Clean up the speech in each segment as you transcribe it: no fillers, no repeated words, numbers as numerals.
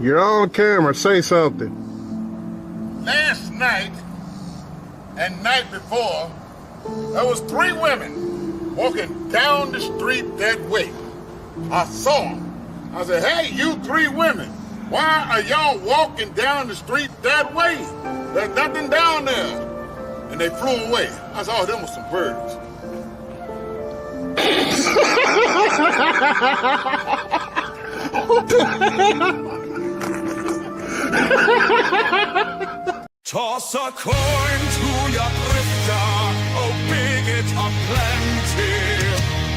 You're on camera. Say something. Last night and night before, there was 3 women walking down the street that way. I saw them. I said, hey, you 3 women, why are y'all walking down the street that way? There's nothing down there. And they flew away. I said, oh, them was some birds. Toss a coin to your grifter, oh bigot of plenty,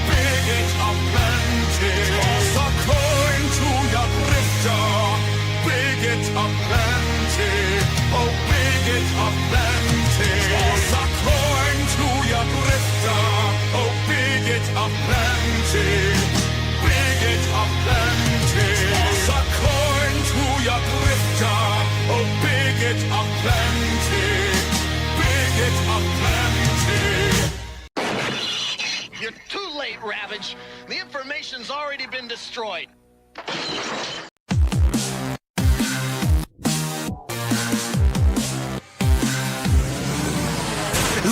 bigot of plenty. Toss a coin to your grifter, bigot of plenty, oh bigot of plenty. Toss a coin to your grifter, oh bigot of plenty, bigot of plenty. Toss a coin to your grifter, oh bigot of plenty, bigot of plenty. You're too late, Ravage. The information's already been destroyed.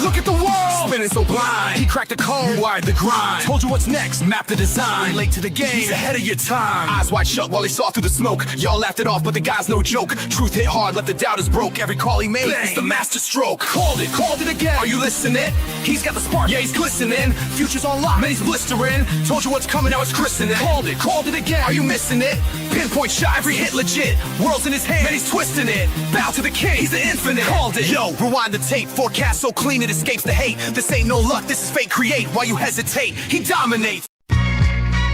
Look at the world! Spinning so blind. He cracked the code, wired the grind. Told you what's next, mapped the design. Late to the game, he's ahead of your time. Eyes wide shut while he saw through the smoke. Y'all laughed it off, but the guy's no joke. Truth hit hard, left the doubters broke. Every call he made, it's the master stroke. Called it again. Are you listening? He's got the spark, yeah, he's glistening. Future's on lock, man, he's blistering. Told you what's coming, now it's christening. Called it again. Are you missing it? Pinpoint shot, every hit legit. World's in his hand, man, he's twisting it. Bow to the king, he's the infinite. Called it. Yo, rewind the tape. Forecast so clean it escapes the hate. This ain't no luck, this is fate. Create while you hesitate. He dominates.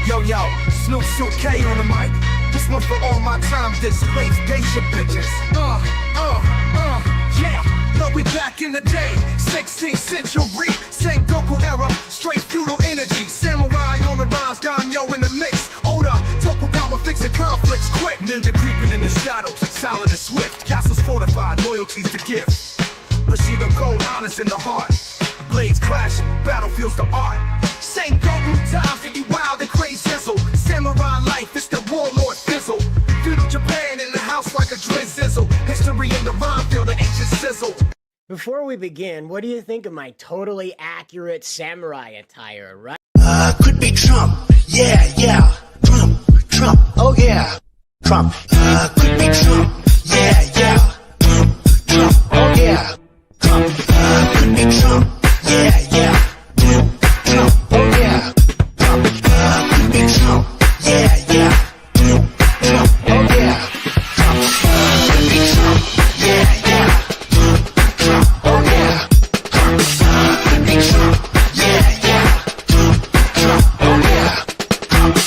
Yo, Snoop Shoot K on the mic. This one for all my time displaced geisha bitches. Yeah. Look, we back in the day, 16th century, Sengoku era, straight feudal energy. Samurai on the rise, Ganyo in the mix. Oda, Tokugawa fixing conflicts quick. Ninja creeping in the shadows, silent and swift. Castles fortified, loyalties to gifts. Bushido gold, honest in the heart. Blades clashing, battlefields the art. Sengoku times can be wild and crazy sizzle. Samurai life, it's the warlord fizzle. Feudal Japan in the house like a drizzle. History in the rhyme field, the ancient sizzle. Before we begin, what do you think of my totally accurate samurai attire, right? Could be Trump. Yeah. Trump. Oh yeah. Trump. Could be Trump. Yeah. Trump. Oh yeah. Trump. Could be Trump. Yeah. Trump. Oh yeah. Trump. Could be Trump. Yeah. Trump. Oh yeah. Trump. Could be Trump. Yeah. Trump. Oh yeah. Trump. Could be Trump. Yeah. Trump. Oh yeah. Trump.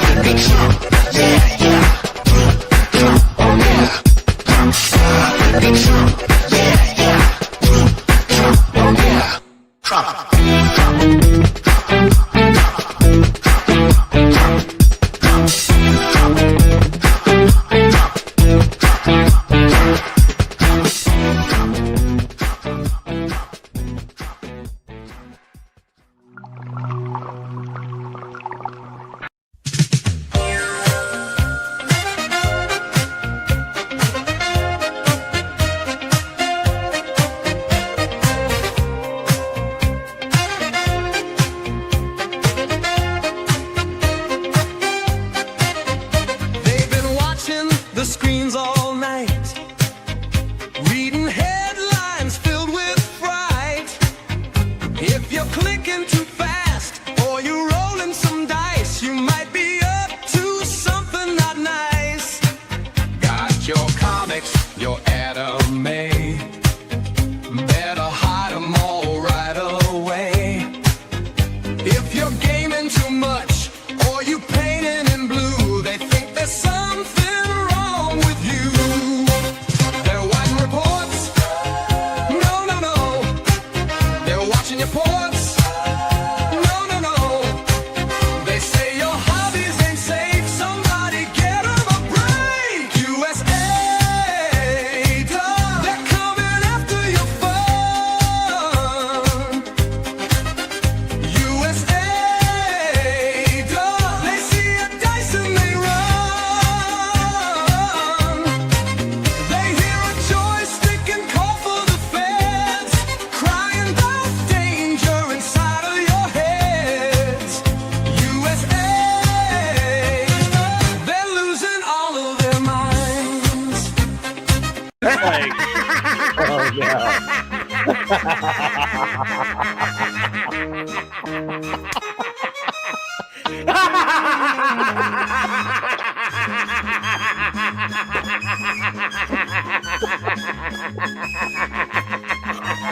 Could be Trump. Yeah. Trump. Oh yeah. Trump. Could be Trump. Yeah. Trump. Oh yeah. Trump.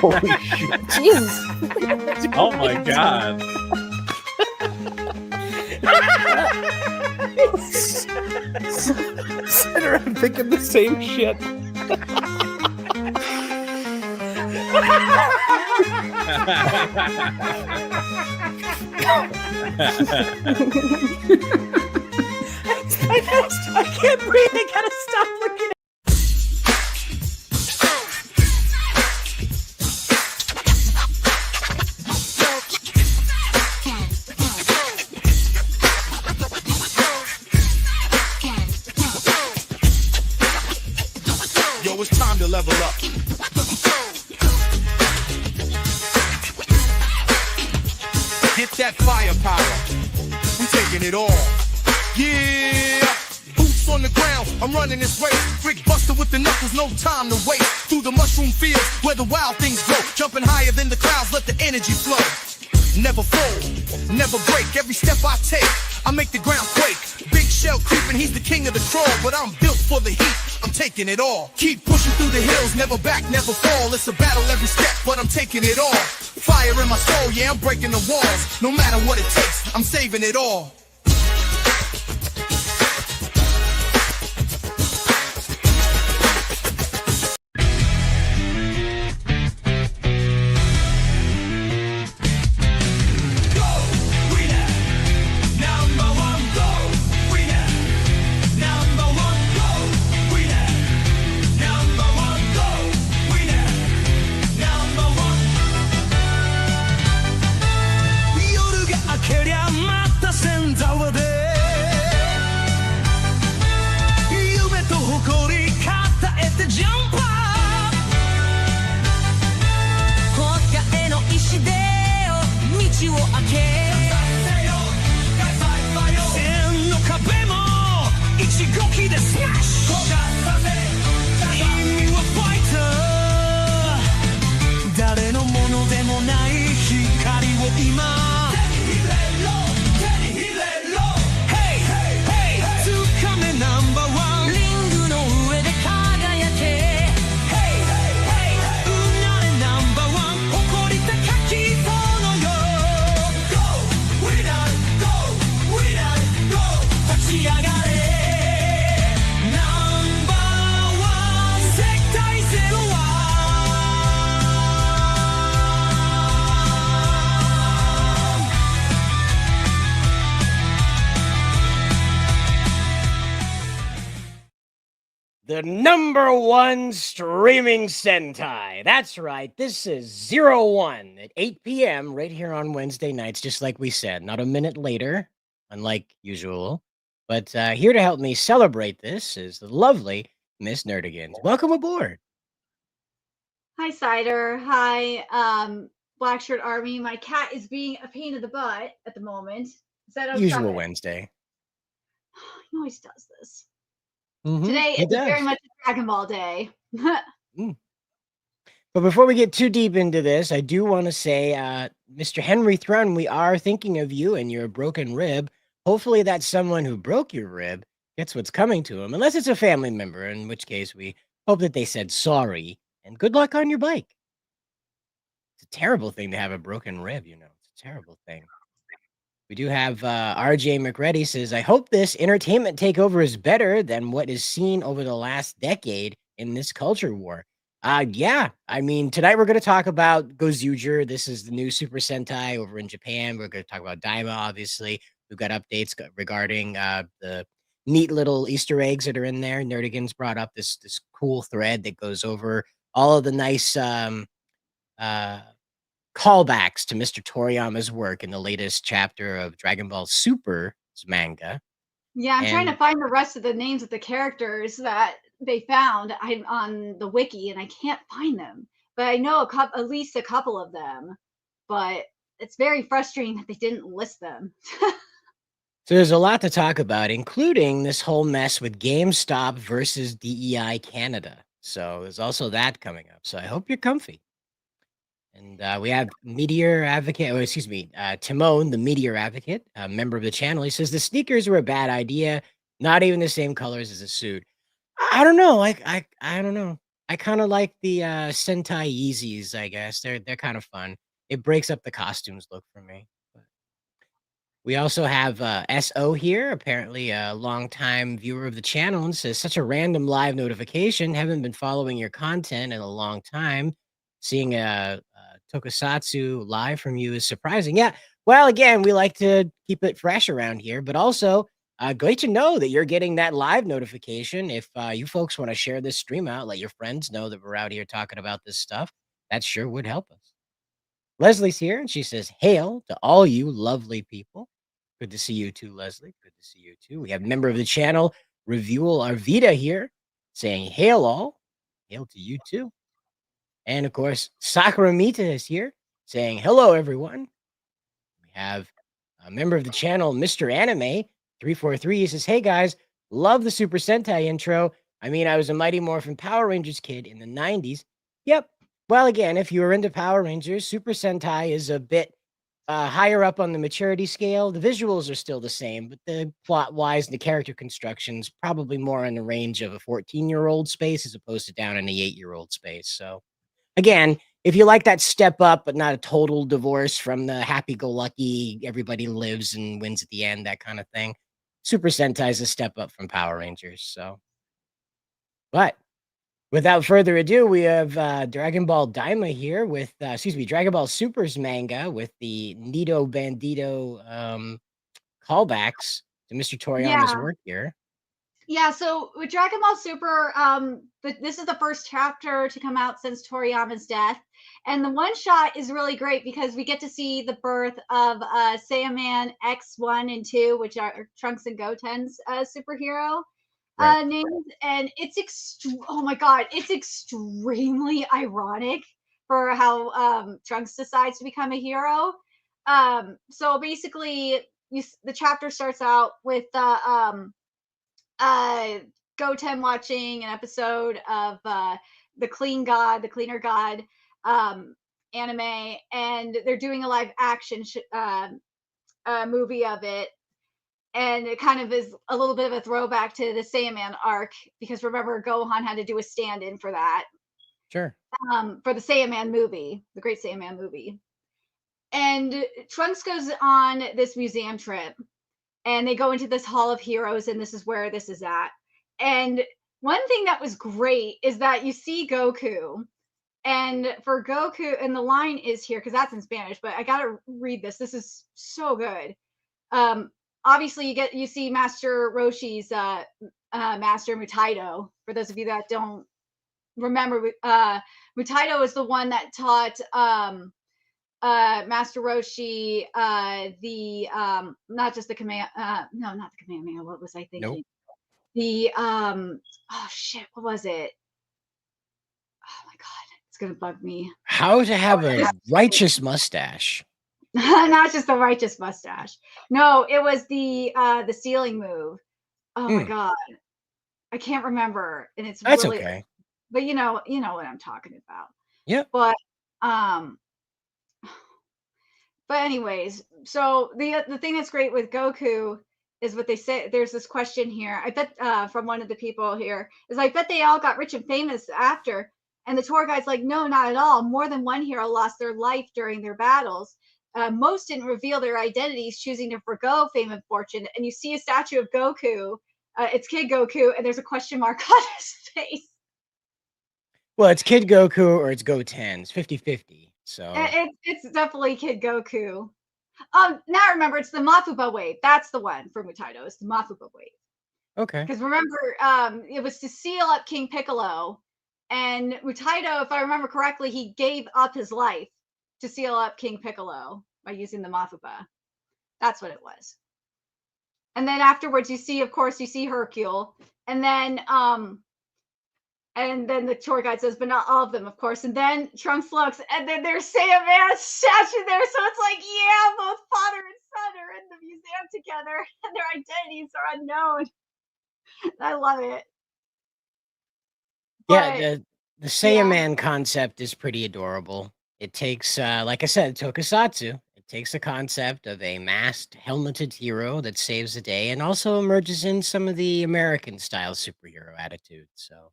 Holy shit. Jesus. Oh my god. Sit around thinking the same shit. I can't breathe. I gotta stop looking at. Yo, it's time to level up. Get that firepower. We taking it all. Yeah. Boots on the ground. I'm running this race. Brick buster with the knuckles. No time to waste. Through the mushroom fields where the wild things grow. Jumping higher than the clouds. Let the energy flow. Never fold. Never break. Every step I take, I make the ground quake. Big shell creeping. He's the king of the crawl. But I'm built for the heat. I'm taking it all. Keep pushing through the hills, never back, never fall. It's a battle every step, but I'm taking it all. Fire in my soul, yeah, I'm breaking the walls. No matter what it takes, I'm saving it all. The #1 streaming Sentai. That's right. This is 01 at 8 p.m. right here on Wednesday nights, just like we said. Not a minute later, unlike usual. But here to help me celebrate this is the lovely Miss Nerdigans. Welcome aboard. Hi, Cider. Hi, Black Shirt Army. My cat is being a pain in the butt at the moment. Is that okay? Usual Wednesday. He always does this. Mhm, Today he is does. very much a Dragon Ball day. But before we get too deep into this, I do want to say, Mr. Henry Thrun, we are thinking of you and your broken rib. Hopefully that's someone who broke your rib gets what's coming to him, unless it's a family member, in which case we hope that they said sorry, and good luck on your bike. It's a terrible thing to have a broken rib, you know. It's a terrible thing. We do have RJ McReady says, I hope this entertainment takeover is better than what is seen over the last decade in this culture war. Yeah, I mean, tonight we're going to talk about Gozyuger. This is the new Super Sentai over in Japan. We're going to talk about Daima, obviously. We've got updates regarding the neat little Easter eggs that are in there. Nerdigans brought up this cool thread that goes over all of the nice callbacks to Mr. Toriyama's work in the latest chapter of Dragon Ball Super's manga. Yeah, I'm trying to find the rest of the names of the characters that they found on the wiki, and I can't find them. But I know at least a couple of them. But it's very frustrating that they didn't list them. So there's a lot to talk about, including this whole mess with GameStop versus DEI Canada. So there's also that coming up. So I hope you're comfy. And we have Meteor Advocate, Timon, the Meteor Advocate, a member of the channel. He says the sneakers were a bad idea, not even the same colors as a suit. I don't know. I don't know. I kind of like the Sentai Yeezys, I guess. They're kind of fun. It breaks up the costumes look for me. But we also have SO here, apparently a longtime viewer of the channel, and says such a random live notification. Haven't been following your content in a long time. Seeing a Tokusatsu live from you is surprising. Yeah. Well, again, we like to keep it fresh around here, but also great to know that you're getting that live notification. If you folks want to share this stream out, let your friends know that we're out here talking about this stuff. That sure would help us. Leslie's here, and she says, "Hail to all you lovely people." Good to see you too, Leslie. Good to see you too. We have member of the channel, Revuel Arvita here, saying, "Hail all." Hail to you too. And of course, Sakuramita is here, saying, "Hello, everyone." We have a member of the channel, Mr. Anime 343. He says, "Hey guys, love the Super Sentai intro. I mean, I was a Mighty Morphin Power Rangers kid in the 90s. Yep. Well, again, if you were into Power Rangers, Super Sentai is a bit higher up on the maturity scale. The visuals are still the same, but the plot-wise and the character construction's probably more in the range of a 14-year-old space as opposed to down in the 8-year-old space. So again, if you like that step up, but not a total divorce from the happy-go-lucky, everybody lives and wins at the end, that kind of thing, Super Sentai is a step up from Power Rangers. So, but without further ado, we have Dragon Ball Daima here with, Dragon Ball Super's manga with the Nito Bandito callbacks to Mr. Toriyama's work here. Yeah, so with Dragon Ball Super, this is the first chapter to come out since Toriyama's death. And the one shot is really great because we get to see the birth of Saiyaman X1 and 2, which are Trunks and Goten's superhero names. And it's oh my god, it's extremely ironic for how Trunks decides to become a hero. So basically, the chapter starts out with Goten watching an episode of the Cleaner God anime, and they're doing a live action movie of it. And it kind of is a little bit of a throwback to the Saiyaman arc, because remember, Gohan had to do a stand-in for that. Sure. For the Saiyaman movie, the Great Saiyaman movie. And Trunks goes on this museum trip, and they go into this Hall of Heroes, and this is where this is at. And one thing that was great is that you see Goku, and for Goku, and the line is here because that's in Spanish, but I gotta read this. This is so good. Obviously, you see Master Roshi's Master Mutaito. For those of you that don't remember, Mutaito is the one that taught Master Roshi the not just the command no, not the command manual. What was I thinking? Nope. The oh shit, what was it? Oh my god, it's gonna bug me. How to have a righteous mustache. Not just the righteous mustache. No, it was the ceiling move. Oh my god, I can't remember, and That's really okay. But you know what I'm talking about. Yeah. But anyways, so the thing that's great with Goku is what they say. There's this question here. I bet from one of the people here is, I bet they all got rich and famous after. And the tour guide's like, no, not at all. More than one hero lost their life during their battles. Most didn't reveal their identities, choosing to forgo fame and fortune. And you see a statue of Goku. It's Kid Goku, and there's a question mark on his face. Well, it's Kid Goku or it's Goten. It's 50-50. So it's definitely Kid Goku. Now I remember, it's the Mafuba wave. That's the one for Mutaito. It's the Mafuba wave. Okay. Because remember, it was to seal up King Piccolo, and Mutaito, if I remember correctly, he gave up his life to seal up King Piccolo by using the Mafuba. That's what it was. And then afterwards, you see Hercule, and then the tour guide says, but not all of them, of course. And then Trunks looks, and then there's Saiyaman's statue there. So it's like, yeah, both father and son are in the museum together, and their identities are unknown. I love it. Yeah, the Saiyaman concept is pretty adorable. it takes, like I said, Tokusatsu. It takes the concept of a masked, helmeted hero that saves the day and also emerges in some of the American style superhero attitude. So,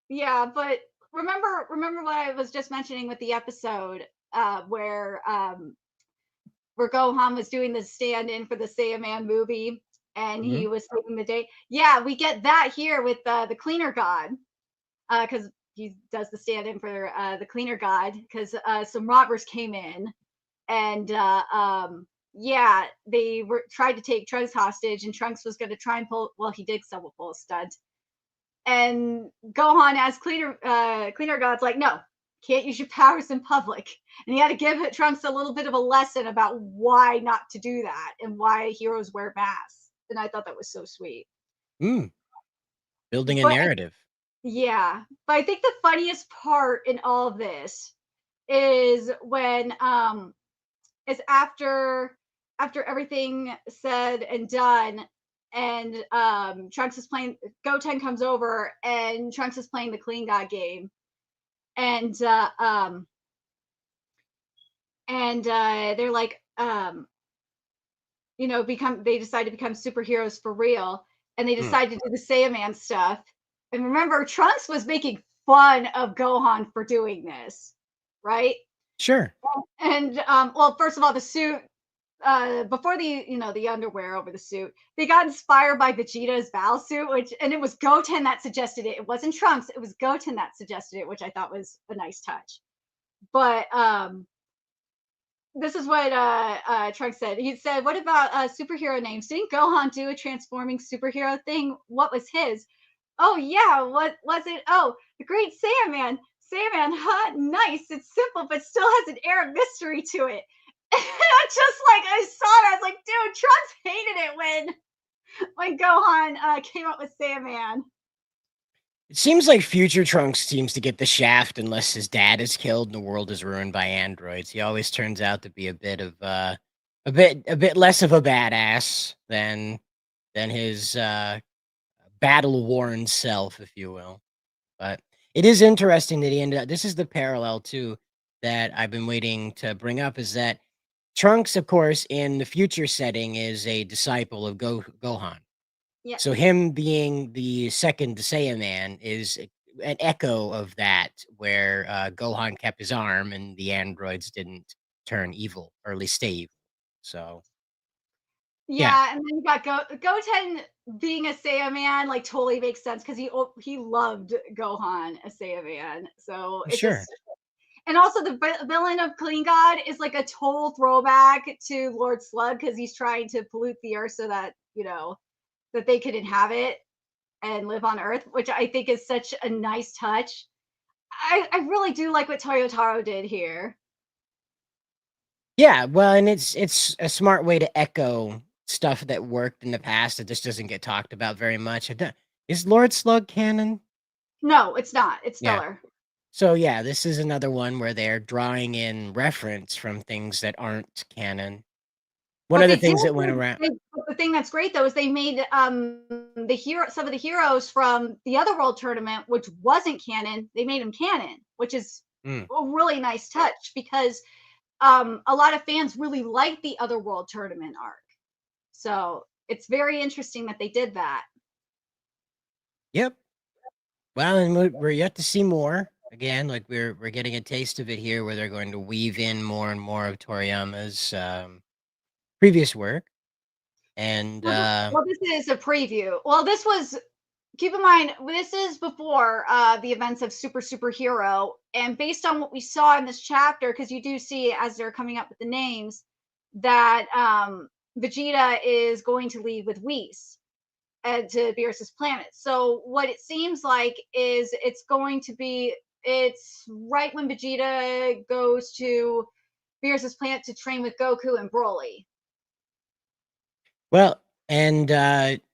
Yeah, but remember what I was just mentioning with the episode where Gohan was doing the stand-in for the Saiyaman movie, and he mhm. was saving the day. Yeah, we get that here with the cleaner god, because he does the stand-in for the cleaner god, because some robbers came in, and yeah, they were tried to take Trunks hostage, and Trunks was going to try and pull. Well, he did somewhat pull a stunt, and Gohan as cleaner god's like, no, can't use your powers in public. And he had to give Trunks a little bit of a lesson about why not to do that and why heroes wear masks. And I thought that was so sweet. Mm, building a But narrative. yeah, but I think the funniest part in all of this is when is after everything said and done, and Trunks is playing. Goten comes over and Trunks is playing the Clean God game, and they're like, become they decide to become superheroes for real, and they Mm, decide to do the Saiyaman stuff. And remember, Trunks was making fun of Gohan for doing this, right? sure. And well, first of all, the suit before the underwear over the suit, they got inspired by Vegeta's Battle suit, and it was Goten that suggested it. It wasn't Trunks, it was Goten that suggested it, which I thought was a nice touch. But this is what Trunks said. He said, "What about superhero names? Didn't Gohan do a transforming superhero thing? What was his? Oh yeah, what was it? Oh, the Great Saiyaman. Saiyaman, huh? Nice. It's simple, but still has an air of mystery to it." And I just like I saw it. I was like, dude, Trunks hated it when Gohan came up with Saiyaman. It seems like future Trunks seems to get the shaft unless his dad is killed and the world is ruined by androids. He always turns out to be a bit of a bit less of a badass than his battle worn self, if you will. But it is interesting that he ended up. This is the parallel too that I've been waiting to bring up is that Trunks, of course, in the future setting, is a disciple of Gohan. Yeah, So him being the second Saiyaman is an echo of that, where Gohan kept his arm and the androids didn't turn evil, or at least stay evil. So yeah, yeah, and then you got Goten being a Saiyaman, like totally makes sense because he loved Gohan a Saiyaman. So it just sure. and also the villain of Clean God is like a total throwback to Lord Slug because he's trying to pollute the earth so that that they could inhabit and live on Earth, which I think is such a nice touch. I really do like what Toyotaro did here. Yeah, well, and it's a smart way to echo stuff that worked in the past that just doesn't get talked about very much. Is Lord Slug canon? No, it's not. It's Yeah. Stellar. So yeah, this is another one where they're drawing in reference from things that aren't canon. One What of the they did, things that went around. the thing that's great though is they made some of the heroes from the other world tournament, which wasn't canon, they made them canon, which is Mm. a really nice touch because a lot of fans really like the other world tournament arc. So it's very interesting that they did that. Yep. Well, and we're yet to see more. Again, like we're getting a taste of it here, where they're going to weave in more and more of Toriyama's previous work, and Well, this is a preview. Well, this was keep in mind this is before the events of Superhero, and based on what we saw in this chapter, because you do see as they're coming up with the names that Vegeta is going to leave with Whis to Beerus's planet. So what it seems like is it's right when Vegeta goes to Beerus's planet to train with Goku and Broly. well, and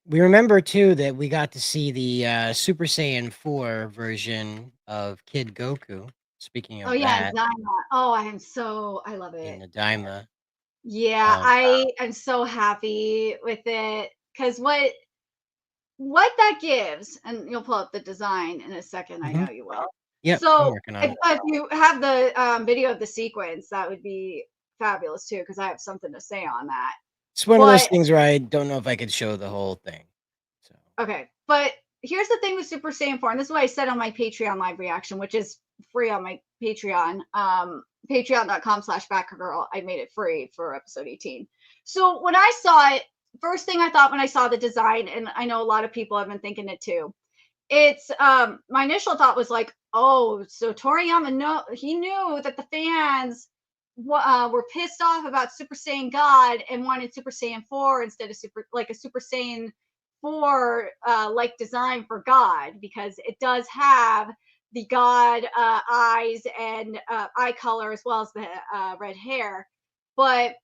we remember too that we got to see the Super Saiyan 4 version of Kid Goku. Speaking Oh of yeah, that, Daima. Oh, I love in it. the Daima, Yeah, um, I am so happy with it because what that gives, and you'll pull up the design in a second. I mhm. know you will. Yep, I'm So working on if, it. if you have the video of the sequence, that would be fabulous too, because I have something to say on that. It's one of those But things where I don't know if I could show the whole thing. So okay, but here's the thing with Super Saiyan 4, and this is what I said on my Patreon live reaction, which is free on my Patreon, patreon.com/Batgirl. I made it free for episode 18. So when I saw it, first thing I thought when I saw the design, and I know a lot of people have been thinking it too, it's my initial thought was like, oh, so Toriyama, he knew that the fans were pissed off about Super Saiyan God and wanted Super Saiyan 4 instead of a Super Saiyan 4 like design for God, because it does have the God eyes and eye color as well as the red hair. But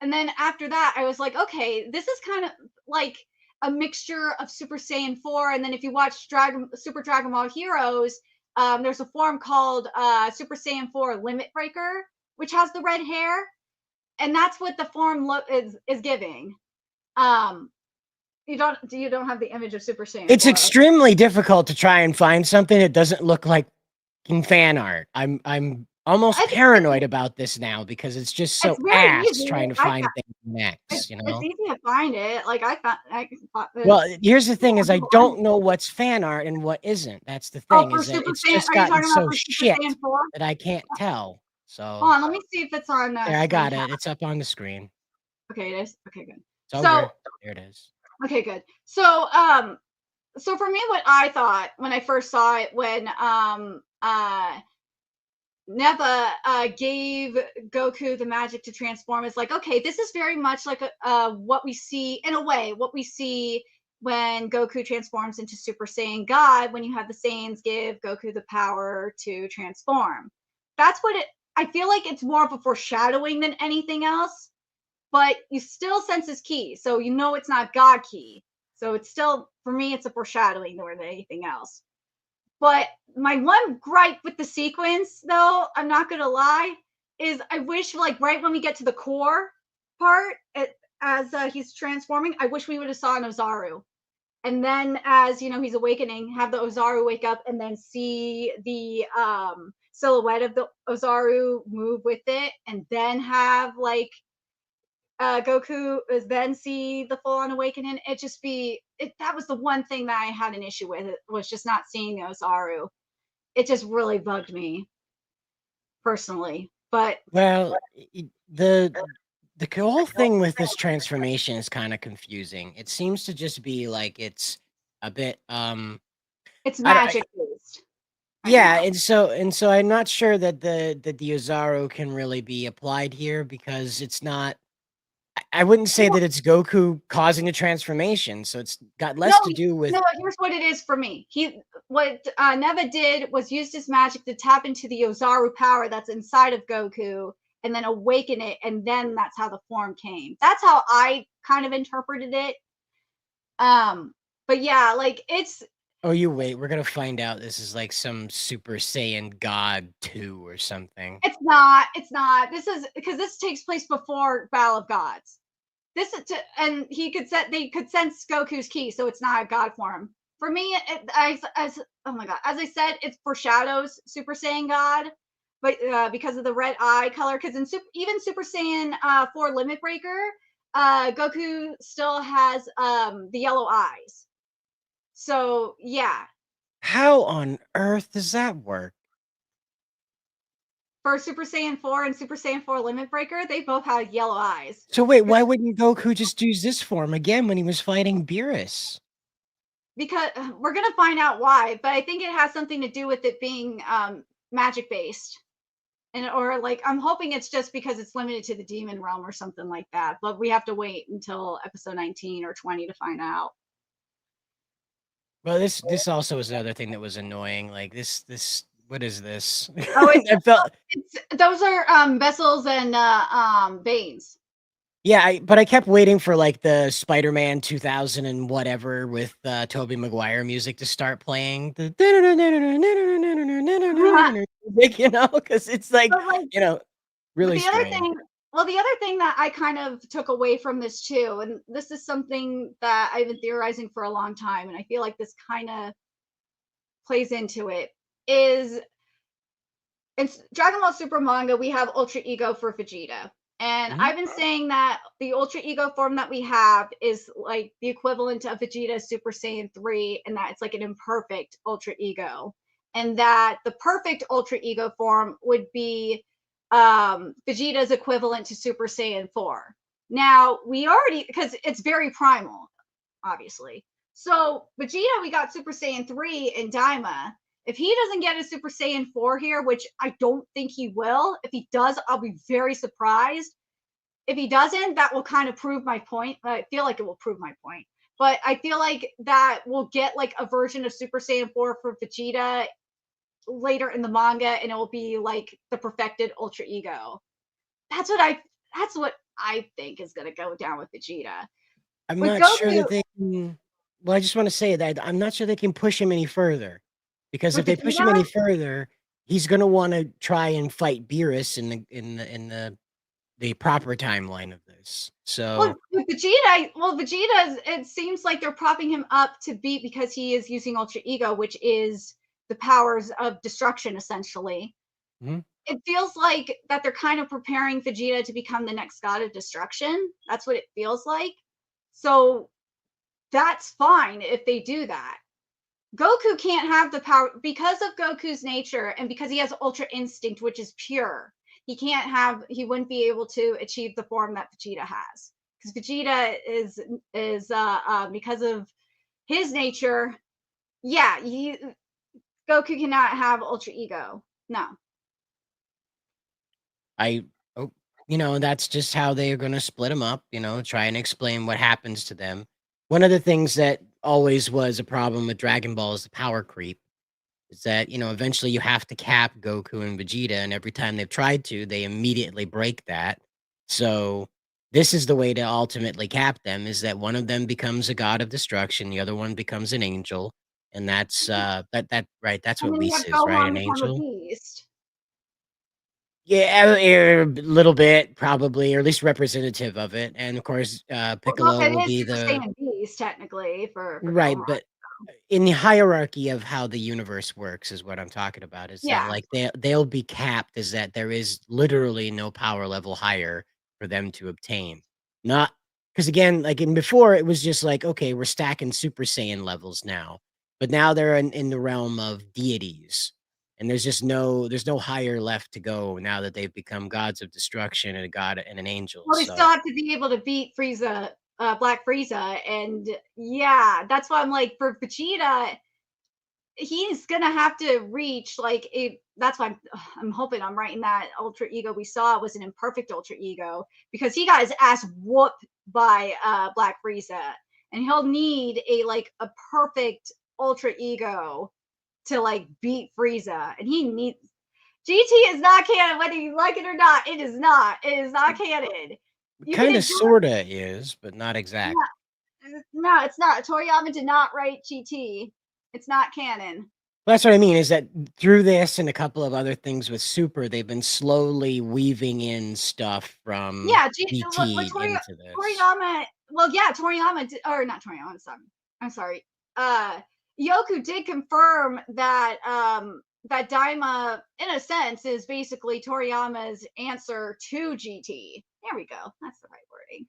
and then after that, I was like, okay, this is kind of like a mixture of Super Saiyan 4. And then if you watch Super Dragon Ball Heroes, there's a form called Super Saiyan 4 Limit Breaker, which has the red hair. And that's what the form is giving. You don't have the image of Super Saiyan it's 4. extremely difficult to try and find something that doesn't look like fan art. I'm almost I think paranoid about this now because it's just so it's very ass easy. trying to find things next, It's easy to find it. Like I found Well, here's the thing is I I'm don't know what's fan art and what isn't. That's the Oh, thing for is that Super it's Saiyan, just are you gotten talking about so for Super shit Saiyan 4? that I can't tell. Hold So on, let me see if it's on there, I screen got cap. it. It's up on the screen. Okay, it is. Okay, good. It's all So, good. There it is. okay, good. So for me, what I thought when I first saw it, when Neva gave Goku the magic to transform, is like, okay, this is very much like what we see in a way, what we see when Goku transforms into Super Saiyan God, when you have the Saiyans give Goku the power to transform. That's what I feel like it's more of a foreshadowing than anything else, but you still sense his ki. So you know it's not God ki. So it's still, for me, it's a foreshadowing more than anything else. But my one gripe with the sequence, though, I'm not gonna lie, is I wish, like, right when we get to the core part, as he's transforming, I wish we would have saw an Ozaru. And then, as you know, he's awakening, have the Ozaru wake up, and then see the silhouette of the Ozaru move with it, and then have like Goku is then see the full on awakening. That was the one thing that I had an issue with, it was just not seeing the Ozaru. It just really bugged me personally. But Well, the whole thing with this transformation is kind of confusing. It seems to just be like it's a bit it's I don't magic based. yeah, and so I'm not sure that the Ozaru can really be applied here because it's not I wouldn't say that it's Goku causing the transformation, so it's got less to do with No, here's what it is for me. What Neva did was used his magic to tap into the Ozaru power that's inside of Goku and then awaken it, and then that's how the form came. That's how I kind of interpreted it. But yeah, like it's Oh, you wait, we're gonna find out this is like some Super Saiyan God 2 or something. it's not. This is because this takes place before Battle of Gods. This is and they could sense Goku's ki, so it's not a god form. For me, as oh my god, as I said, it foreshadows Super Saiyan God, but because of the red eye color, because even Super Saiyan 4 Limit Breaker, Goku still has the yellow eyes. So yeah, How on earth does that work? for Super Saiyan 4 and Super Saiyan 4 Limit Breaker, they both have yellow eyes. So wait, why wouldn't Goku just use this form again when he was fighting Beerus? Because we're gonna find out why, but I think it has something to do with it being magic based, and or like I'm hoping it's just because it's limited to the demon realm or something like that. But we have to wait until episode 19 or 20 to find out. Well, this also was another thing that was annoying. Like this what is this? Oh, I felt those are vessels and veins. yeah, but I kept waiting for like the Spider-Man 2000 and whatever with Tobey Maguire music to start playing. The music, because it's like, But like really the other strange. thing, the other thing that I kind of took away from this too, and this is something that I've been theorizing for a long time, and I feel like this kind of plays into it, is in Dragon Ball Super manga, we have Ultra Ego for Vegeta. And I've been saying that the Ultra Ego form that we have is like the equivalent of Vegeta's Super Saiyan 3, and that it's like an imperfect Ultra Ego. And that the perfect Ultra Ego form would be Vegeta's equivalent to Super Saiyan 4. Now, we already, because it's very primal, obviously. So, Vegeta, we got Super Saiyan 3 in Daima. If he doesn't get a Super Saiyan 4 here, which I don't think he will, if he does, I'll be very surprised. If he doesn't, that will kind of prove my point. I feel like it will prove my point. But I feel like that we'll get like a version of Super Saiyan 4 for Vegeta later in the manga, and it will be like the perfected Ultra Ego. That's what I think is going to go down with Vegeta. I'm With not sure Goku- that they can. Well, I just want to say that I'm not sure they can push him any further, because if With they push him any Vegeta? further, he's going to want to try and fight Beerus in the proper timeline of this. Well, So with Vegeta, it seems like they're propping him up to beat because he is using Ultra Ego, which is the powers of destruction, essentially. Mhm. It feels like that they're kind of preparing Vegeta to become the next god of destruction. That's what it feels like. So that's fine if they do that. Goku can't have the power because of Goku's nature and because he has Ultra Instinct, which is pure. He wouldn't be able to achieve the form that Vegeta has. Because Vegeta is because of his nature, yeah, Goku cannot have Ultra Ego. No. That's just how they are going to split them up, try and explain what happens to them. One of the things that always was a problem with Dragon Ball is the power creep. Is that, eventually you have to cap Goku and Vegeta, and every time they've tried to, they immediately break that. So this is the way to ultimately cap them, is that one of them becomes a god of destruction, the other one becomes an angel, and that's right, that's And what then you Whis have is, right? Gohan An become a angel? beast. Yeah, a little bit, probably, or at least representative of it. And of course, Well, Piccolo Gohan will is be Super the Saiyan beast, technically, for right, Gohan. but in the hierarchy of how the universe works is what I'm talking about. Is that Yeah. like they'll be capped, is that there is literally no power level higher for them to obtain. Not because again, like in before, it was just like, okay, we're stacking Super Saiyan levels now, but now they're in the realm of deities. And there's no higher left to go now that they've become gods of destruction and a god and an angel. Well, they still So have to be able to beat Frieza, Black Frieza, and yeah, that's why I'm like, for Vegeta, he's gonna have to reach like a. That's why I'm hoping I'm right in that Ultra Ego we saw was an imperfect Ultra Ego because he got his ass whooped by Black Frieza, and he'll need a perfect Ultra Ego to like beat Frieza, and he needs. GT is not canon, whether you like it or not. It is not. It is not canon. You can kind of enjoy. sorta is, but not exact. No, it's not. Toriyama did not write GT. It's not canon. Well, that's what I mean, is that through this and a couple of other things with Super, they've been slowly weaving in stuff from Yeah, GT into this. Toriyama. Well, yeah, Toriyama or not Toriyama. I'm sorry. Yoku did confirm that that Daima, in a sense, is basically Toriyama's answer to GT. There we go. That's the right wording.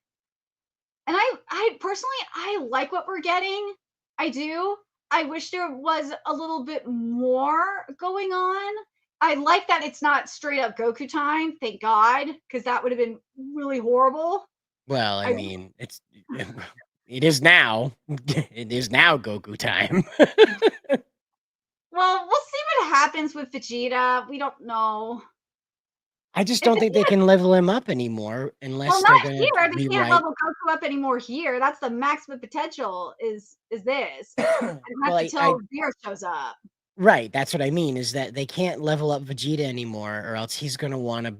And I personally, I like what we're getting. I do. I wish there was a little bit more going on. I like that it's not straight up Goku time, thank God, because that would have been really horrible. Well, I I mean, it is now. It is now Goku time. Well, we'll see what happens with Vegeta. We don't know. I just If don't think they Vegeta, can level him up anymore well, unless they're not gonna here. They can't rewrite. level Goku up anymore here. That's the maximum potential. Is this? And Well, that's I until Beer shows up. right, that's what I mean, is that they can't level up Vegeta anymore, or else he's gonna wanna,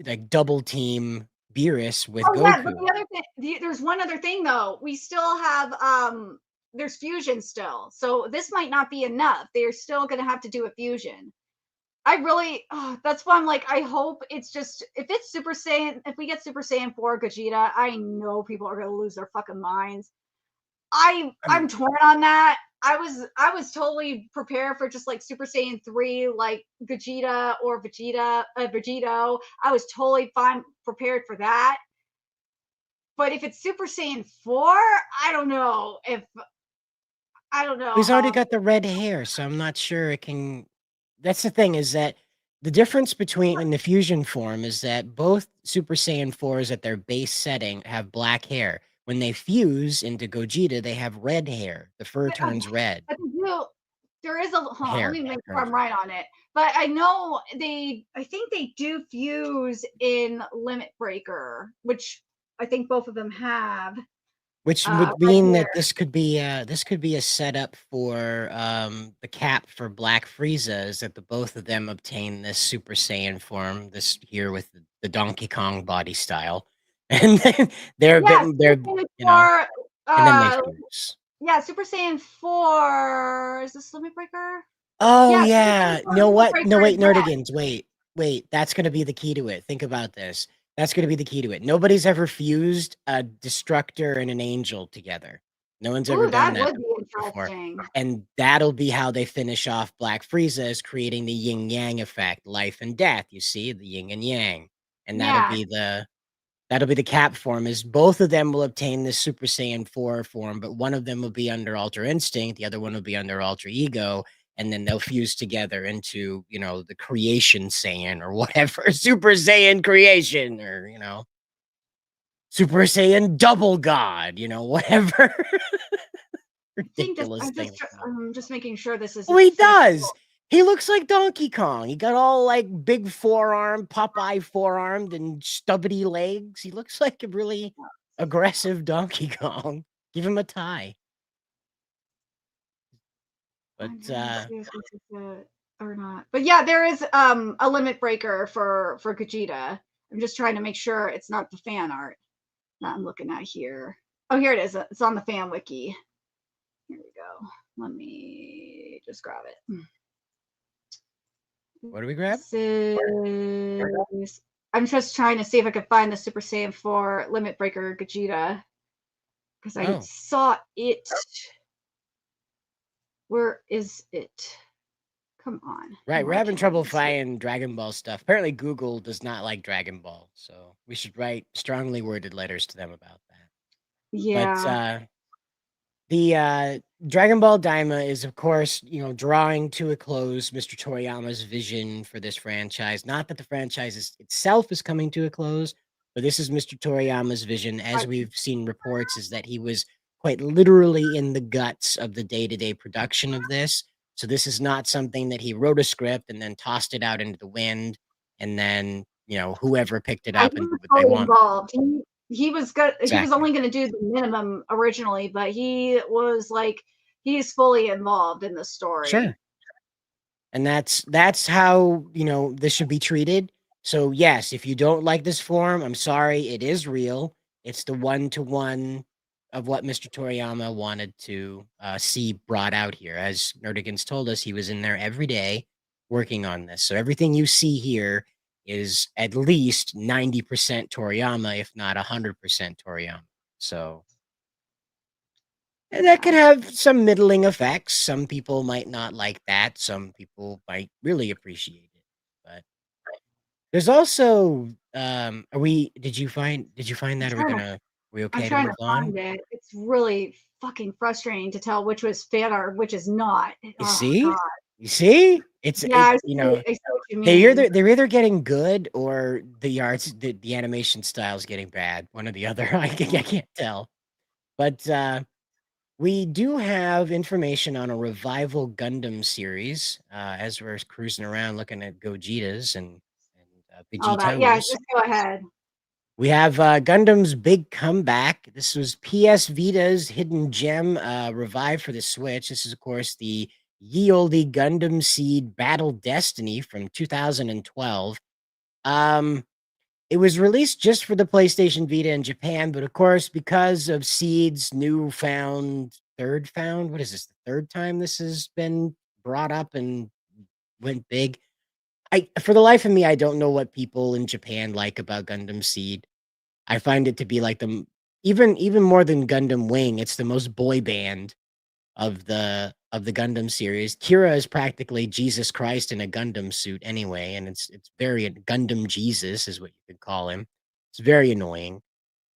like, double team Beerus with Oh yeah, but Goku. the other thing, there's one other thing though. We still have there's fusion still, so this might not be enough. They're still gonna have to do a fusion. I really, that's why I'm like, I hope it's just if it's Super Saiyan, if we get Super Saiyan 4 Gogeta, I know people are gonna lose their fucking minds. I'm torn on that. I was totally prepared for just like Super Saiyan 3, like Vegeta or Vegito. I was totally fine prepared for that. But if it's Super Saiyan 4, I don't know if I don't know He's how already I'm got the red hair, so I'm not sure it can. That's the thing, is that the difference between in the fusion form is that both Super Saiyan 4s at their base setting have black hair. When they fuse into Gogeta, they have red hair. The fur turns red. but there is a hold on, let Hair me make sure turns I'm red. right on it. But I know I think they do fuse in Limit Breaker, which I think both of them have Which would right mean here. that this could be a setup for the cap for Black Frieza, is that the both of them obtain this Super Saiyan form, this here with the Donkey Kong body style. And then they're a bit Yeah, Super they're Saiyan you know, 4, and then they fuse. yeah, Super Saiyan 4 is this Limit Breaker? Oh Yeah, Super Saiyan yeah. 4 No, Limit what? No, Breaker is wait, red. Nerdigans, wait. That's gonna be the key to it. Think about this. That's gonna be the key to it. Nobody's ever fused a destructor and an angel together. No one's ever Ooh, done that that would be before. interesting. And that'll be how they finish off Black Frieza, is creating the yin yang effect, life and death. You see, the yin and yang. And Yeah. that'll be the cap form, is both of them will obtain this Super Saiyan 4 form, but one of them will be under Ultra Instinct, the other one will be under Ultra Ego, and then they'll fuse together into, the Creation Saiyan or whatever, Super Saiyan Creation, or, Super Saiyan Double God, whatever I think this ridiculous thing. I'm just making sure this is Oh, he accessible. does. He looks like Donkey Kong. He got all like big forearm, Popeye forearmed, and stubbity legs. He looks like a really aggressive Donkey Kong. Give him a tie. But I'm trying to see if this is it or not. But yeah, there is a limit breaker for Gogeta. I'm just trying to make sure it's not the fan art that I'm looking at here. Oh, here it is. It's on the fan wiki. Here we go. Let me just grab it. what do we grab? I'm just trying to see if I can find the Super Saiyan 4 Limit Breaker Gogeta because I saw it. Where is it? Come on. Right, we're Why having can't I trouble see it? finding Dragon Ball stuff. Apparently, Google does not like Dragon Ball, so we should write strongly worded letters to them about that. Yeah. But the Dragon Ball Daima is, of course, drawing to a close Mr. Toriyama's vision for this franchise. Not that the franchise itself is coming to a close, but this is Mr. Toriyama's vision. As we've seen reports, is that he was quite literally in the guts of the day-to-day production of this. So this is not something that he wrote a script and then tossed it out into the wind, and then whoever picked it Yeah, up he and was did what they fully want. involved. He was good. He was Exactly. only going to do the minimum originally, but he was like he's fully involved in the story. Sure. And that's how, this should be treated. So yes, if you don't like this form, I'm sorry, it is real. It's the one-to-one of what Mr. Toriyama wanted to see brought out here. As Nerdigans told us, he was in there every day working on this. So everything you see here is at least 90% Toriyama, if not 100% Toriyama. So and that could have some middling effects. Some people might not like that. Some people might really appreciate it. But there's also did you find that? We I'm okay to trying move to on? find it. It's really fucking frustrating to tell which was fan art, which is not. You Oh see? god. You see? Yeah, I see what you they're mean. they're either getting good or the animation style is getting bad. One or the other. I can't tell. But we do have information on a revival Gundam series, as we're cruising around looking at Gogetas and All that. Yeah, Vegetos. just go ahead. We have Gundam's big comeback. This was PS Vita's hidden gem, revived for the Switch. This is, of course, the Ye Olde Gundam Seed Battle Destiny from 2012. It was released just for the PlayStation Vita in Japan, but of course, because of Seed's what is this, the third time this has been brought up and went big? For the life of me, I don't know what people in Japan like about Gundam Seed. I find it to be like even more than Gundam Wing, it's the most boy band of the Gundam series. Kira is practically Jesus Christ in a Gundam suit anyway, and it's very Gundam Jesus is what you could call him. It's very annoying.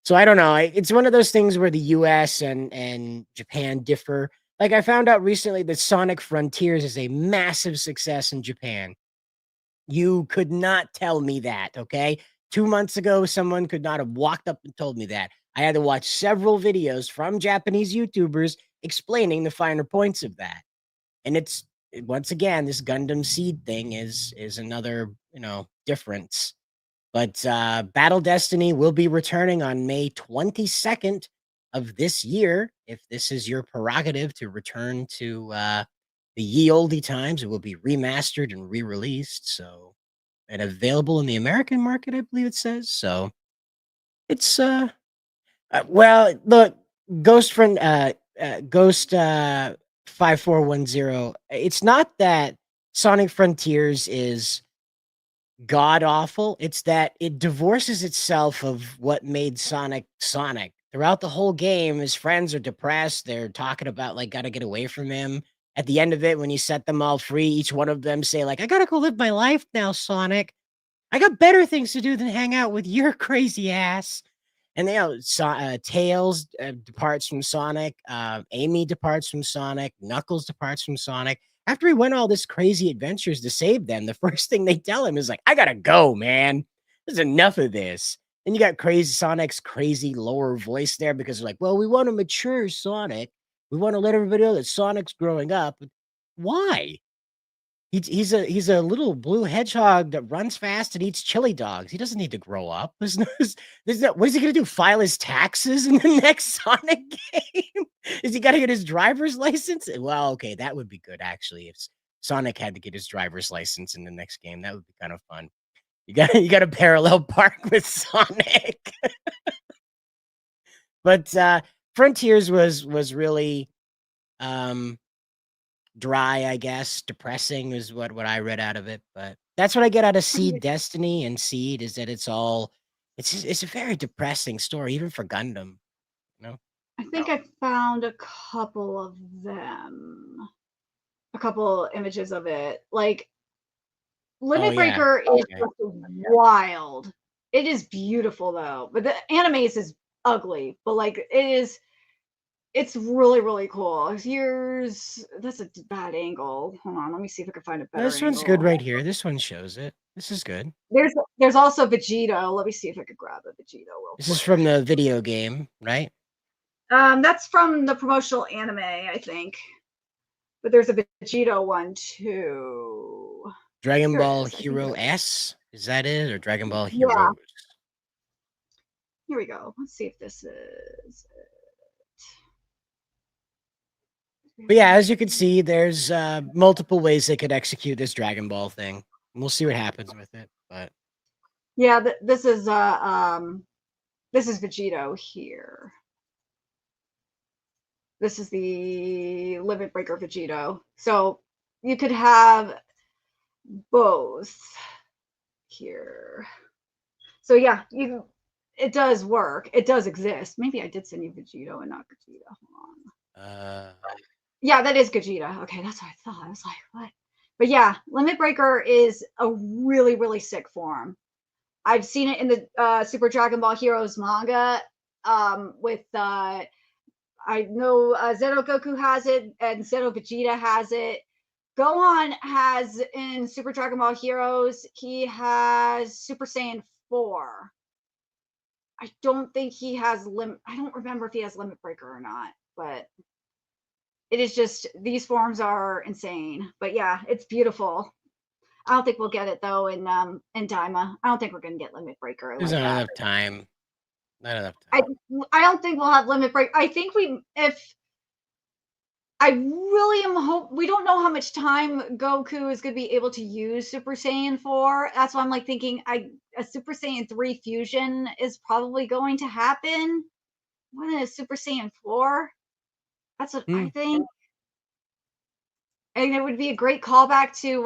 So I don't know. It's one of those things where the U.S. and Japan differ. Like I found out recently that Sonic Frontiers is a massive success in Japan. You could not tell me that, okay? 2 months ago, someone could not have walked up and told me that. I had to watch several videos from Japanese YouTubers explaining the finer points of that. And it's once again, this Gundam Seed thing is another, difference. But Battle Destiny will be returning on May 22nd of this year. If this is your prerogative to return to the ye olde times, it will be remastered and re-released. So, and available in the American market, I believe it says. So, it's well, look, Ghost friend, Ghost 5410. It's not that Sonic Frontiers is god awful. It's that it divorces itself of what made Sonic Sonic. Throughout the whole game, his friends are depressed. They're talking about like gotta get away from him. At the end of it, when you set them all free, each one of them say, like, I gotta go live my life now, Sonic. I got better things to do than hang out with your crazy ass. And Tails departs from Sonic. Amy departs from Sonic. Knuckles departs from Sonic. After he went all this crazy adventures to save them, the first thing they tell him is like, I gotta go, man. There's enough of this. And you got crazy Sonic's crazy lower voice there because they're like, well, we want to mature Sonic. We want to let everybody know that Sonic's growing up. Why? He's a little blue hedgehog that runs fast and eats chili dogs. He doesn't need to grow up. There's no what is he gonna do? File his taxes in the next Sonic game? Is he gotta get his driver's license? Well, okay, that would be good actually. If Sonic had to get his driver's license in the next game, that would be kind of fun. You gotta parallel park with Sonic. But Frontiers was really dry, I guess. Depressing is what I read out of it, but that's what I get out of Seed Destiny and Seed is that it's a very depressing story, even for Gundam, you know? I think I found a couple of them. A couple images of it. Like Limit yeah. Breaker is Okay. just wild. It is beautiful though, but the animes is ugly. But like it's really really cool. That's a bad angle. Hold on, let me see if I can find a better. This one's good right here. This one shows it. This is good. There's also Vegito. Let me see if I could grab a Vegito real This quick. is from the video game, right? That's from the promotional anime, I think. But there's a Vegito one too. Dragon Here it Ball is. I think Hero that's- S? Is that it? Or Dragon Ball Yeah. Heroes? Here we go. Let's see if this is it. But yeah, as you can see, there's multiple ways they could execute this Dragon Ball thing. We'll see what happens with it. But Yeah, this is Vegito here. This is the Limit Breaker Vegito. So you could have both here. So yeah, it does work. It does exist. Maybe I did send you Vegito and not Gogeta. Hold on. Yeah, that is Gogeta. Okay, that's what I thought. I was like, what? But yeah, Limit Breaker is a really, really sick form. I've seen it in the Super Dragon Ball Heroes manga with I know Zeno Goku has it and Zeno Vegeta has it. Gohan has in Super Dragon Ball Heroes, he has Super Saiyan 4. I don't think he has I don't remember if he has Limit Breaker or not, but it is just these forms are insane. But yeah, it's beautiful. I don't think we'll get it though in Daima. I don't think we're gonna get Limit Breaker. there's Like not that. enough time. Not enough time. I don't think we'll have Limit Break. I think I really am we don't know how much time Goku is going to be able to use Super Saiyan 4. That's why I'm like thinking a Super Saiyan 3 fusion is probably going to happen. What is Super Saiyan 4? That's what I think. And it would be a great callback to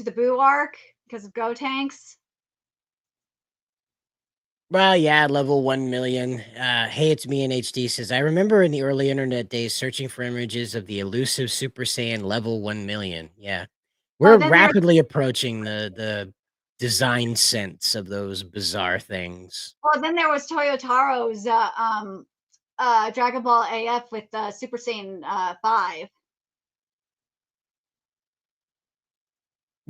the Boo arc because of Gotenks. Well, yeah, level 1 million. Hey, it's me in HD says, I remember in the early internet days searching for images of the elusive Super Saiyan level 1 million. Yeah. Oh, We're then there's rapidly approaching the design sense of those bizarre things. Toyotaro's Dragon Ball AF with Super Saiyan 5.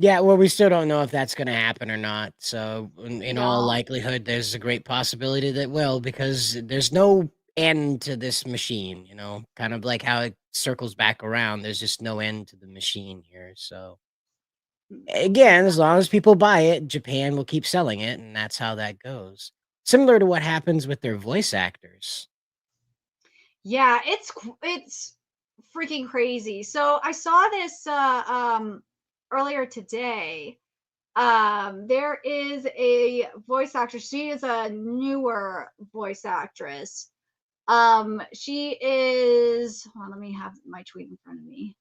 Yeah, well, we still don't know if that's gonna happen or not. So, in all No. likelihood, there's a great possibility that will, because there's no end to this machine, kind of like how it circles back around. There's just no end to the machine here. So, again, as long as people buy it, Japan will keep selling it, and that's how that goes. Similar to what happens with their voice actors. Yeah, it's freaking crazy. So I saw this earlier today. There is a voice actress. She is a newer voice actress. She is, hold on, let me have my tweet in front of me.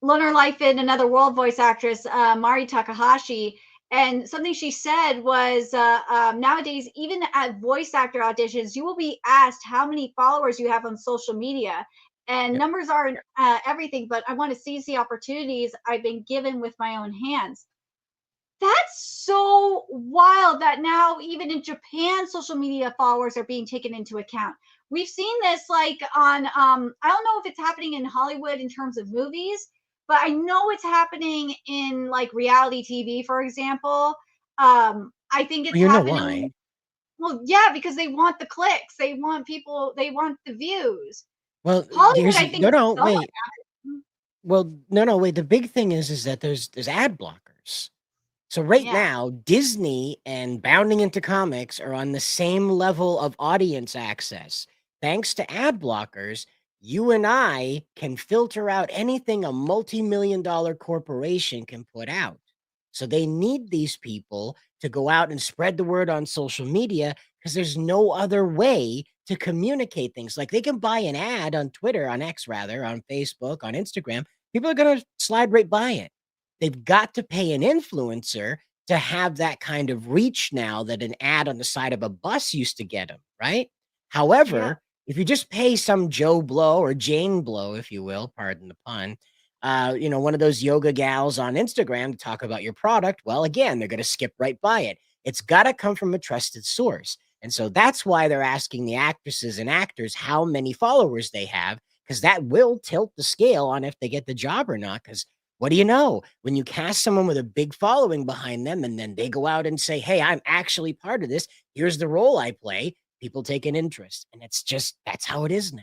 Lunar Life in Another World voice actress, Mari Takahashi. And something she said was nowadays, even at voice actor auditions, you will be asked how many followers you have on social media. And Yep. numbers aren't everything, but I want to seize the opportunities I've been given with my own hands. That's so wild that now even in Japan, social media followers are being taken into account. We've seen this like on I don't know if it's happening in Hollywood in terms of movies, but I know it's happening in like reality TV, for example. I think it's Well, you know happening. why? Well, yeah, because they want the clicks, they want people, they want the views. Well, Hollywood, here's I think, no, is no, somewhat wait. Well, no, no, wait. The big thing is that there's ad blockers. So right yeah, now, Disney and Bounding into Comics are on the same level of audience access. Thanks to ad blockers, you and I can filter out anything a multi-million dollar corporation can put out. So they need these people to go out and spread the word on social media, because there's no other way to communicate things. Like, they can buy an ad on Twitter, on X rather, on Facebook, on Instagram. People are going to slide right by it. They've got to pay an influencer to have that kind of reach now that an ad on the side of a bus used to get them, right? yeah, However, if you just pay some Joe Blow or Jane Blow, if you will, pardon the pun, one of those yoga gals on Instagram to talk about your product, well, again, they're going to skip right by it. It's got to come from a trusted source. And so that's why they're asking the actresses and actors how many followers they have, because that will tilt the scale on if they get the job or not. Because what do you know? When you cast someone with a big following behind them and then they go out and say, hey, I'm actually part of this, here's the role I play, people take an interest. And that's how it is now.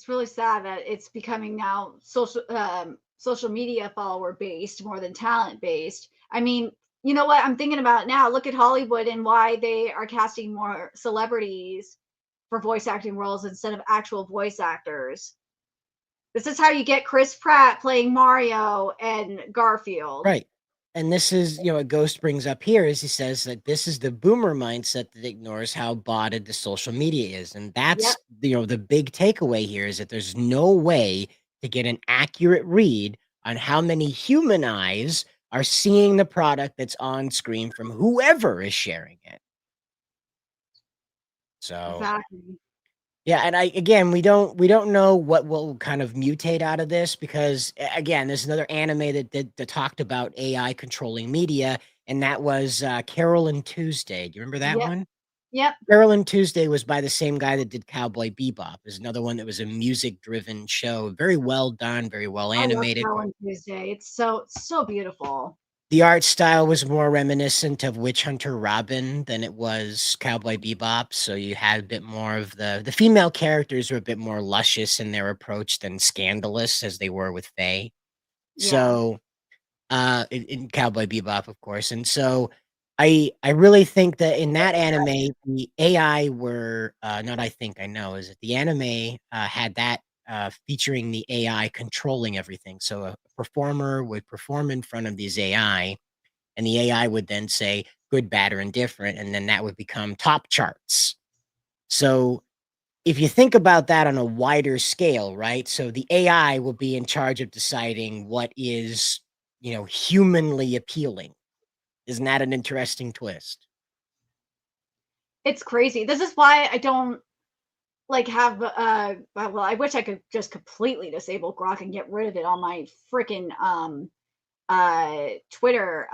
it's really sad that it's becoming now social media follower based more than talent based. I mean, you know what I'm thinking about now? Look at Hollywood and why they are casting more celebrities for voice acting roles instead of actual voice actors. This is how you get Chris Pratt playing Mario and Garfield. Right. And this is, what Ghost brings up here is he says that this is the boomer mindset that ignores how botted the social media is. And Yep. that's, the big takeaway here is that there's no way to get an accurate read on how many human eyes are seeing the product that's on screen from whoever is sharing it. So, Exactly. yeah, and again, we don't know what will kind of mutate out of this, because again, there's another anime that talked about AI controlling media, and that was Carol and Tuesday. Do you remember that Yep. one? Yep. Carol and Tuesday was by the same guy that did Cowboy Bebop. There's another one that was a music-driven show, very well done, very well I love animated. Carol and Tuesday. It's so beautiful. The art style was more reminiscent of Witch Hunter Robin than it was Cowboy Bebop, so you had a bit more of the female characters were a bit more luscious in their approach than scandalous as they were with Faye. Yeah. So, in Cowboy Bebop, of course, and so I really think that in that anime, the AI were, not I think, I know, is that the anime, had that, featuring the AI controlling everything. So a performer would perform in front of these AI, and the AI would then say good, bad, or indifferent, and then that would become top charts. So if you think about that on a wider scale, right? So the AI will be in charge of deciding what is, humanly appealing. Isn't that an interesting twist? It's crazy. This is why I don't like have well, I wish I could just completely disable Grok and get rid of it on my freaking Twitter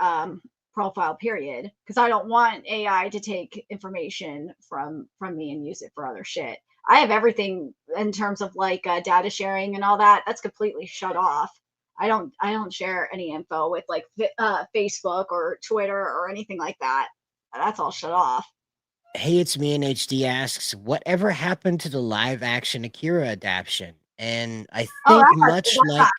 profile period, because I don't want AI to take information from me and use it for other shit. I have everything in terms of like data sharing and all that. That's completely shut off. I don't share any info with like Facebook or Twitter or anything like that. That's all shut off. Hey, it's me and HD asks, whatever happened to the live action Akira adaptation? And Oh, that's not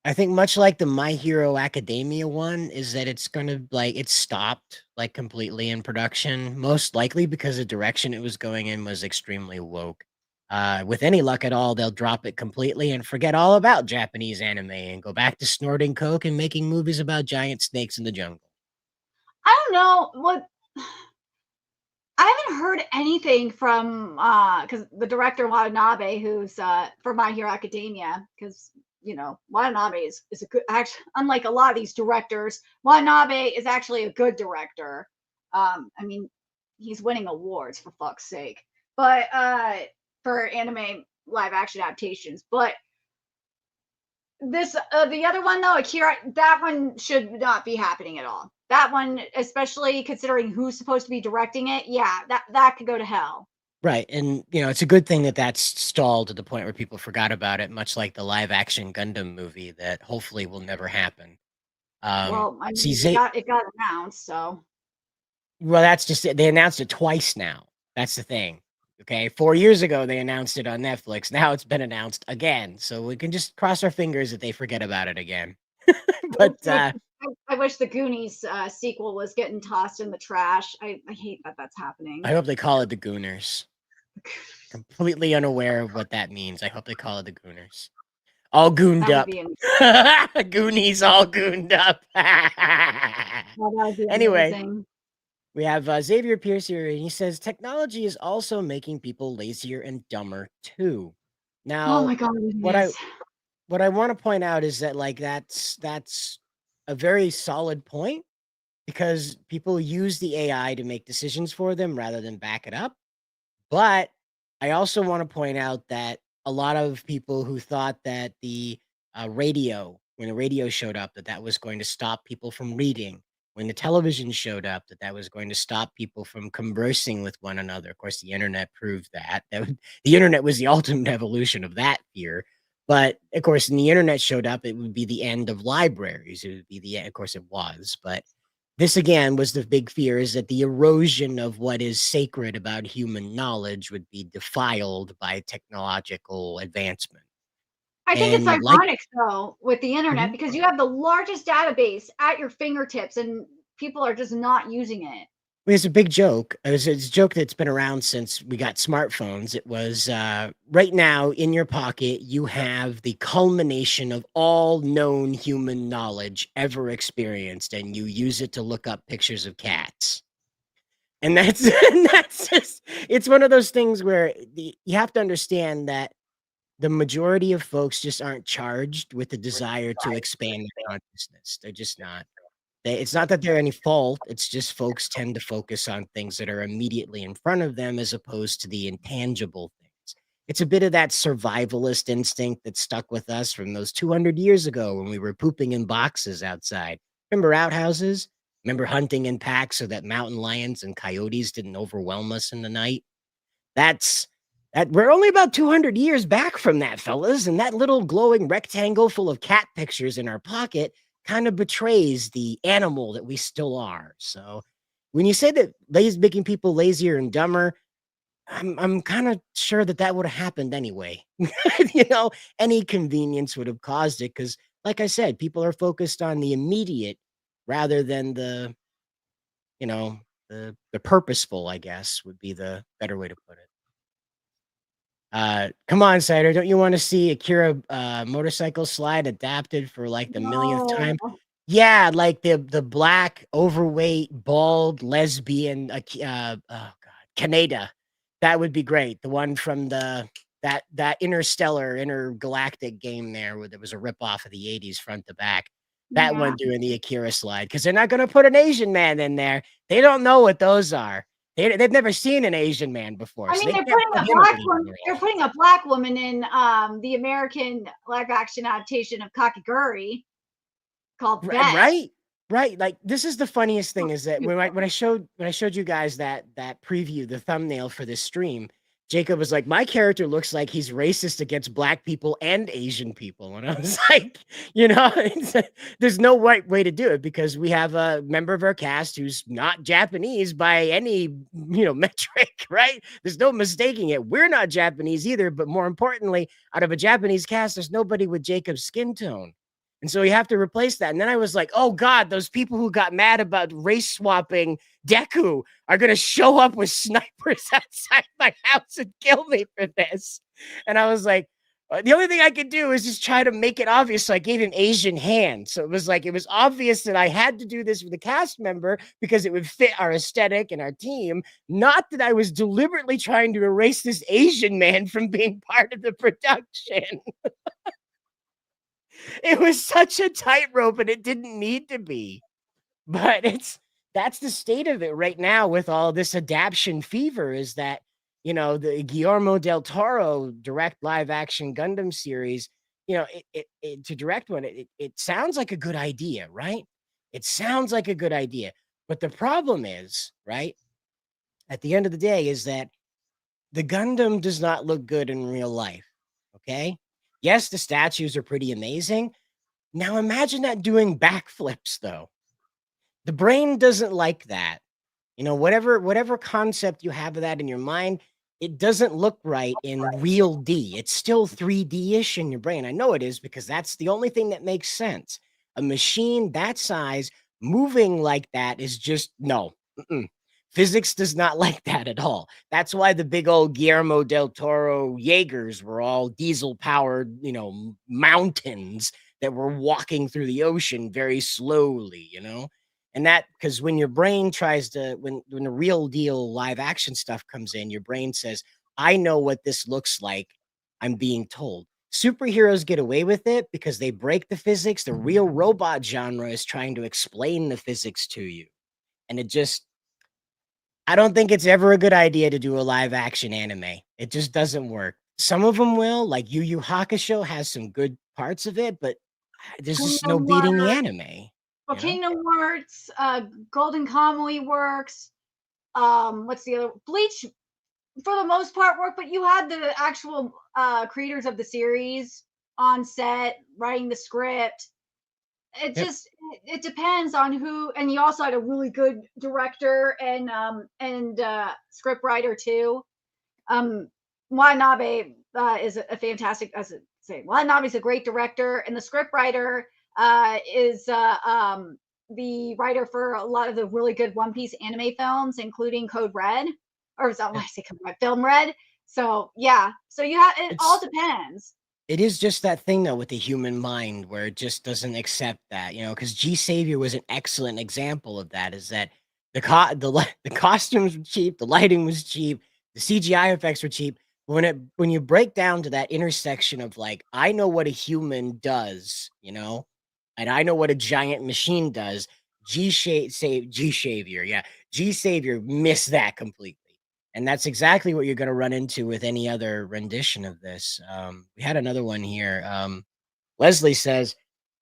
I think much like the My Hero Academia one is that it's gonna like it stopped like completely in production, most likely because the direction it was going in was extremely woke. With any luck at all, they'll drop it completely and forget all about Japanese anime and go back to snorting coke and making movies about giant snakes in the jungle. I don't know what. I haven't heard anything from because the director Watanabe, who's for My Hero Academia, because Watanabe is a good, actually, unlike a lot of these directors, Watanabe is actually a good director. I mean, he's winning awards for fuck's sake, but for anime live action adaptations. But this the other one though, Akira, that one should not be happening at all. That one, especially considering who's supposed to be directing it, yeah, that could go to hell. Right, and it's a good thing that that's stalled to the point where people forgot about it, much like the live action Gundam movie that hopefully will never happen. Well, I See, mean, it got announced, so well, that's just it. They announced it twice now. That's the thing. Okay, 4 years ago they announced it on Netflix. Now it's been announced again, so we can just cross our fingers that they forget about it again. But I wish the Goonies sequel was getting tossed in the trash. I hate that that's happening. I hope they call it the Gooners. Completely unaware of what that means. I hope they call it the Gooners. All gooned That up. would be Goonies all gooned up. that would be Anyway, amazing. we have Xavier Pierce here, and he says technology is also making people lazier and dumber too. Oh Now, my god, it what I is. what I want to point out is that like that's a very solid point because people use the AI to make decisions for them rather than back it up. But I also want to point out that a lot of people who thought that the radio, when the radio showed up, that was going to stop people from reading. When the television showed up, that was going to stop people from conversing with one another. Of course, the internet proved that. The internet was the ultimate evolution of that fear. But of course, when the internet showed up, it would be the end of libraries. It would be the end. Of course, it was. But this again was the big fear, is that the erosion of what is sacred about human knowledge would be defiled by technological advancement. I think it's And like ironic though with the internet Mhm. because you have the largest database at your fingertips and people are just not using it. It's a big joke. It's a joke that's been around since we got smartphones. It was right now in your pocket, you have the culmination of all known human knowledge ever experienced, and you use it to look up pictures of cats. And that's and that's just it's one of those things where you have to understand that the majority of folks just aren't charged with the desire to expand their consciousness. They're just not. It's not that they're any fault. It's just folks tend to focus on things that are immediately in front of them as opposed to the intangible things. It's a bit of that survivalist instinct that stuck with us from those 200 years ago when we were pooping in boxes outside. Remember outhouses? Remember hunting in packs so that mountain lions and coyotes didn't overwhelm us in the night? That's that we're only about 200 years back from that, fellas, and that little glowing rectangle full of cat pictures in our pocket kind of betrays the animal that we still are. So when you say that making people lazier and dumber, I'm kind of sure that would have happened anyway. Any convenience would have caused it because, like I said, people are focused on the immediate rather than the purposeful, I guess, would be the better way to put it. Come on, Cider. Don't you want to see Akira motorcycle slide adapted for like the millionth time? No. Yeah, like the black, overweight, bald, lesbian oh god, Kaneda. That would be great. The one from that interstellar, intergalactic game there where there was a ripoff of the 80s front to back. That Yeah. one doing the Akira slide because they're not going to put an Asian man in there. They don't know what those are. They've never seen an Asian man before, I so mean, they they're can't putting put a him in a black leading woman. role. They're putting a black woman in the American live action adaptation of Kakiguri called Beth. Right. Like this is the funniest thing is that when I showed you guys that preview, the thumbnail for this stream, Jacob was like, my character looks like he's racist against black people and Asian people. And I was like, there's no right way to do it because we have a member of our cast who's not Japanese by any, metric, right? There's no mistaking it. We're not Japanese either. But more importantly, out of a Japanese cast, there's nobody with Jacob's skin tone. And so you have to replace that. And then I was like, oh God, those people who got mad about race swapping Deku are going to show up with snipers outside my house and kill me for this. And I was like, the only thing I could do is just try to make it obvious. So I gave him Asian hands. So it was obvious that I had to do this with a cast member because it would fit our aesthetic and our team. Not that I was deliberately trying to erase this Asian man from being part of the production. It was such a tightrope and it didn't need to be. But that's the state of it right now with all this adaptation fever is that, the Guillermo del Toro direct live action Gundam series, to direct one, it sounds like a good idea, right? It sounds like a good idea. But the problem is, right, at the end of the day, is that the Gundam does not look good in real life. Okay. Yes, the statues are pretty amazing. Now imagine that doing backflips, though. The brain doesn't like that. Whatever concept you have of that in your mind, it doesn't look right in real D. It's still 3D-ish in your brain. I know it is because that's the only thing that makes sense. A machine that size moving like that is just no. Physics does not like that at all. That's why the big old Guillermo del Toro Jaegers were all diesel-powered, mountains that were walking through the ocean very slowly, And that because when your brain tries to, when the real deal live action stuff comes in, your brain says, I know what this looks like. I'm being told. Superheroes get away with it because they break the physics. The real robot genre is trying to explain the physics to you. And I don't think it's ever a good idea to do a live action anime. It just doesn't work. Some of them will, like Yu Yu Hakusho has some good parts of it, but there's just no Kingdom beating the Hearts. anime. Well, Kingdom Hearts, Golden Kamuy works. What's the other? Bleach, for the most part, work. But you had the actual creators of the series on set writing the script. It depends on who, and you also had a really good director and script writer too. Watanabe is a fantastic, Watanabe is a great director, and the script writer is the writer for a lot of the really good One Piece anime films, including Code Red, or is that why I say Code Red? Film Red. So yeah, so it all depends. It is just that thing though with the human mind where it just doesn't accept that, because G Savior was an excellent example of that. Is that the costumes were cheap, the lighting was cheap, the CGI effects were cheap. When you break down to that intersection of like, I know what a human does, and I know what a giant machine does. G Savior missed that completely. And that's exactly what you're going to run into with any other rendition of this. We had another one here. Leslie says,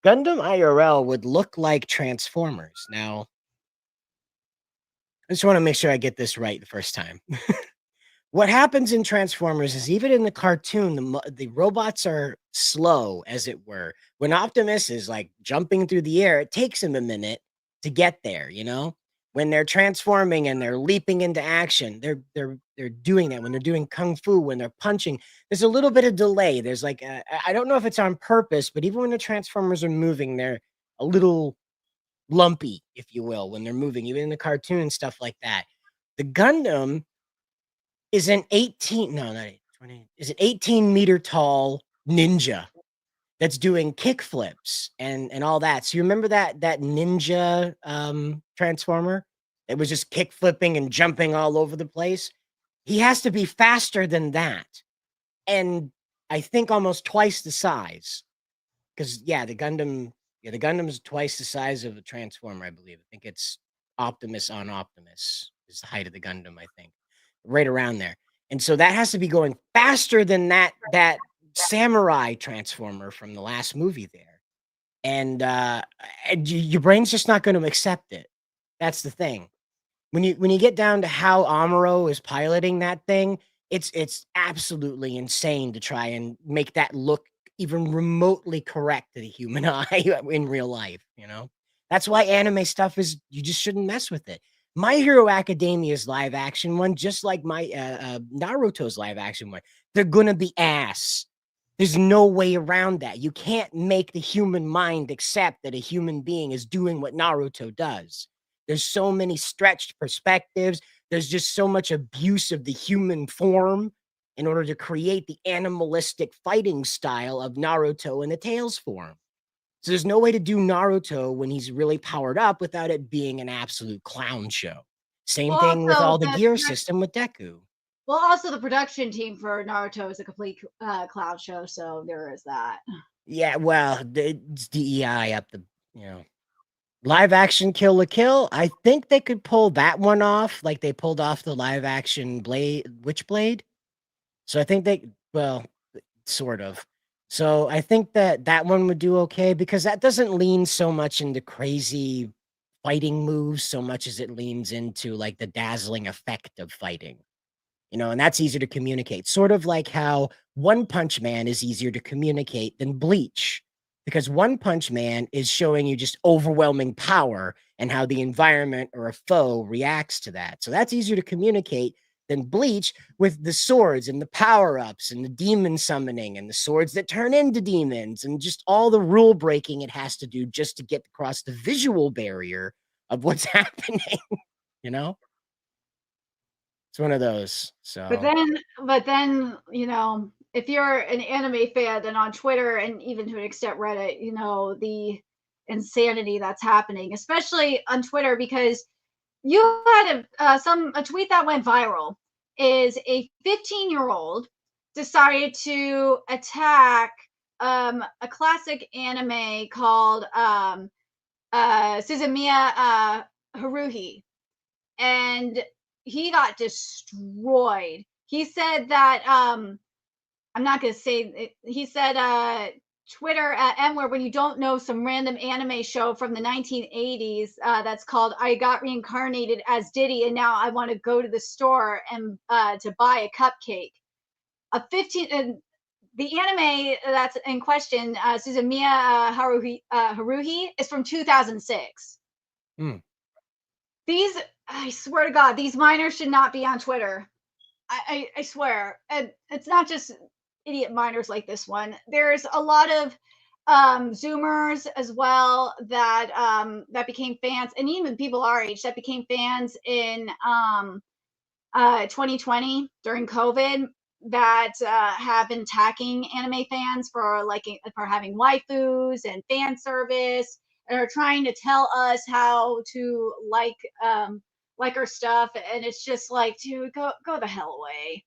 Gundam IRL would look like Transformers. Now, I just want to make sure I get this right the first time. What happens in Transformers is even in the cartoon, the robots are slow, as it were. When Optimus is like jumping through the air, it takes him a minute to get there, When they're transforming and they're leaping into action, they're doing that. When they're doing kung fu, when they're punching, there's a little bit of delay. There's like I don't know if it's on purpose, but even when the Transformers are moving, they're a little lumpy, if you will, when they're moving, even in the cartoon and stuff like that. The Gundam is an 18-meter tall ninja that's doing kick flips and all that. So you remember that ninja transformer? It was just kick flipping and jumping all over the place. He has to be faster than that. And I think almost twice the size. Because the Gundam, Yeah, the Gundam's twice the size of a Transformer, I believe. I think it's Optimus on Optimus is the height of the Gundam, I think. Right around there. And so that has to be going faster than that samurai Transformer from the last movie there. And your brain's just not going to accept it. That's the thing. When you get down to how Amuro is piloting that thing, it's absolutely insane to try and make that look even remotely correct to the human eye in real life, you know? That's why anime stuff is you just shouldn't mess with it. My Hero Academia's live action one, just like my Naruto's live action one, they're gonna be ass. There's no way around that. You can't make the human mind accept that a human being is doing what Naruto does. There's so many stretched perspectives. There's just so much abuse of the human form in order to create the animalistic fighting style of Naruto in the Tails form. So there's no way to do Naruto when he's really powered up without it being an absolute clown show. Same Well, thing with also all the the gear produc- system with Deku. well, also the production team for Naruto is a complete clown show, so there is that. Yeah, well, it's DEI up the, you know. Live action Kill la Kill, I think they could pull that one off like they pulled off the live action Witchblade. So I think well, sort of. So I think that one would do okay because that doesn't lean so much into crazy fighting moves so much as it leans into like the dazzling effect of fighting. You know, and that's easier to communicate. Sort of like how One Punch Man is easier to communicate than Bleach. Because One Punch Man is showing you just overwhelming power and how the environment or a foe reacts to that. So that's easier to communicate than Bleach with the swords and the power-ups and the demon summoning and the swords that turn into demons and just all the rule breaking it has to do just to get across the visual barrier of what's happening, you know? It's one of those. But So then, if you're an anime fan, then on Twitter and even to an extent Reddit, the insanity that's happening, especially on Twitter, because you had a tweet that went viral is a 15-year-old decided to attack a classic anime called Suzumiya Haruhi, and he got destroyed. He said that I'm not gonna say it, he said Twitter N-word when you don't know some random anime show from the 1980s that's called I Got Reincarnated as Diddy and now I want to go to the store and to buy a cupcake. A 15 and the anime that's in question, Suzumiya Haruhi, is from 2006. These, I swear to God, these minors should not be on Twitter. I swear. And it's not just idiot minors like this one. There's a lot of Zoomers as well that became fans, and even people our age that became fans in 2020 during COVID that have been attacking anime fans for having waifus and fan service and are trying to tell us how to like our stuff, and it's just like, dude, go the hell away.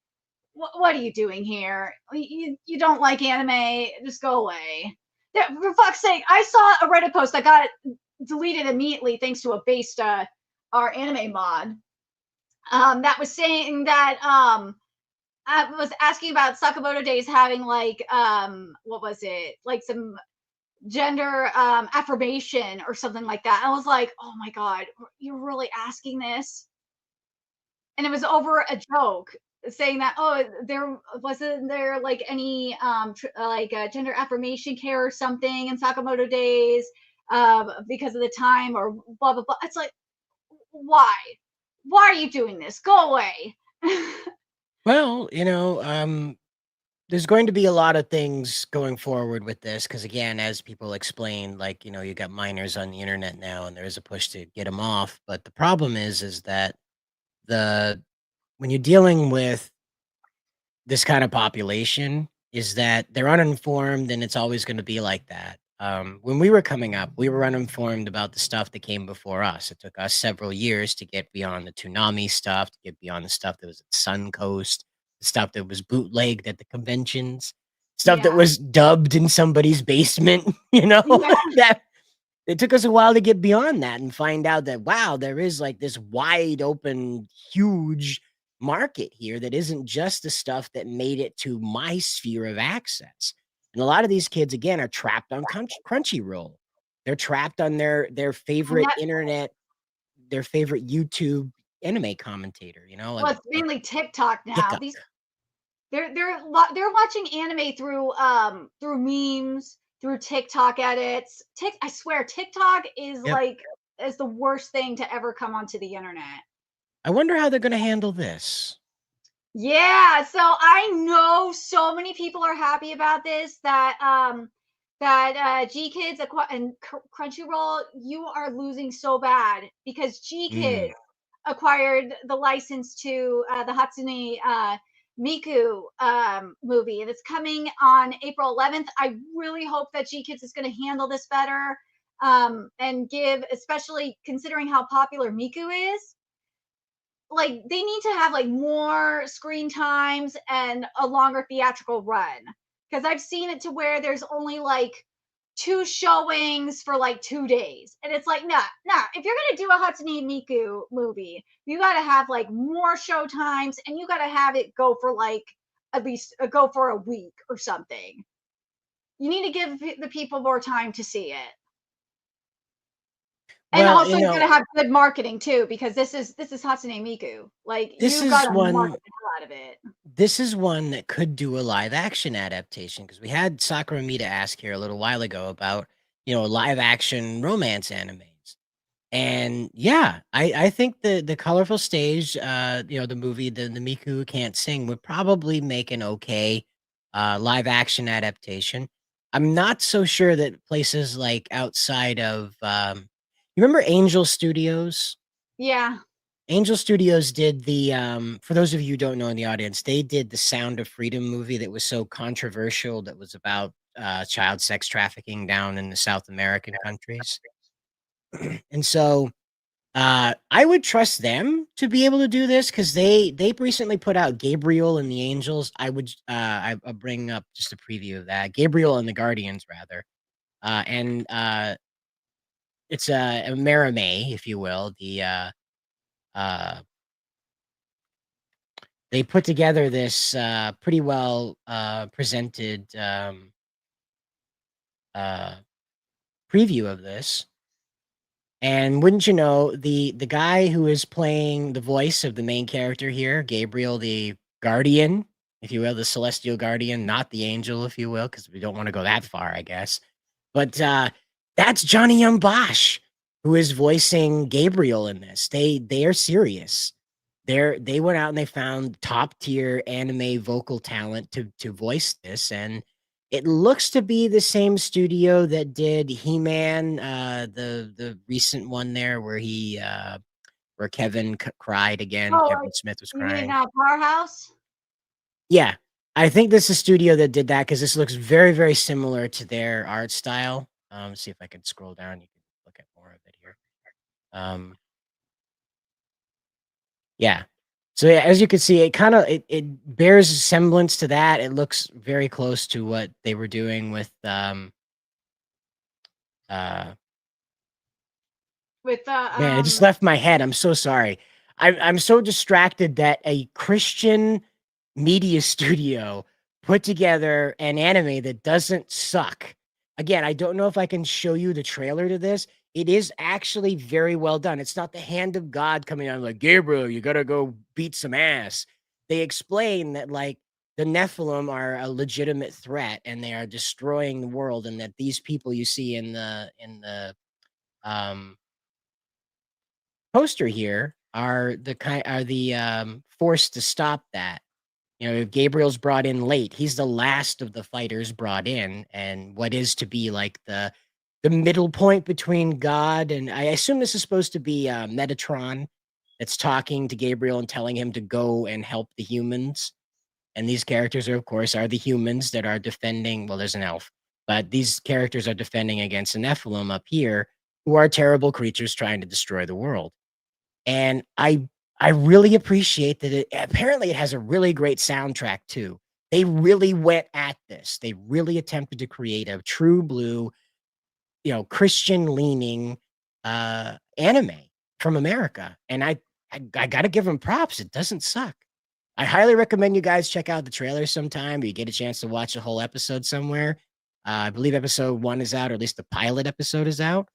What are you doing here? You don't like anime, just go away. For fuck's sake, I saw a Reddit post that got deleted immediately thanks to a based our anime mod that was saying that I was asking about Sakamoto Days having what was it, like some gender affirmation or something like that. I was like, oh my God, you're really asking this? And it was over a joke saying that, oh, there wasn't there like any gender affirmation care or something in Sakamoto Days because of the time or blah blah blah. It's like, why are you doing this? Go away. well, there's going to be a lot of things going forward with this because, again, as people explain, like, you got minors on the internet now, and there is a push to get them off. But the problem is that when you're dealing with this kind of population, is that they're uninformed, and it's always going to be like that. When we were coming up, we were uninformed about the stuff that came before us. It took us several years to get beyond the Toonami stuff, to get beyond the stuff that was at Suncoast, the stuff that was bootlegged at the conventions, stuff that Yeah. was dubbed in somebody's basement, Yeah. that it took us a while to get beyond that and find out that, wow, there is like this wide open, huge market here that isn't just the stuff that made it to my sphere of access. And a lot of these kids, again, are trapped on Crunchyroll. They're trapped on their favorite internet, their favorite YouTube anime commentator, you know, Well, like it's mainly TikTok now. TikTok. These they're watching anime through memes, through TikTok edits. I swear TikTok is Yep. is the worst thing to ever come onto the internet. I wonder how they're going to handle this. Yeah, so I know so many people are happy about this that G Kids and Crunchyroll, you are losing so bad because G Kids acquired the license to the Hatsune Miku movie, and it's coming on April 11th. I really hope that G Kids is going to handle this better and give, especially considering how popular Miku is. Like they need to have like more screen times and a longer theatrical run, because I've seen it to where there's only like 2 showings for like 2 days, and it's like nah. If you're gonna do a Hatsune Miku movie, you got to have like more show times, and you got to have it go for like at least go for a week or something. You need to give the people more time to see it. And Well, also, you you're know, gonna have good marketing too, because this is Hatsune Miku. Like this you is gotta one market the hell out of it. this is one that could do a live action adaptation, because we had Sakura Mita ask here a little while ago about, you know, live action romance animes. And yeah, I think the colorful stage, you know, the movie, the Miku Can't Sing would probably make an okay live action adaptation. I'm not so sure that places like outside of you remember Angel Studios? Yeah. Angel Studios did the for those of you who don't know in the audience, they did the Sound of Freedom movie that was so controversial, that was about child sex trafficking down in the South American countries. And so I would trust them to be able to do this, because they recently put out Gabriel and the Angels. I would I'll bring up just a preview of that. Gabriel and the Guardians, rather. And it's a Maramé, if you will. Uh they put together this pretty well presented uh preview of this. And wouldn't you know, the guy who is playing the voice of the main character here, Gabriel the Guardian, if you will, the Celestial Guardian, not the Angel, if you will, because we don't want to go that far, I guess. But that's Johnny Young Bosch, who is voicing Gabriel in this. They are serious. They went out and they found top tier anime vocal talent to voice this, and it looks to be the same studio that did He-Man, the recent one there where he where Kevin cried again. Oh, Kevin Smith was you mean crying. Powerhouse? Yeah, I think this is a studio that did that, because this looks very, very similar to their art style. See if I can scroll down. You can look at more of it here. Yeah. So yeah, as you can see, it kind of it bears a semblance to that. It looks very close to what they were doing with With man, it just left my head. I'm so sorry. I'm so distracted that a Christian media studio put together an anime that doesn't suck. Again, I don't know if I can show you the trailer to this. It is actually very well done. It's not the hand of God coming on like, Gabriel, you gotta go beat some ass. They explain that like the Nephilim are a legitimate threat and they are destroying the world, and that these people you see in the poster here are the force to stop that. You know, Gabriel's brought in late. He's the last of the fighters brought in, and what is to be like the middle point between God and, I assume this is supposed to be Metatron that's talking to Gabriel and telling him to go and help the humans. And these characters are, of course, are the humans that are defending. Well, there's an elf, but these characters are defending against the Nephilim up here, who are terrible creatures trying to destroy the world. And I really appreciate that apparently it has a really great soundtrack too. They really went at this. They really attempted to create a true blue Christian leaning anime from America. And I got to give him props. It doesn't suck. I highly recommend you guys check out the trailer sometime, or you get a chance to watch a whole episode somewhere. I believe episode 1 is out, or at least the pilot episode is out.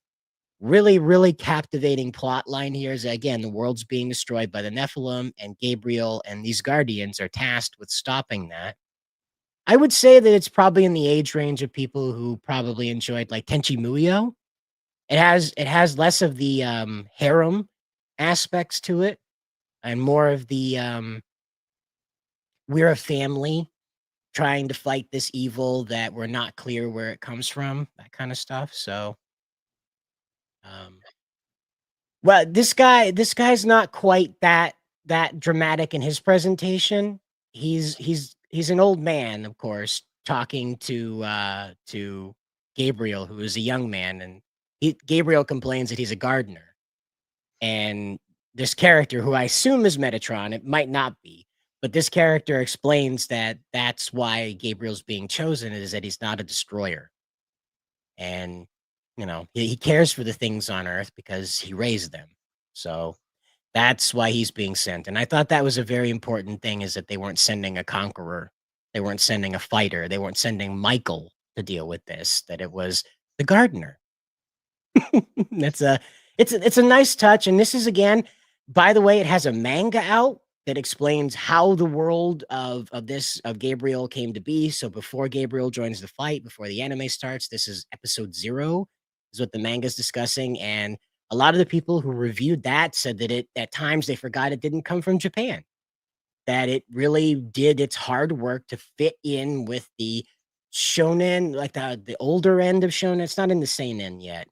Really, really captivating plot line here is, again, the world's being destroyed by the Nephilim, and Gabriel and these Guardians are tasked with stopping that. I would say that it's probably in the age range of people who probably enjoyed like Tenchi Muyo. It has less of the harem aspects to it, and more of the we're a family trying to fight this evil that we're not clear where it comes from, that kind of stuff. So well, this guy's not quite that dramatic in his presentation. He's an old man, of course, talking to Gabriel, who is a young man, and Gabriel complains that he's a gardener. And this character, who I assume is Metatron, it might not be, but this character explains that that's why Gabriel's being chosen, is that he's not a destroyer. And, he cares for the things on Earth because he raised them. So that's why he's being sent. And I thought that was a very important thing, is that they weren't sending a conqueror. They weren't sending a fighter. They weren't sending Michael to deal with this, that it was the gardener. It's a nice touch. And this is, again, by the way, it has a manga out that explains how the world of Gabriel came to be. So before Gabriel joins the fight, before the anime starts, this is episode 0, is what the manga is discussing. And a lot of the people who reviewed that said that at times they forgot it didn't come from Japan, that it really did its hard work to fit in with the shonen, like the older end of shonen. It's not in the seinen yet,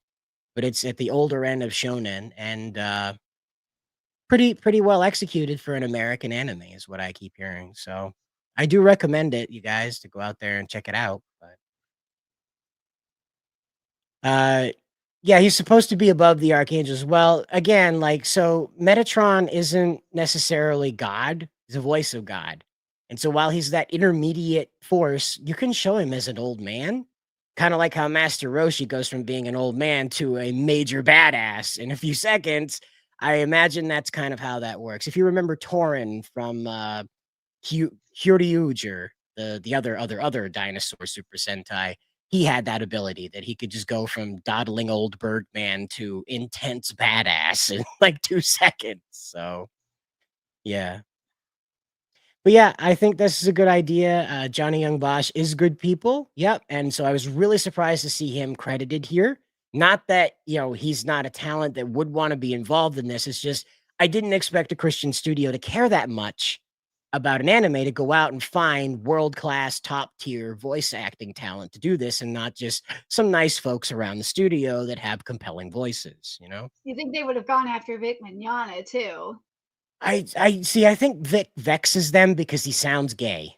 but it's at the older end of shonen, and pretty well executed for an American anime, is what I keep hearing. So I do recommend it, you guys, to go out there and check it out. But yeah, he's supposed to be above the archangels. Well, again, so Metatron isn't necessarily God. He's a voice of God. And so while he's that intermediate force, you can show him as an old man, kind of like how Master Roshi goes from being an old man to a major badass in a few seconds. I imagine that's kind of how that works. If you remember Torin from Gozyuger, the other dinosaur Super Sentai, he had that ability that he could just go from dawdling old bird man to intense badass in like 2 seconds. So yeah. But yeah, I think this is a good idea. Johnny Young Bosch is good people. Yep. And so I was really surprised to see him credited here. Not that, he's not a talent that would want to be involved in this. It's just, I didn't expect a Christian studio to care that much about an anime to go out and find world-class, top-tier voice acting talent to do this, and not just some nice folks around the studio that have compelling voices, You think they would have gone after Vic Mignogna too? I see. I think Vic vexes them because he sounds gay.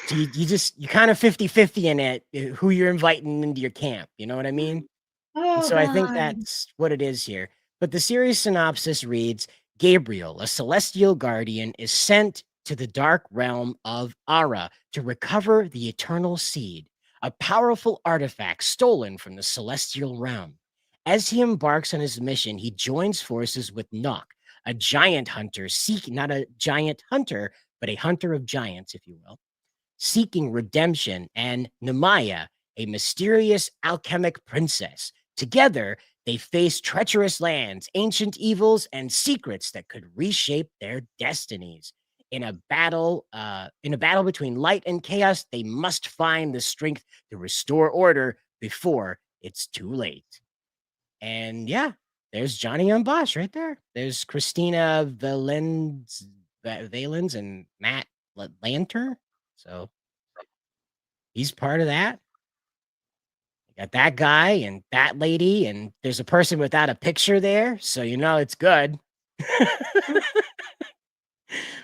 So you kind of 50-50 in it, who you're inviting into your camp. You know what I mean? And so I think that's what it is here. But the series synopsis reads, Gabriel, a celestial guardian, is sent to the dark realm of O.R.C.A to recover the eternal seed, a powerful artifact stolen from the celestial realm. As he embarks on his mission, he joins forces with Nock, a giant hunter, not a giant hunter, but a hunter of giants, if you will, seeking redemption, and Nemaya, a mysterious alchemic princess. Together, they face treacherous lands, ancient evils, and secrets that could reshape their destinies. In a battle between light and chaos, they must find the strength to restore order before it's too late. And yeah, there's Johnny Young Bosch right there. There's Christina Valens and Matt Lanter. So he's part of that. You got that guy and that lady, and there's a person without a picture there, so it's good.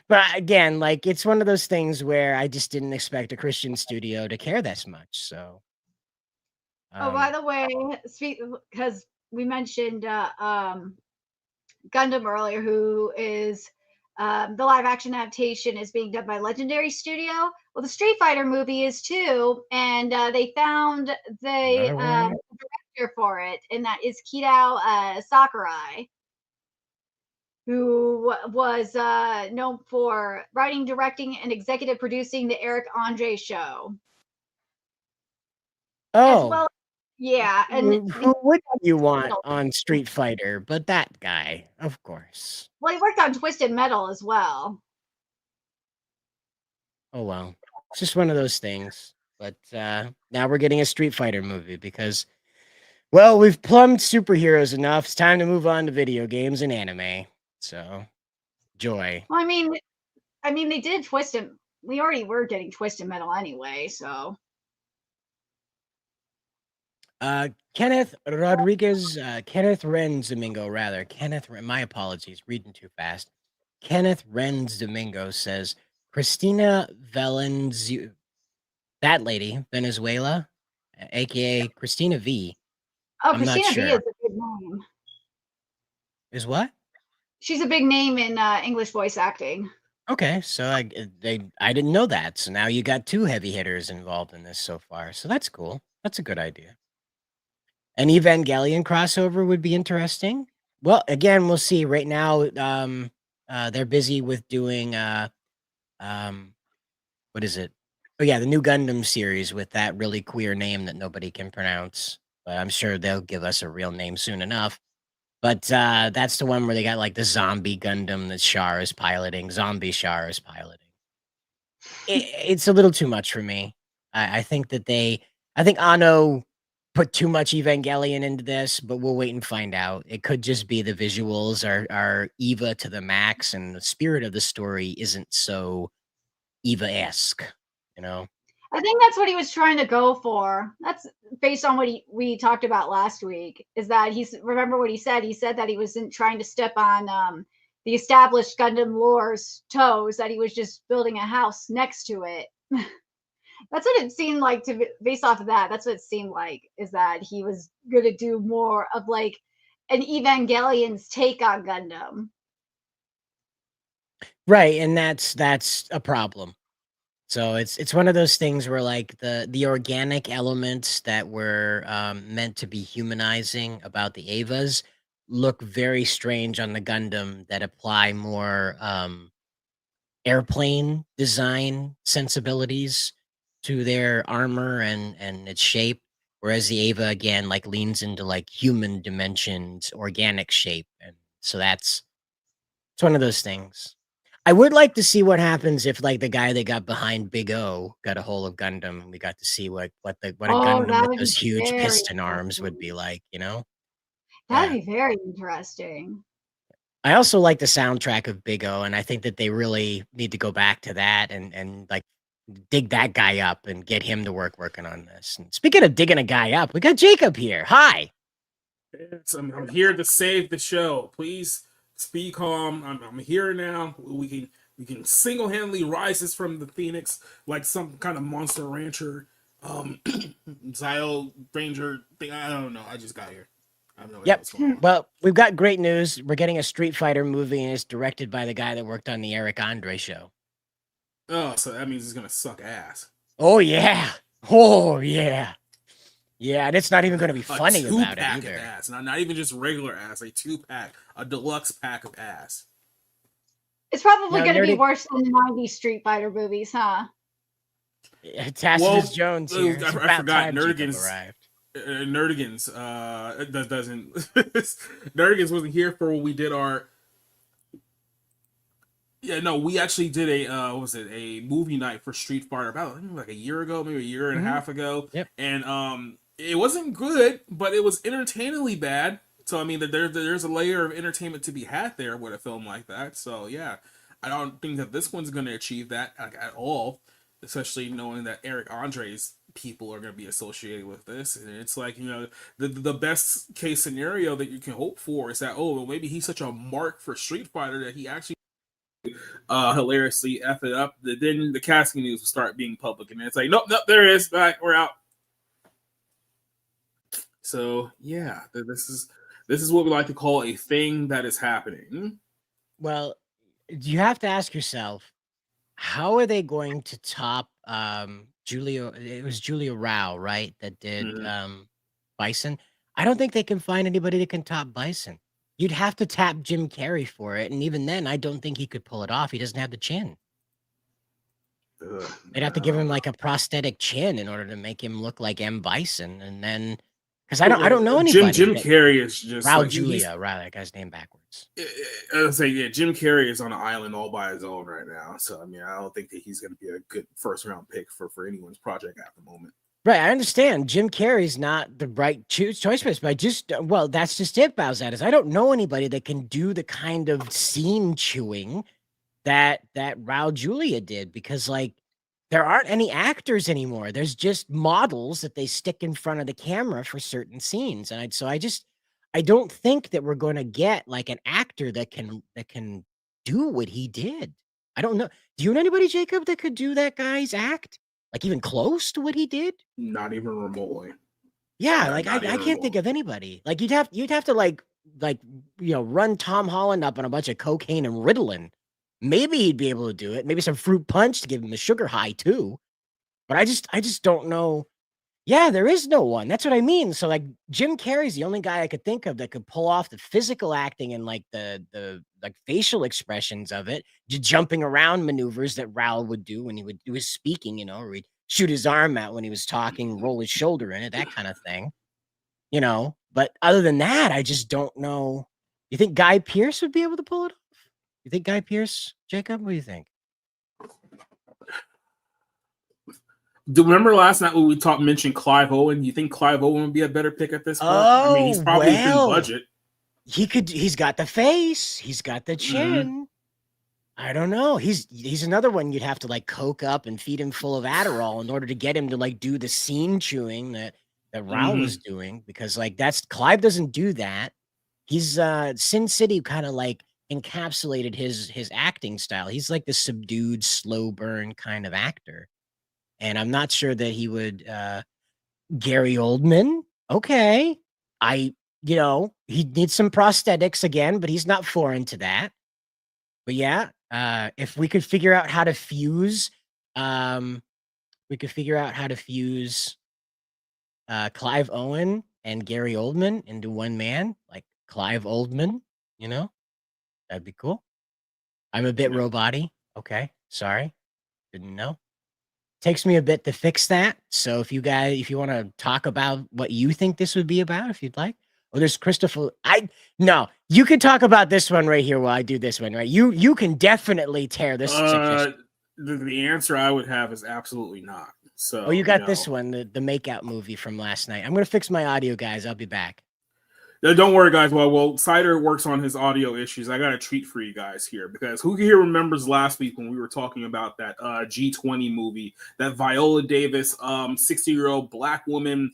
But again, it's one of those things where I just didn't expect a Christian studio to care this much. So by the way, because we mentioned Gundam earlier, who is the live action adaptation is being done by Legendary Studio. Well, the Street Fighter movie is too, and they found the director for it, and that is Kitao Sakurai, who was known for writing, directing, and executive producing the Eric Andre show, as Oh, well. Yeah, and who would you Twisted want Metal. on Street Fighter but that guy, of course. Well, he worked on Twisted Metal as well. Oh well, it's just one of those things. But now we're getting a Street Fighter movie because, well, we've plumbed superheroes enough. It's time to move on to video games and anime. So, joy. Well, I mean, they did Twisted. We already were getting Twisted Metal anyway, so. Kenneth Rodriguez, Kenneth Renz Domingo, rather. My apologies, reading too fast. Kenneth Renz Domingo says, Christina Valenzuela, that lady, Venezuela, aka Christina V. Oh, I'm not Christina V sure. is a big name. Is what? She's a big name in English voice acting. Okay, so I didn't know that. So now you got two heavy hitters involved in this so far. So that's cool. That's a good idea. An Evangelion crossover would be interesting. Well, again, we'll see. Right now, they're busy with doing what is it? Oh yeah, the new Gundam series with that really queer name that nobody can pronounce. But I'm sure they'll give us a real name soon enough. But that's the one where they got like the zombie Gundam that Char is piloting. Zombie Char is piloting. It's a little too much for me. I think I think Anno put too much Evangelion into this, but we'll wait and find out. It could just be the visuals are Eva to the max, and the spirit of the story isn't so Eva-esque, you know? I think that's what he was trying to go for. That's based on what we talked about last week. Is that remember what he said? He said that he wasn't trying to step on the established Gundam lore's toes. That he was just building a house next to it. That's what it seemed like based off of that. That's what it seemed like, is that he was going to do more of like an Evangelion's take on Gundam. Right, and that's a problem. So it's one of those things where like the organic elements that were meant to be humanizing about the Avas look very strange on the Gundam that apply more airplane design sensibilities to their armor and its shape, whereas the Ava again like leans into like human dimensions, organic shape, and so it's one of those things. I would like to see what happens if like the guy that got behind Big O got a hold of Gundam and we got to see what a Oh, Gundam that with would be those huge very piston arms would be interesting. like, you know? That'd Yeah. be very interesting. I also like the soundtrack of Big O, and I think that they really need to go back to that and like dig that guy up and get him to working on this. And speaking of digging a guy up, we got Jacob here. Hi. Yes, I'm here to save the show. Please be calm. I'm here now. We can single handedly rise this from the Phoenix like some kind of monster rancher, Zio Ranger thing. I don't know. I just got here. I have no idea Yep. what's going on. Well, we've got great news. We're getting a Street Fighter movie, and it's directed by the guy that worked on the Eric Andre show. Oh, so that means it's gonna suck ass. Oh yeah. Oh yeah. Yeah, and it's not even going to be funny a about it two-pack either. of ass, not even just regular ass. A 2-pack, a deluxe pack of ass. It's probably Now, going to be Nerdy- worse than the 90s Street Fighter movies, huh? Tacitus Jones here. It's I about forgot time Jacob Nerdigans. arrived. Nerdigans doesn't Nerdigans wasn't here for when we did our we actually did a a movie night for Street Fighter about like a year ago, maybe a year and a half ago. Yep. And it wasn't good, but it was entertainingly bad. So I mean there's a layer of entertainment to be had there with a film like that. So yeah, I don't think that this one's going to achieve that at all, especially knowing that Eric Andre's people are going to be associated with this. And it's like, the best case scenario that you can hope for is that, oh, well, maybe he's such a mark for Street Fighter that he actually hilariously F it up. Then the casting news will start being public, and it's like, nope, there it is. Back, we're out. So yeah, this is what we like to call a thing that is happening. Well, you have to ask yourself, how are they going to top Julia? It was Julia Rao, right? That did Bison. I don't think they can find anybody that can top Bison. You'd have to tap Jim Carrey for it, and even then, I don't think he could pull it off. He doesn't have the chin. They'd have to give him like a prosthetic chin in order to make him look like M. Bison, and then because I don't know anybody. Jim Carrey is just Raul like, Julia, right? That guy's name backwards. I would say, yeah, Jim Carrey is on an island all by his own right now. So I mean, I don't think that he's going to be a good first round pick for anyone's project at the moment. Right, I understand. Jim Carrey's not the right choice for this, but I just that's just it, Bowsat, is I don't know anybody that can do the kind of scene chewing that Raul Julia did, because like there aren't any actors anymore. There's just models that they stick in front of the camera for certain scenes. And I don't think that we're going to get like an actor that can do what he did. I don't know. Do you know anybody, Jacob, that could do that guy's act? Like even close to what he did? Not even remotely. Yeah, like I can't think of anybody. Like you'd have to like run Tom Holland up on a bunch of cocaine and Ritalin. Maybe he'd be able to do it. Maybe some fruit punch to give him a sugar high too. But I just don't know. Yeah, there is no one. That's what I mean. So like Jim Carrey's the only guy I could think of that could pull off the physical acting and like the like facial expressions of it, jumping around maneuvers that Raul would do when he would do his speaking, or he'd shoot his arm out when he was talking, roll his shoulder in it, that kind of thing. But other than that, I just don't know. You think Guy Pearce would be able to pull it off? You think Guy Pearce, Jacob? What do you think? Do you remember last night when we mentioned Clive Owen? You think Clive Owen would be a better pick at this point? I mean, he's probably within budget. He's got the face. He's got the chin. Mm-hmm. I don't know. He's another one you'd have to like coke up and feed him full of Adderall in order to get him to like do the scene chewing that Raul was doing, because like Clive doesn't do that. He's Sin City kind of like encapsulated his acting style. He's like the subdued, slow burn kind of actor. And I'm not sure that he would Gary Oldman. Okay. He needs some prosthetics again, but he's not foreign to that. But yeah, if we could figure out how to fuse Clive Owen and Gary Oldman into one man, like Clive Oldman, that'd be cool. I'm a bit roboty. Okay. Sorry. Didn't know. Takes me a bit to fix that. So if you want to talk about what you think this would be about, if you'd like. Oh, there's Christopher. No, you can talk about this one right here while I do this one, right? You can definitely tear this. The answer I would have is absolutely not. So you got this one, the makeout movie from last night. I'm gonna fix my audio, guys. I'll be back. Don't worry, guys. Well, Cider works on his audio issues. I got a treat for you guys here, because who here remembers last week when we were talking about that G20 movie, that Viola Davis, 60-year-old black woman,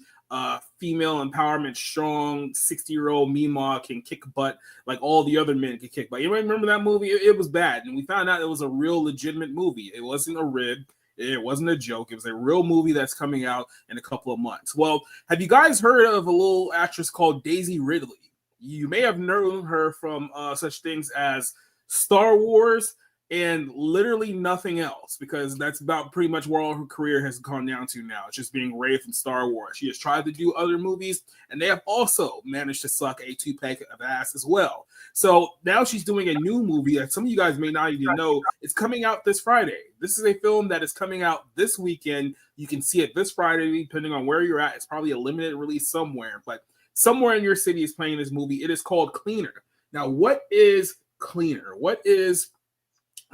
female empowerment, strong 60-year-old Mima can kick butt like all the other men can kick butt. You remember that movie? It was bad, and we found out it was a real legitimate movie. It wasn't a rib. It wasn't a joke. It was a real movie that's coming out in a couple of months. Well, have you guys heard of a little actress called Daisy Ridley? You may have known her from such things as Star Wars and literally nothing else, because that's about pretty much where all her career has gone down to now. It's just being Rey from Star Wars. She has tried to do other movies, and they have also managed to suck a two-pack of ass as well. So now she's doing a new movie that some of you guys may not even know. It's coming out this Friday. This is a film that is coming out this weekend. You can see it this Friday, depending on where you're at. It's probably a limited release somewhere, but somewhere in your city is playing this movie. It is called Cleaner. Now, what is Cleaner? What is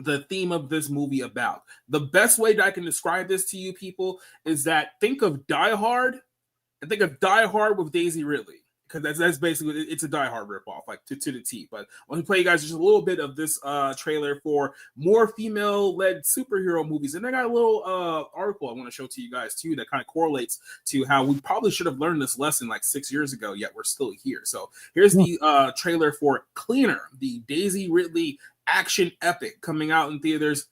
the theme of this movie about? The best way that I can describe this to you people is that think of Die Hard, and think of Die Hard with Daisy Ridley, because that's basically, it's a Die Hard ripoff, like to the T. But let me play you guys just a little bit of this trailer for more female-led superhero movies. And I got a little article I want to show to you guys too that kind of correlates to how we probably should have learned this lesson like 6 years ago, yet we're still here. So here's the trailer for Cleaner, the Daisy Ridley action epic, coming out in theaters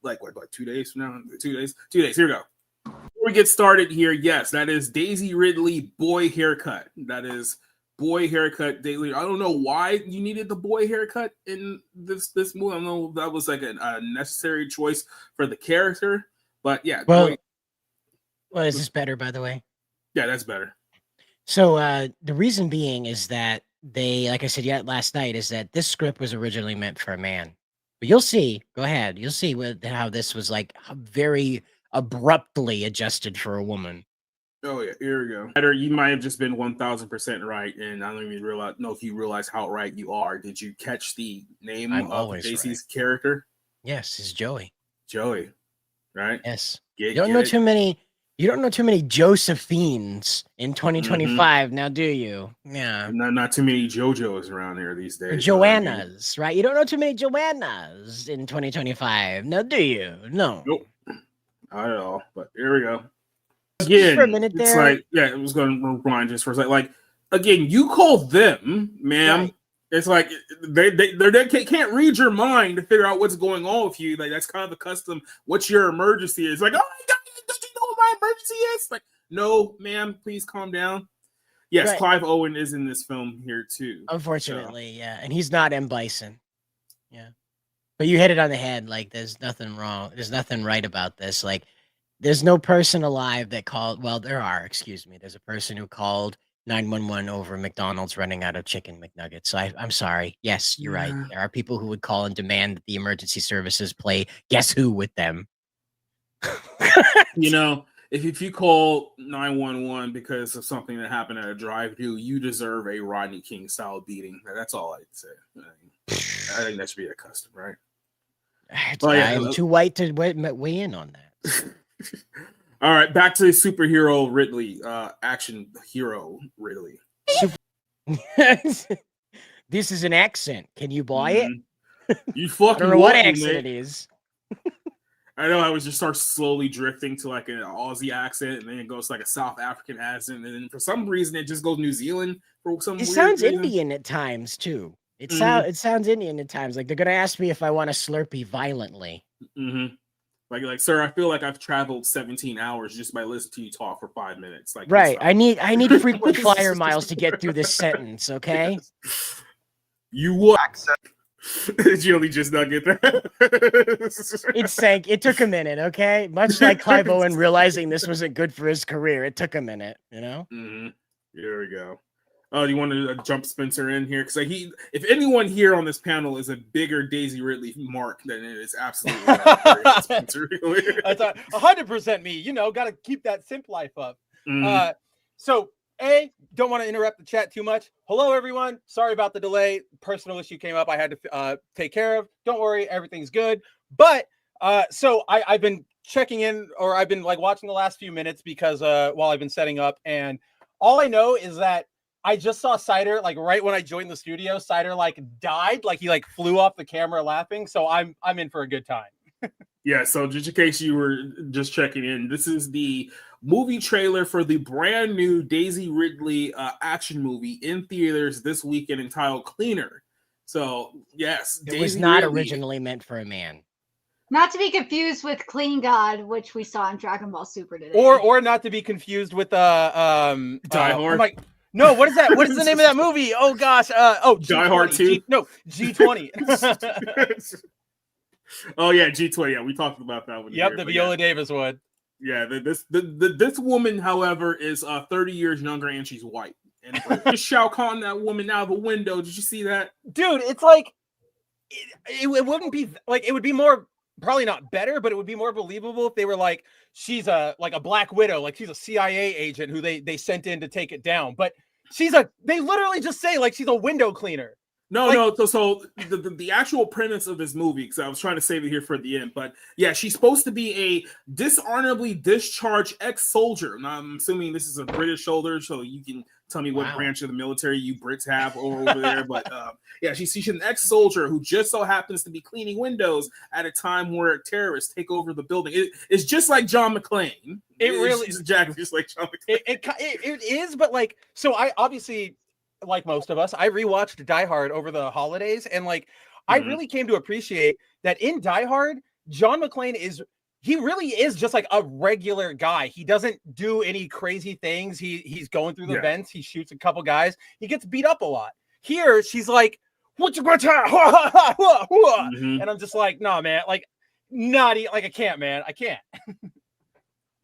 like 2 days from now. 2 days. Here we go. Before we get started here, yes, that is Daisy Ridley boy haircut. That is boy haircut daily. I don't know why you needed the boy haircut in this movie. I don't know if that was like a necessary choice for the character, but yeah. Well, is this better, by the way? Yeah, that's better. So the reason being is that they, like I said last night, is that this script was originally meant for a man. But you'll see. Go ahead. You'll see how this was like very abruptly adjusted for a woman. Oh yeah, here we go. Or you might have just been 1000% right, and I don't even know if you realize how right you are. Did you catch the name of Daisy's character? Yes, it's Joey. Joey, right? Yes. You don't know too many Josephines in 2025 now, do you? Yeah. Not too many JoJos around here these days. Or Joannas, right? You don't know too many Joannas in 2025 now, do you? No. Nope. Not at all. But here we go. Again, for a minute there. It's like, yeah, it was going to rewind just for a second. Like, again, you call them, ma'am. Right. It's like they can't read your mind to figure out what's going on with you. Like, that's kind of the custom. What's your emergency? It's like, oh my God, don't you know what my emergency is? Like, no, ma'am, please calm down. Yes, right. Clive Owen is in this film here too. Unfortunately, yeah, and he's not M. Bison. Yeah, but you hit it on the head. Like, there's nothing wrong. There's nothing right about this. Like, there's no person alive that called. Well, there are. Excuse me. There's a person who called 911 over McDonald's running out of chicken McNuggets. So I'm sorry. Yes, you're right. There are people who would call and demand that the emergency services play Guess Who with them. You know, if you call 911 because of something that happened at a drive-thru, you deserve a Rodney King style beating. That's all I'd say. I think that should be a custom, right? I'm too white to weigh in on that. All right, back to superhero Ridley, action hero Ridley. This is an accent. Can you buy it? You fucking I don't know what accent it is. I know I was just start slowly drifting to like an Aussie accent, and then it goes to like a South African accent, and then for some reason it just goes New Zealand for some. It sounds Indian at times too. It sounds Indian at times. Like they're gonna ask me if I want a Slurpee violently. Mm-hmm. Like, sir, I feel like I've traveled 17 hours just by listening to you talk for 5 minutes. Like, right. I need frequent flyer miles to get through this sentence, okay? You what? Did you only just not get that? It sank. It took a minute, okay? Much like Clive Owen realizing this wasn't good for his career. It took a minute, you know? Mm-hmm. Here we go. Oh, do you want to jump Spencer in here? Because if anyone here on this panel is a bigger Daisy Ridley mark, then it is absolutely Spencer. That's 100% me. You know, got to keep that simp life up. Mm-hmm. So, don't want to interrupt the chat too much. Hello, everyone. Sorry about the delay. Personal issue came up. I had to take care of. Don't worry, everything's good. But so I've been checking in, or I've been like watching the last few minutes because while I've been setting up, and all I know is that I just saw Cider, like right when I joined the studio, Cider like died, like he like flew off the camera laughing. So I'm in for a good time. Yeah, so just in case you were just checking in, this is the movie trailer for the brand new Daisy Ridley action movie in theaters this weekend entitled Cleaner. So yes, it was not originally meant for a man. Not to be confused with Clean God, which we saw in Dragon Ball Super today. Or not to be confused with Die Hard. No, what is that? What is the name of that movie? Oh gosh. Die Hard 2. G20. Oh yeah, G20. Yeah, we talked about that one. Yep, the Viola Davis one. Yeah, this woman, however, is 30 years younger and she's white. And just Shao Kahn that woman out of the window. Did you see that? Dude, it's like it wouldn't be like, it would be more, probably not better, but it would be more believable if they were like, she's a Black Widow, like she's a CIA agent who they sent in to take it down. But they literally just say like she's a window cleaner. No. So the actual premise of this movie, because I was trying to save it here for the end, but yeah, she's supposed to be a dishonorably discharged ex-soldier. And I'm assuming this is a British soldier, so you can tell me what branch of the military you Brits have over there. But yeah, she's an ex-soldier who just so happens to be cleaning windows at a time where terrorists take over the building. It's just like John McClane. It's exactly just like John McClane. It is, but like, so I obviously, like most of us, I rewatched Die Hard over the holidays, and like I really came to appreciate that in Die Hard, John McClane he really is just like a regular guy. He doesn't do any crazy things. He's going through the vents. He shoots a couple guys. He gets beat up a lot. Here, she's like, "What you got?" And I'm just like, "Nah, man. Like, I can't, man. I can't."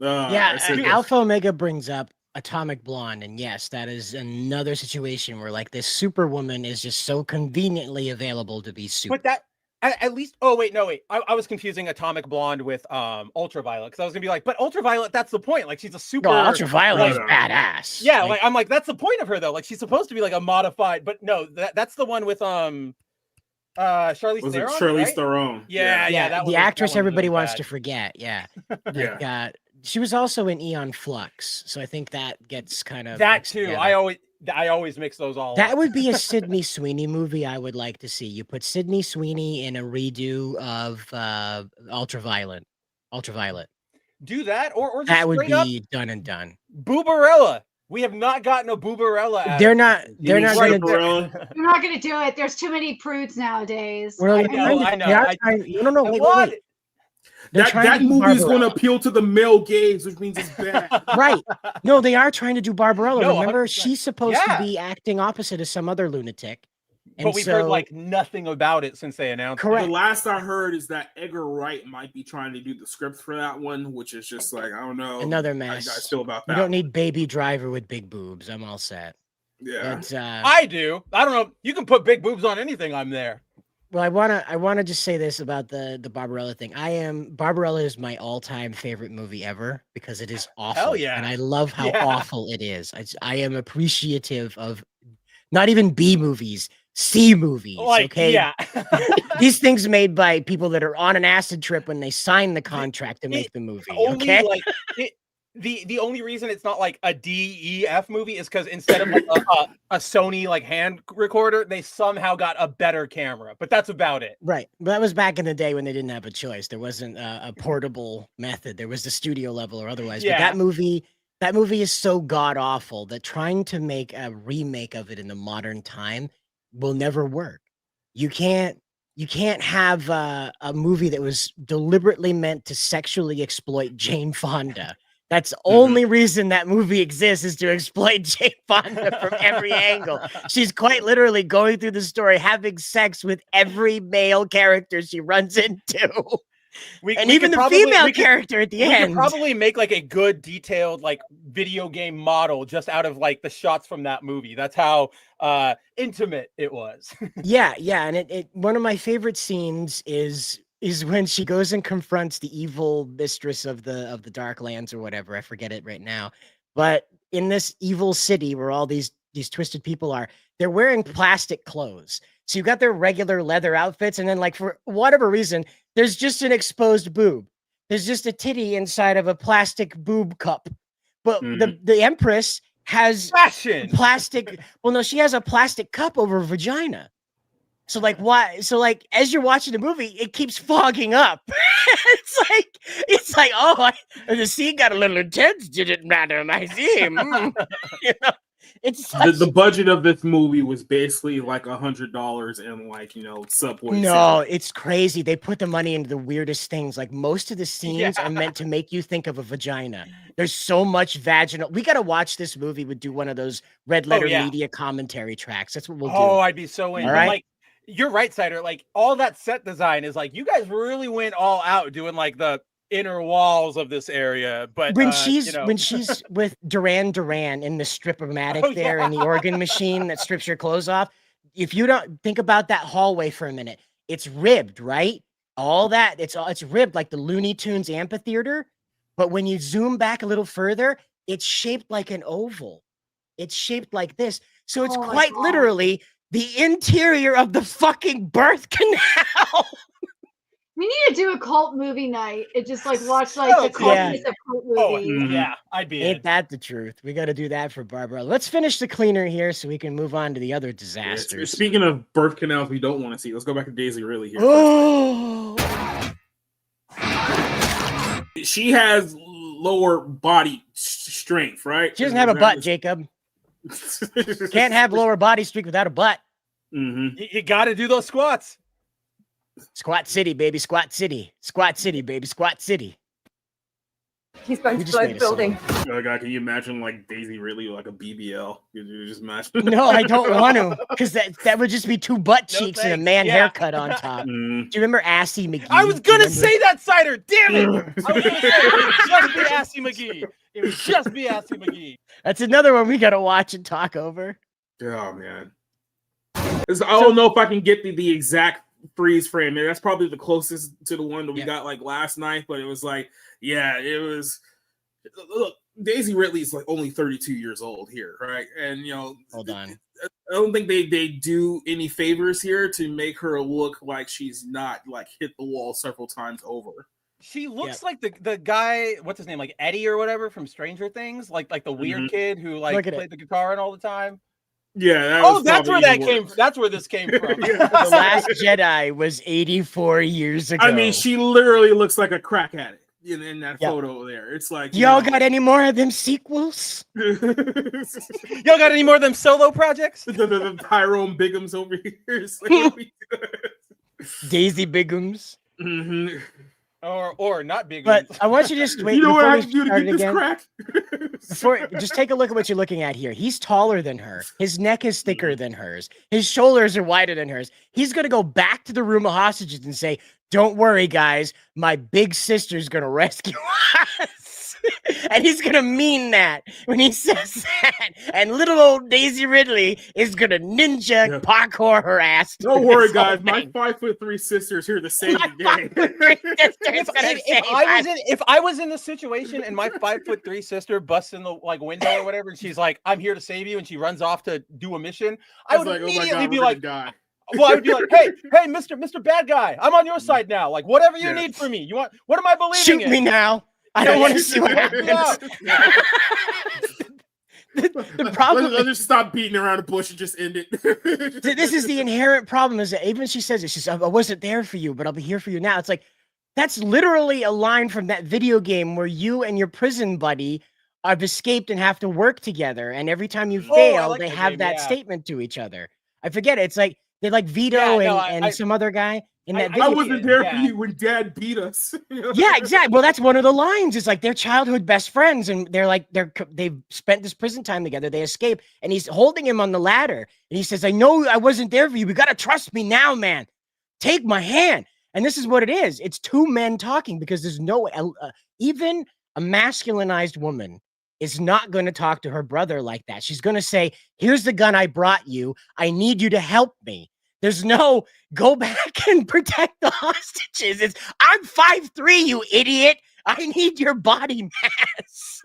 Alpha Omega brings up Atomic Blonde, and yes, that is another situation where like this Superwoman is just so conveniently available to be super. But that at least. Oh wait, no wait. I was confusing Atomic Blonde with Ultraviolet because I was gonna be like, but Ultraviolet, that's the point. Like she's a super. No, Ultraviolet is like- badass. Yeah, like I'm like that's the point of her though. Like she's supposed to be like a modified, but no, that's the one with Charlize Was it Theron. Charlize Right? Theron? Yeah, that the one actress was everybody really wants bad. to forget. Yeah, Yeah. Like, she was also in Eon Flux, so I think that gets kind of That mixed too. together. I always mix those all. That up. would be a Sydney Sweeney movie I would like to see. You put Sydney Sweeney in a redo of Ultraviolet. Do that, or just That would straight up be done and done. Boobarella. We have not gotten a Boobarella. out They're of- not. They're not Right going to. there. You're not gonna do it. There's too many prudes nowadays. Well, I know. They are trying, no, I wait. want They're That trying to do movie is going to Barbarella. appeal to the male gaze, which means it's bad. Right. No, they are trying to do Barbarella. No, Remember, 100%. she's supposed Yeah. to be acting opposite of some other lunatic. And But we've heard like nothing about it since they announced Correct. it. The last I heard is that Edgar Wright might be trying to do the script for that one, which is just like, I don't know. another How you mess. guys feel about You that? don't need Baby Driver with big boobs. I'm all set. Yeah. But, I do. I don't know. You can put big boobs on anything. I'm there. well, I wanna just say this about the Barbarella thing. Barbarella is my all-time favorite movie ever because it is awful. yeah. And I love how Yeah. awful it is. I am appreciative of not even B movies, C movies. Like, okay. yeah. These things made by people that are on an acid trip when they sign the contract to make the movie. Only Okay. like the only reason it's not like a DEF movie is because instead of like a Sony like hand recorder, they somehow got a better camera. But that's about it. Right. But that was back in the day when they didn't have a choice. There wasn't a portable method. There was the studio level or otherwise. Yeah. But that movie is so god awful that trying to make a remake of it in the modern time will never work. You can't have a movie that was deliberately meant to sexually exploit Jane Fonda. That's the only reason that movie exists is to exploit Jane Fonda from every angle. She's quite literally going through the story, having sex with every male character she runs into. And even the female character at the we end. could probably make like a good detailed like video game model just out of like the shots from that movie. That's how intimate it was. Yeah, and it one of my favorite scenes is when she goes and confronts the evil mistress of the Dark Lands or whatever. I forget it right now. But in this evil city where all these twisted people are, they're wearing plastic clothes. So you got their regular leather outfits, and then like for whatever reason, there's just an exposed boob. There's just a titty inside of a plastic boob cup. But the Empress has fashion plastic. Well, no, she has a plastic cup over her vagina. So like why? So like as you're watching the movie, it keeps fogging up. it's like the scene got a little intense, didn't matter. I see him. You know, it's The budget of this movie was basically like $100 in like Subway. No, it's crazy. They put the money into the weirdest things. Like most of the scenes are meant to make you think of a vagina. There's so much vaginal. We got to watch this movie. Would do one of those red letter media commentary tracks. That's what we'll do. Oh, I'd be so in. All right? Like you're right, Cider. Like all that set design is like you guys really went all out doing like the inner walls of this area. But when she's with Duran in the strip-o-matic in the organ machine that strips your clothes off, if you don't think about that hallway for a minute, it's ribbed, right? All that it's ribbed like the Looney Tunes amphitheater. But when you zoom back a little further, it's shaped like an oval. It's shaped like this. So it's quite literally the interior of the fucking birth canal. We need to do a cult movie night. It just like watch like the cultiest of cult movies. Yeah, I'd be Ain't that the truth? We got to do that for Barbara. Let's finish the cleaner here so we can move on to the other disasters. Speaking of birth canals we don't want to see, let's go back to Daisy Ridley here. Oh, she has lower body strength, right? she doesn't have a butt, Jacob. Can't have lower body strength without a butt. You got to do those squats. Squat City, baby. Squat City. Squat City, baby. Squat City. He's going We to just made blow a building. Oh god, can you imagine like Daisy Ridley with like a BBL? You just imagine. No, I don't want to, because that would just be two butt No cheeks and a thanks. man Yeah. haircut on top. Mm. Do you remember Assy McGee? I was Do you gonna remember- say that, Cider. Damn it! I was gonna say it would just be Assy McGee. It would just be Assy McGee. That's another one we gotta watch and talk over. Oh man. I don't know if I can get the exact freeze frame. That's probably the closest to the one that we got like last night, but it was like, yeah, it was. Look, Daisy Ridley's like only 32 years old here, right? And you know, Hold on. I don't think they do any favors here to make her look like she's not like hit the wall several times over. She looks like the guy, what's his name, like Eddie or whatever from Stranger Things, like the weird kid who like Look at played the guitar and all the time. Yeah. That's where that came. That's where this came from. The Last Jedi was 84 years ago. I mean, she literally looks like a crack addict in that photo there. It's like, y'all got any more of them sequels? Y'all got any more of them solo projects? the Tyrone Biggums over here. It's like, what are we doing? Daisy Biggums. Mm-hmm. Or not big. But I want you to just wait. You know what I before have we to do to start get this again. crack? Before, just take a look at what you're looking at here. He's taller than her. His neck is thicker than hers. His shoulders are wider than hers. He's going to go back to the room of hostages and say, "Don't worry, guys. My big sister's going to rescue us." And he's going to mean that when he says that. And little old Daisy Ridley is going to ninja parkour her ass. Don't worry, guys. My 5'3" sister's here to save the day. If I was in this situation and my 5'3" sister busts in the like window or whatever, and she's like, "I'm here to save you," and she runs off to do a mission, I would like, immediately oh be God, like, God. "Well, I would be like, hey, Mr. Bad Guy, I'm on your side now. Like, whatever you need from me, you want? What am I believing Shoot in? me now. I don't want to see what happens." The problem. Let's just stop beating around the bush and just end it. This is the inherent problem. Is that even she says it? She says, "I wasn't there for you, but I'll be here for you now." It's like that's literally a line from that video game where you and your prison buddy have escaped and have to work together, and every time you fail, they have that statement to each other. I forget it. It's like they like Vito and some other guy. In that I wasn't there for you when Dad beat us. Yeah, exactly. Well, that's one of the lines. It's like they're childhood best friends, and they've spent this prison time together. They escape, and he's holding him on the ladder, and he says, "I know I wasn't there for you. You gotta trust me now, man. Take my hand." And this is what it is. It's two men talking because there's no even a masculinized woman is not going to talk to her brother like that. She's going to say, "Here's the gun I brought you. I need you to help me." There's no go back and protect the hostages. It's I'm 5'3", you idiot. I need your body mass.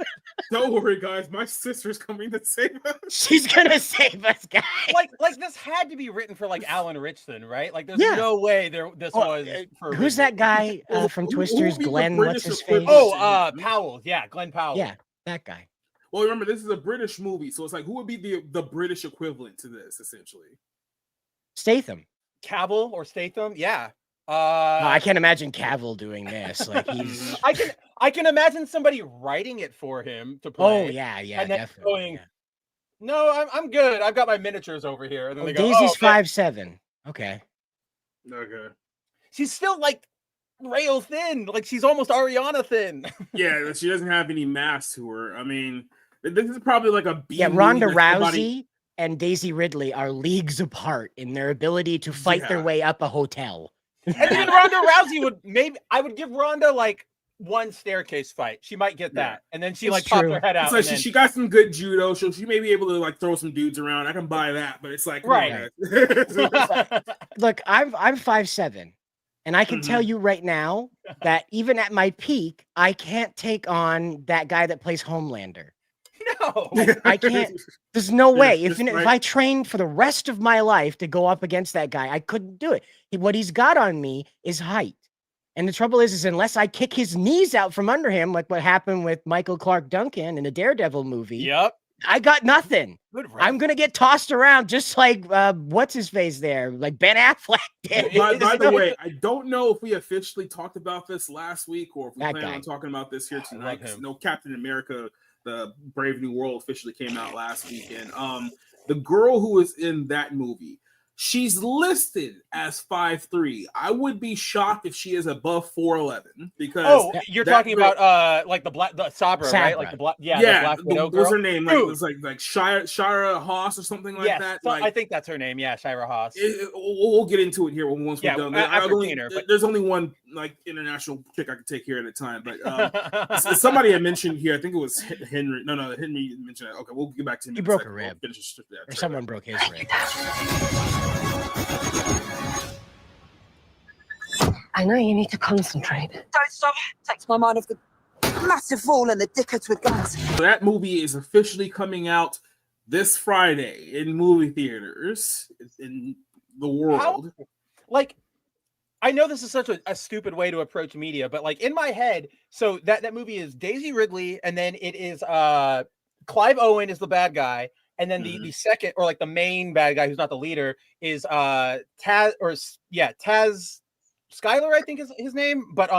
Don't worry, guys. My sister's coming to save us. She's gonna save us, guys. Like this had to be written for like Alan Richson, right? Like there's no way this was for who's that guy from Twisters? Glenn, what's his face? Oh, Powell. Yeah, Glenn Powell. Yeah, that guy. Well, remember, this is a British movie, so it's like, who would be the British equivalent to this, essentially? Statham. Cavill or Statham? Yeah. No, I can't imagine Cavill doing this. Like he's. I can imagine somebody writing it for him to play. Oh yeah, and then definitely. Going, no, I'm good. I've got my miniatures over here. And then they go, Daisy's 5'7". Okay. Okay. She's still like rail thin. Like she's almost Ariana thin. Yeah, she doesn't have any mass to her. I mean, this is probably like a B. Yeah, Ronda Rousey and Daisy Ridley are leagues apart in their ability to fight their way up a hotel. And then Ronda Rousey I would give Ronda like one staircase fight. She might get that. And then she pops her head out. It's like she got some good judo, so she may be able to like throw some dudes around. I can buy that, but it's like right. Look, I'm 5'7", and I can tell you right now that even at my peak, I can't take on that guy that plays Homelander. No, I can't. There's no way. If I trained for the rest of my life to go up against that guy, I couldn't do it. What he's got on me is height. And the trouble is unless I kick his knees out from under him, like what happened with Michael Clark Duncan in the Daredevil movie, yep, I got nothing. I'm going to get tossed around just like, what's his face there? Like Ben Affleck did. By the way, I don't know if we officially talked about this last week or if we plan on talking about this here tonight. No, Captain America, the Brave New World officially came out last weekend. The girl who was in that movie, She's listed as 5'3". I would be shocked if she is above 4'11", because you're that talking girl- about like the Sabra, right? Like the black, the Black Widow girl. What's her name? Like Dude. it was like Shira Haas or something like Yes, that. so Like, I think that's her name. Yeah, Shira Haas. we'll get into it here once we're done. There's only one like international chick I could take here at a time. But somebody had mentioned here, I think it was Henry. No, Henry mentioned it. Okay, we'll get back to him. He broke a rib. Or someone broke his rib. I know you need to concentrate. Don't stop. Takes my mind off the massive wall and the dickheads with guns. So that movie is officially coming out this Friday in movie theaters in the world. I know this is such a stupid way to approach media, but like in my head, so that movie is Daisy Ridley, and then it is Clive Owen is the bad guy, and then the second, or like the main bad guy who's not the leader, is Taz Skylar, I think is his name. But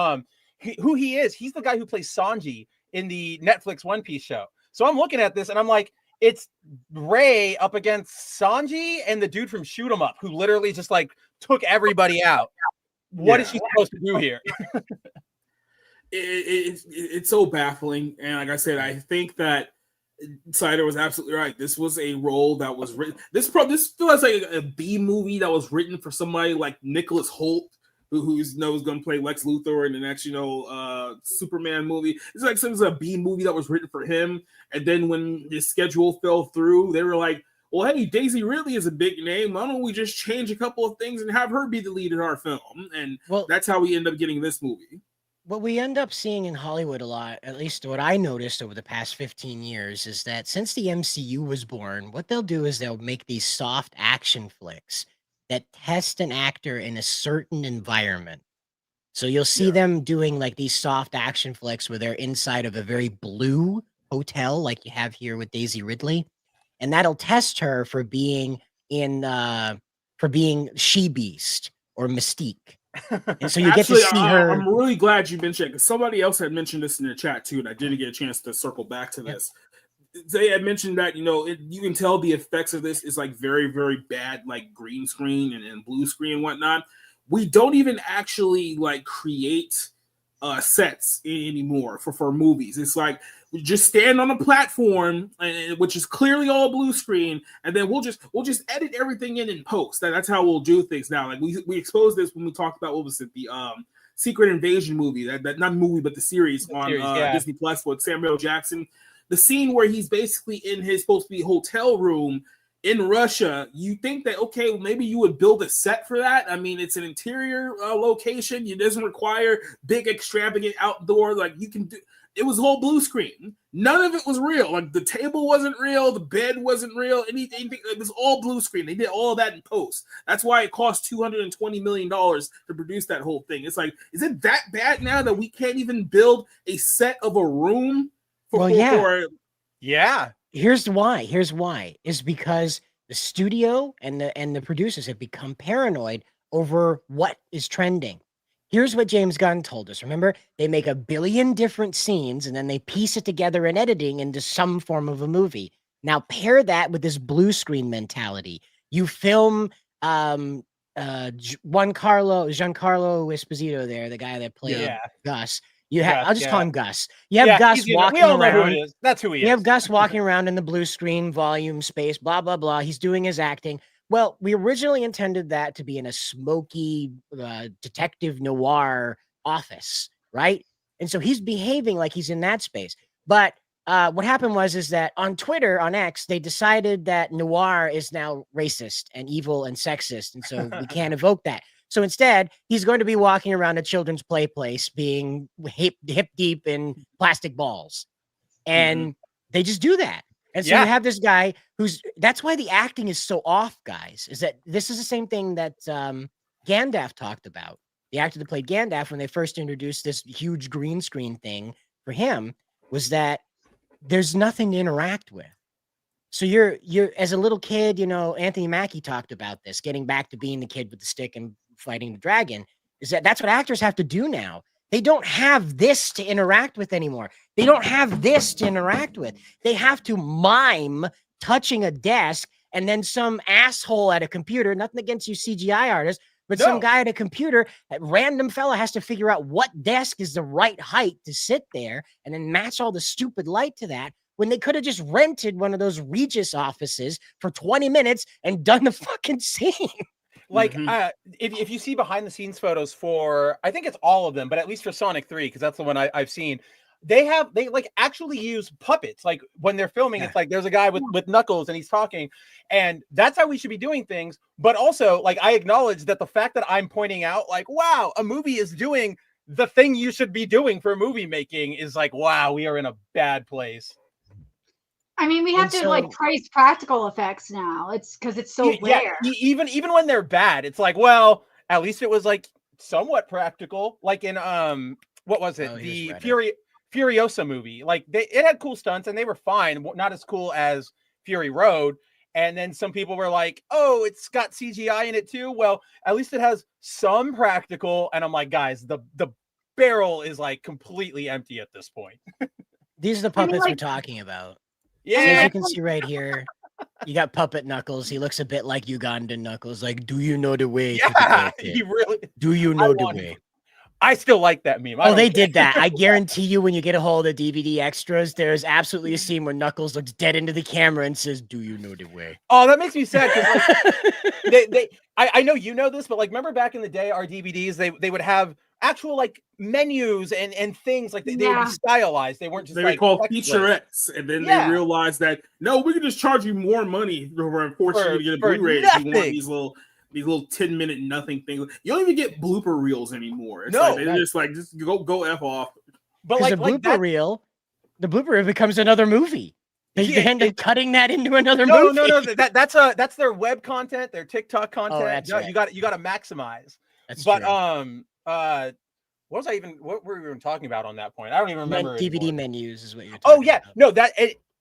who he is, he's the guy who plays Sanji in the Netflix One Piece show. So I'm looking at this and I'm like, it's Ray up against Sanji and the dude from Shoot 'Em Up, who literally just like took everybody out. What is she supposed to do here? It's so baffling. And like I said, I think that Cider was absolutely right. This was a role that was written. This feels like a B movie that was written for somebody like Nicholas Hoult, who's going to play Lex Luthor in the next, Superman movie. It's like it was a B movie that was written for him. And then when his schedule fell through, they were like, well, hey, Daisy Ridley is a big name. Why don't we just change a couple of things and have her be the lead in our film? And that's how we end up getting this movie. What we end up seeing in Hollywood a lot, at least what I noticed over the past 15 years, is that since the MCU was born, what they'll do is they'll make these soft action flicks that test an actor in a certain environment. So you'll see them doing like these soft action flicks where they're inside of a very blue hotel, like you have here with Daisy Ridley. And that'll test her for being She-Beast or Mystique. And so you get to see her. I'm really glad you mentioned it, because somebody else had mentioned this in the chat too, and I didn't get a chance to circle back to this. They had mentioned that, you can tell the effects of this is like very, very bad, like green screen and blue screen and whatnot. We don't even actually like create sets anymore for movies. It's like we just stand on a platform, which is clearly all blue screen, and then we'll just edit everything in post. That's how we'll do things now. Like we exposed this when we talked about, what was it, the Secret Invasion movie, that not movie but the series on Disney Plus with Samuel Jackson. The scene where he's basically in his supposed to be hotel room in Russia, you think that, okay, maybe you would build a set for that. I mean, it's an interior location. It doesn't require big, extravagant outdoor. Like you can do. It was all blue screen. None of it was real. Like the table wasn't real. The bed wasn't real. Anything. It was all blue screen. They did all that in post. That's why it cost $220 million to produce that whole thing. It's like, is it that bad now that we can't even build a set of a room? Here's why. Is because the studio and the producers have become paranoid over what is trending. Here's what James Gunn told us. Remember, they make a billion different scenes and then they piece it together in editing into some form of a movie. Now pair that with this blue screen mentality. You film Giancarlo Esposito there, the guy that played Gus. You have, I'll just call him Gus. You have Gus walking around. Know who it is. That's who he is. You have Gus walking around in the blue screen, volume, space, blah, blah, blah. He's doing his acting. Well, we originally intended that to be in a smoky detective noir office, right? And so he's behaving like he's in that space. But what happened is that on Twitter, on X, they decided that noir is now racist and evil and sexist. And so we can't evoke that. So instead, he's going to be walking around a children's play place being hip deep in plastic balls. And they just do that. And so you have this guy that's why the acting is so off, guys, is that this is the same thing that Gandalf talked about. The actor that played Gandalf, when they first introduced this huge green screen thing for him, was that there's nothing to interact with. So you're as a little kid, Anthony Mackie talked about this, getting back to being the kid with the stick and fighting the dragon, is that's what actors have to do now. They don't have this to interact with anymore. They don't have this to interact with. They have to mime touching a desk and then some asshole at a computer, nothing against you CGI artists, but No. some guy at a computer, a random fella has to figure out what desk is the right height to sit there and then match all the stupid light to that, when they could have just rented one of those Regis offices for 20 minutes and done the fucking scene. Like, if you see behind the scenes photos for, I think it's all of them, but at least for Sonic 3, because that's the one I've seen, they like actually use puppets. Like when they're filming, it's like there's a guy with Knuckles and he's talking, and that's how we should be doing things. But also, like, I acknowledge that the fact that I'm pointing out, like, wow, a movie is doing the thing you should be doing for movie making is like, wow, we are in a bad place. I mean, we have to like praise practical effects now. It's because it's so rare. Even when they're bad, it's like, well, at least it was like somewhat practical. Like in what was it? The Furiosa movie. Like it had cool stunts and they were fine, not as cool as Fury Road. And then some people were like, oh, it's got CGI in it too. Well, at least it has some practical. And I'm like, guys, the barrel is like completely empty at this point. These are the puppets we're talking about. Yeah, so as you can see right here, you got Puppet Knuckles. He looks a bit like Ugandan Knuckles. Like, do you know the way? Yeah, he really. Do you know the way? I still like that meme. Oh, they did that. I guarantee you, when you get a hold of DVD extras, there's absolutely a scene where Knuckles looks dead into the camera and says, "Do you know the way?" Oh, that makes me sad because like, I know you know this, but like, remember back in the day, our DVDs they would have actual like menus and things like they would be stylized. They weren't just they like were called featurettes, and then they realized that no, we can just charge you more money for you to get a Blu-ray if you want these little 10-minute nothing things. You don't even get blooper reels anymore. It's like they're just like, just go F off. But like the blooper reel, becomes another movie. They end up cutting that into another movie. No. That's their web content, their TikTok content. Oh, that's right. You got to maximize. That's but true. what were we even talking about on that point? I don't even remember. DVD menus is what you're talking about. No,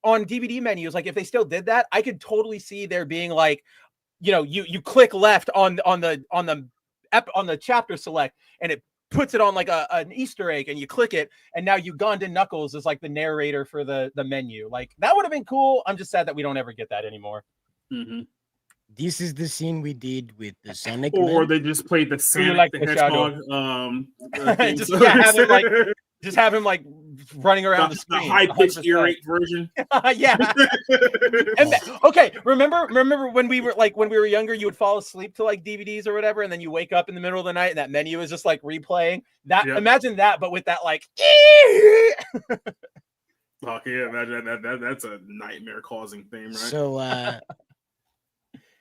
on DVD menus, like if they still did that, I could totally see there being like, you know, you click left on the chapter select and it puts it on like an Easter egg, and you click it, and now Ugandan Knuckles is like the narrator for the menu. Like that would have been cool. I'm just sad that we don't ever get that anymore. Mm-hmm. This is the scene we did with the Sonic. Or they just played the Sonic the Hedgehog. Just have him like running around the screen. The high-pitched ear rape version. Yeah. Okay, remember when we were younger, you would fall asleep to like DVDs or whatever, and then you wake up in the middle of the night and that menu is just like replaying. That imagine that, but with that like imagine that that's a nightmare causing thing, right? So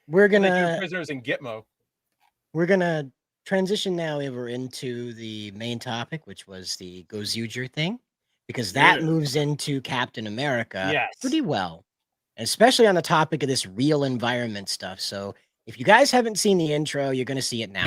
we're gonna prisoners in Gitmo. We're gonna transition now over into the main topic, which was the Gozyuger thing, because that moves into Captain America pretty well, especially on the topic of this real environment stuff. So if you guys haven't seen the intro, you're going to see it now.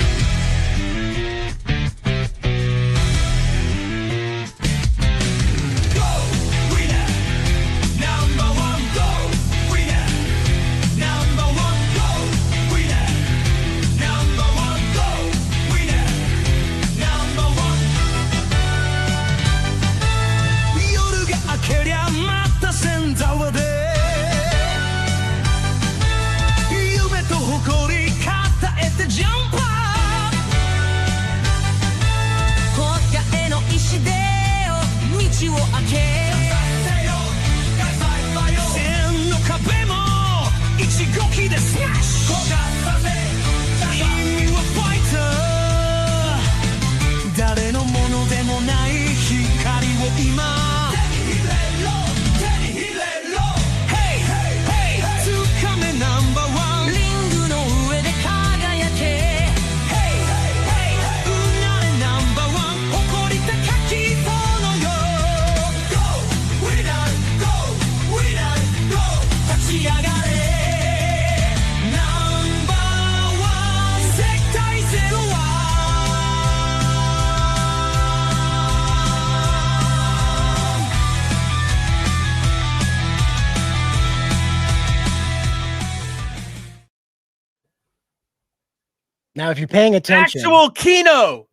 Now, if you're paying attention, actual Kino.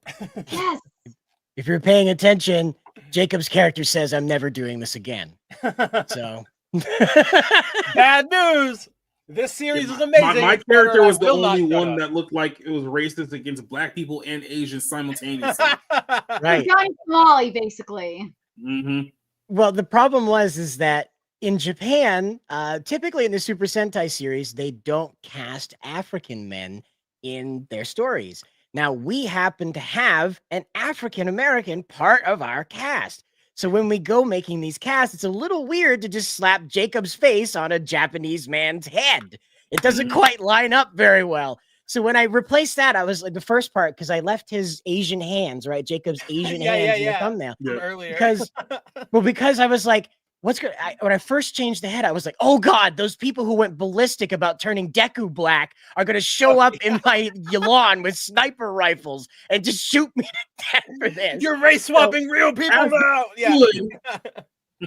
Yes. If you're paying attention, Jacob's character says, "I'm never doing this again." So bad news. This series is amazing. My It's better, character and I was the will not only shut one up. that looked like it was racist against black people and Asians simultaneously. Right. Johnny Somali, basically. Well, the problem is that in Japan, typically in the Super Sentai series, they don't cast African men in their stories. Now, we happen to have an African American part of our cast. So when we go making these casts, it's a little weird to just slap Jacob's face on a Japanese man's head. It doesn't quite line up very well. So when I replaced that, I was like the first part, because I left his Asian hands, right? Jacob's Asian hands in the thumbnail. From earlier. Because I was like, what's good? When I first changed the head, I was like, oh God, those people who went ballistic about turning Deku black are going to show up in my lawn with sniper rifles and just shoot me to death for this. You're race swapping real people now. Yeah.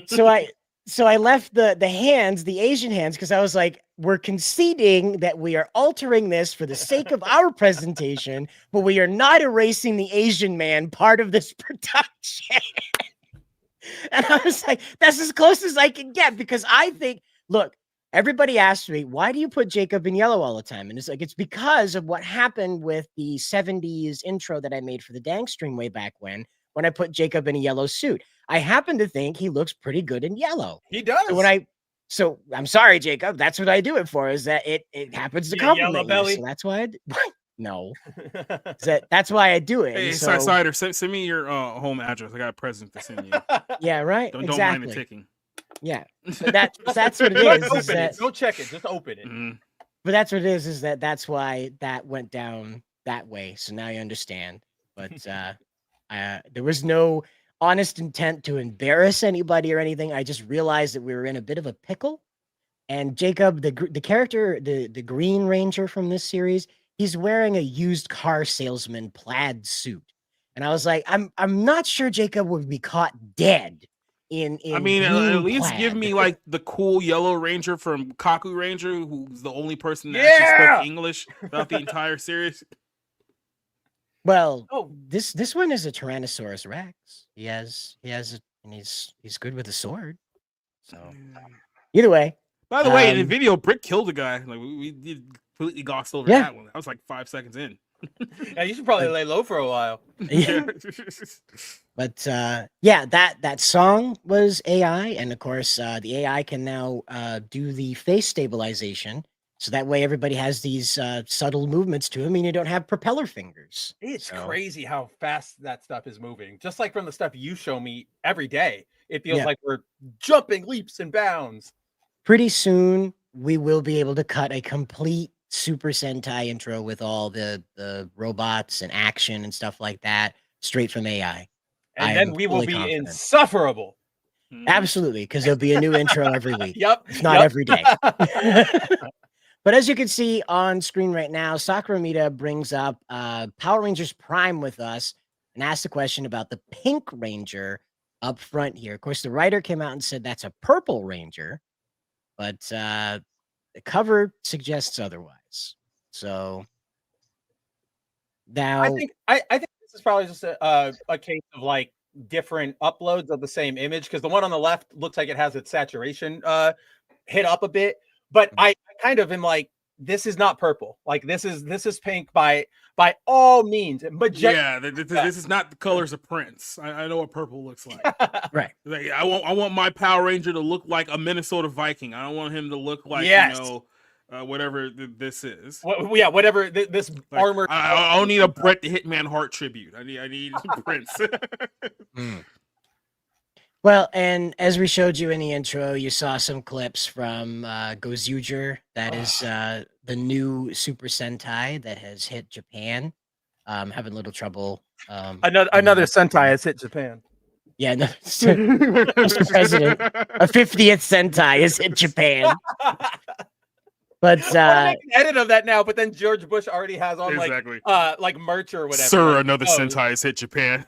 So I left the hands, the Asian hands, because I was like, we're conceding that we are altering this for the sake of our presentation, but we are not erasing the Asian man part of this production. And I was like, that's as close as I can get, because I think, look, everybody asks me, why do you put Jacob in yellow all the time? And it's like, it's because of what happened with the 70s intro that I made for the Dang stream way back when I put Jacob in a yellow suit. I happen to think he looks pretty good in yellow. He does. So I'm sorry, Jacob. That's what I do it for, is that it happens to compliment yellow belly. you. So that's why no. That's why I do it. Hey, so, Cider, send me your home address. I got a present to send you. Yeah, right. Don't exactly. mind the ticking. Yeah, but that's what it is. Don't check it. Just open it. But that's what it is that's why that went down that way. So now you understand. But there was no honest intent to embarrass anybody or anything. I just realized that we were in a bit of a pickle. And Jacob, the character, the Green Ranger from this series, he's wearing a used car salesman plaid suit. And I was like, I'm not sure Jacob would be caught dead in I mean, at least plaid. give me like the cool Yellow Ranger from Kaku Ranger, who's the only person that actually spoke English throughout the entire series. Well, this one is a Tyrannosaurus Rex. And he's good with a sword. So either way. By the way, in the video, Brick killed a guy. Like we did completely glossed over that one. That was like 5 seconds in. Yeah, you should probably lay low for a while. Yeah. But yeah, that song was AI, and of course, the AI can now do the face stabilization. So that way everybody has these subtle movements to him, and you don't have propeller fingers. It's crazy how fast that stuff is moving. Just like from the stuff you show me every day, it feels like we're jumping leaps and bounds. Pretty soon, we will be able to cut a complete Super Sentai intro with all the robots and action and stuff like that straight from AI. And then we will be insufferable. Absolutely, because there'll be a new intro every week. Yep. If not every day. But as you can see on screen right now, Sakura Mita brings up Power Rangers Prime with us and asked a question about the Pink Ranger up front here. Of course, the writer came out and said that's a Purple Ranger, but the cover suggests otherwise. So now I think this is probably just a case of like different uploads of the same image, because the one on the left looks like it has its saturation hit up a bit. But I kind of am like, this is not purple. Like this is pink by all means. This is not the colors of Prince. I know what purple looks like. Right. Like, I want my Power Ranger to look like a Minnesota Viking. I don't want him to look like whatever this is. Whatever this armor. I don't need a Bret the Hitman Hart tribute. I need Prince. Well, and as we showed you in the intro, you saw some clips from Gozyuger. That is the new Super Sentai that has hit Japan. Having a little trouble. Another Sentai has hit Japan. Yeah, no, Mr. President, a 50th Sentai has hit Japan. But make an edit of that now, but then George Bush already has on like merch or whatever. Sir, another Sentai has hit Japan.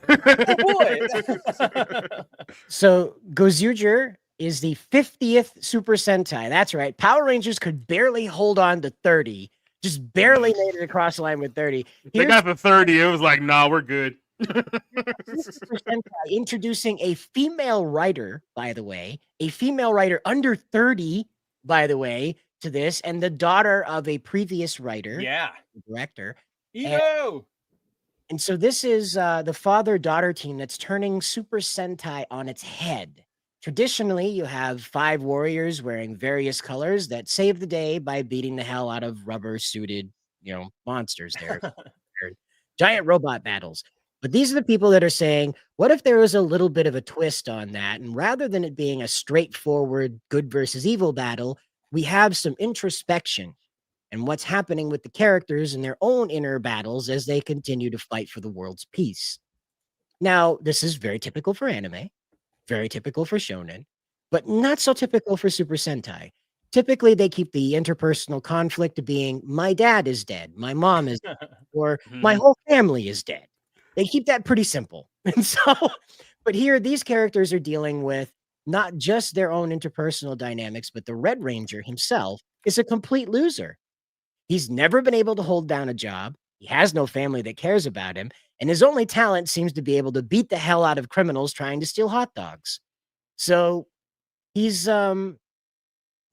So Gozyuger is the 50th Super Sentai. That's right. Power Rangers could barely hold on to 30. Just barely made it across the line with 30. They got the 30. It was like, nah, we're good. Super Sentai introducing a female writer, by the way. A female writer under 30, by the way, to this, and the daughter of a previous writer, Yeah. director. Ego. And so this is the father-daughter team that's turning Super Sentai on its head. Traditionally, you have 5 warriors wearing various colors that save the day by beating the hell out of rubber-suited, monsters. They're giant robot battles. But these are the people that are saying, what if there was a little bit of a twist on that? And rather than it being a straightforward good versus evil battle, we have some introspection and what's happening with the characters in their own inner battles as they continue to fight for the world's peace. Now, this is very typical for anime, very typical for shonen, but not so typical for Super Sentai. Typically, they keep the interpersonal conflict to being, my dad is dead, my mom is dead, or my whole family is dead. They keep that pretty simple. And so, but here, these characters are dealing with not just their own interpersonal dynamics, but the Red Ranger himself is a complete loser. He's never been able to hold down a job. He has no family that cares about him. And his only talent seems to be able to beat the hell out of criminals trying to steal hot dogs. So he's not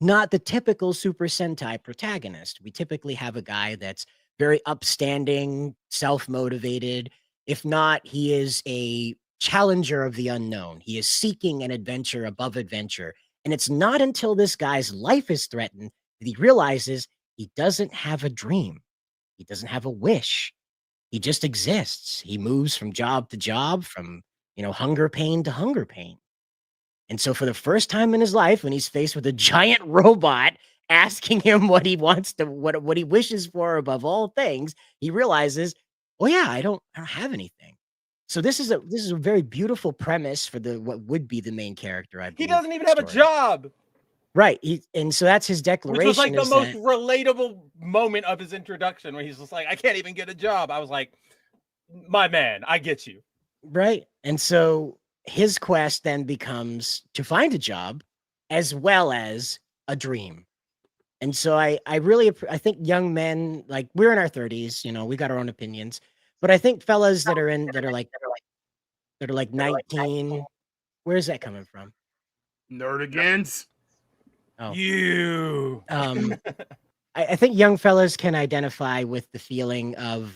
the typical Super Sentai protagonist. We typically have a guy that's very upstanding, self-motivated. If not, he is a challenger of the unknown. He is seeking an adventure above adventure. And it's not until this guy's life is threatened that he realizes he doesn't have a dream. He doesn't have a wish. He just exists. He moves from job to job, from, hunger pain to hunger pain. And so for the first time in his life, when he's faced with a giant robot asking him what he wants to, what he wishes for above all things, he realizes, oh yeah, I don't have anything. So this is a very beautiful premise for what would be the main character. I believe, he doesn't even have a job. Right. And so that's his declaration. Which was like the most relatable moment of his introduction, where he's just like, I can't even get a job. I was like, my man, I get you. Right. And so his quest then becomes to find a job as well as a dream. And so I think young men, like, we're in our 30s, we got our own opinions, but I think fellas that are like 19, where's that coming from? Nerdigans. Oh. You. I think young fellas can identify with the feeling of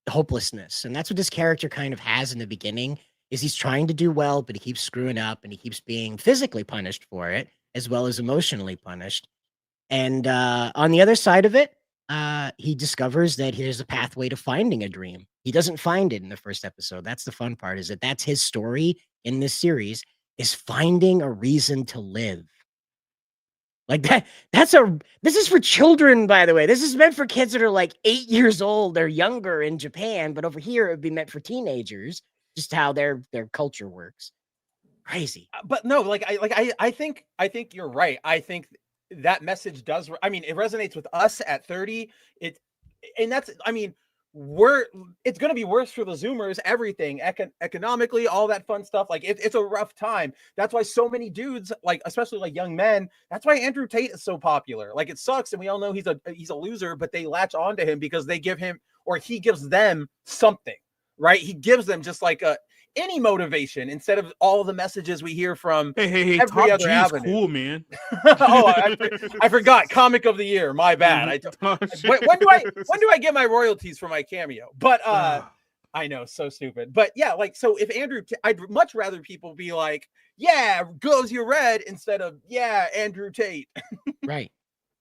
hopelessness. And that's what this character kind of has in the beginning, is he's trying to do well, but he keeps screwing up and he keeps being physically punished for it, as well as emotionally punished. And on the other side of it, he discovers that here's a pathway to finding a dream. He doesn't find it in the first episode. That's the fun part, is that that's his story in this series, is finding a reason to live. Like this is for children, by the way. This is meant for kids that are like 8 years old or younger in Japan, but over here it would be meant for teenagers, just how their culture works. Crazy. But no, I think you're right. I think that message does, it resonates with us at 30. It's going to be worse for the Zoomers, everything, economically, all that fun stuff. Like, it's a rough time. That's why so many dudes, like, especially like young men, that's why Andrew Tate is so popular. Like, it sucks, and we all know he's a loser, but they latch on to him because they give him, or he gives them something, right? He gives them just like any motivation instead of all the messages we hear from hey, every Top other G avenue. is cool, man. I forgot. Comic of the year. My bad. When do I get my royalties for my cameo? But I know, so stupid. But yeah, like, so if I'd much rather people be like, yeah, Gozyuger Red, instead of, yeah, Andrew Tate. Right.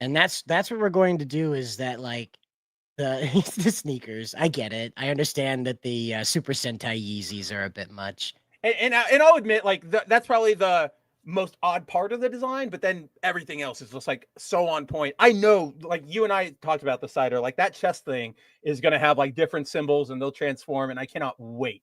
And that's what we're going to do, is that, like, the sneakers. I get it. I understand that the Super Sentai Yeezys are a bit much. And I'll admit, like, that's probably the most odd part of the design, but then everything else is just like so on point. I know, like, you and I talked about the cider, like, that chest thing is going to have like different symbols and they'll transform, and I cannot wait.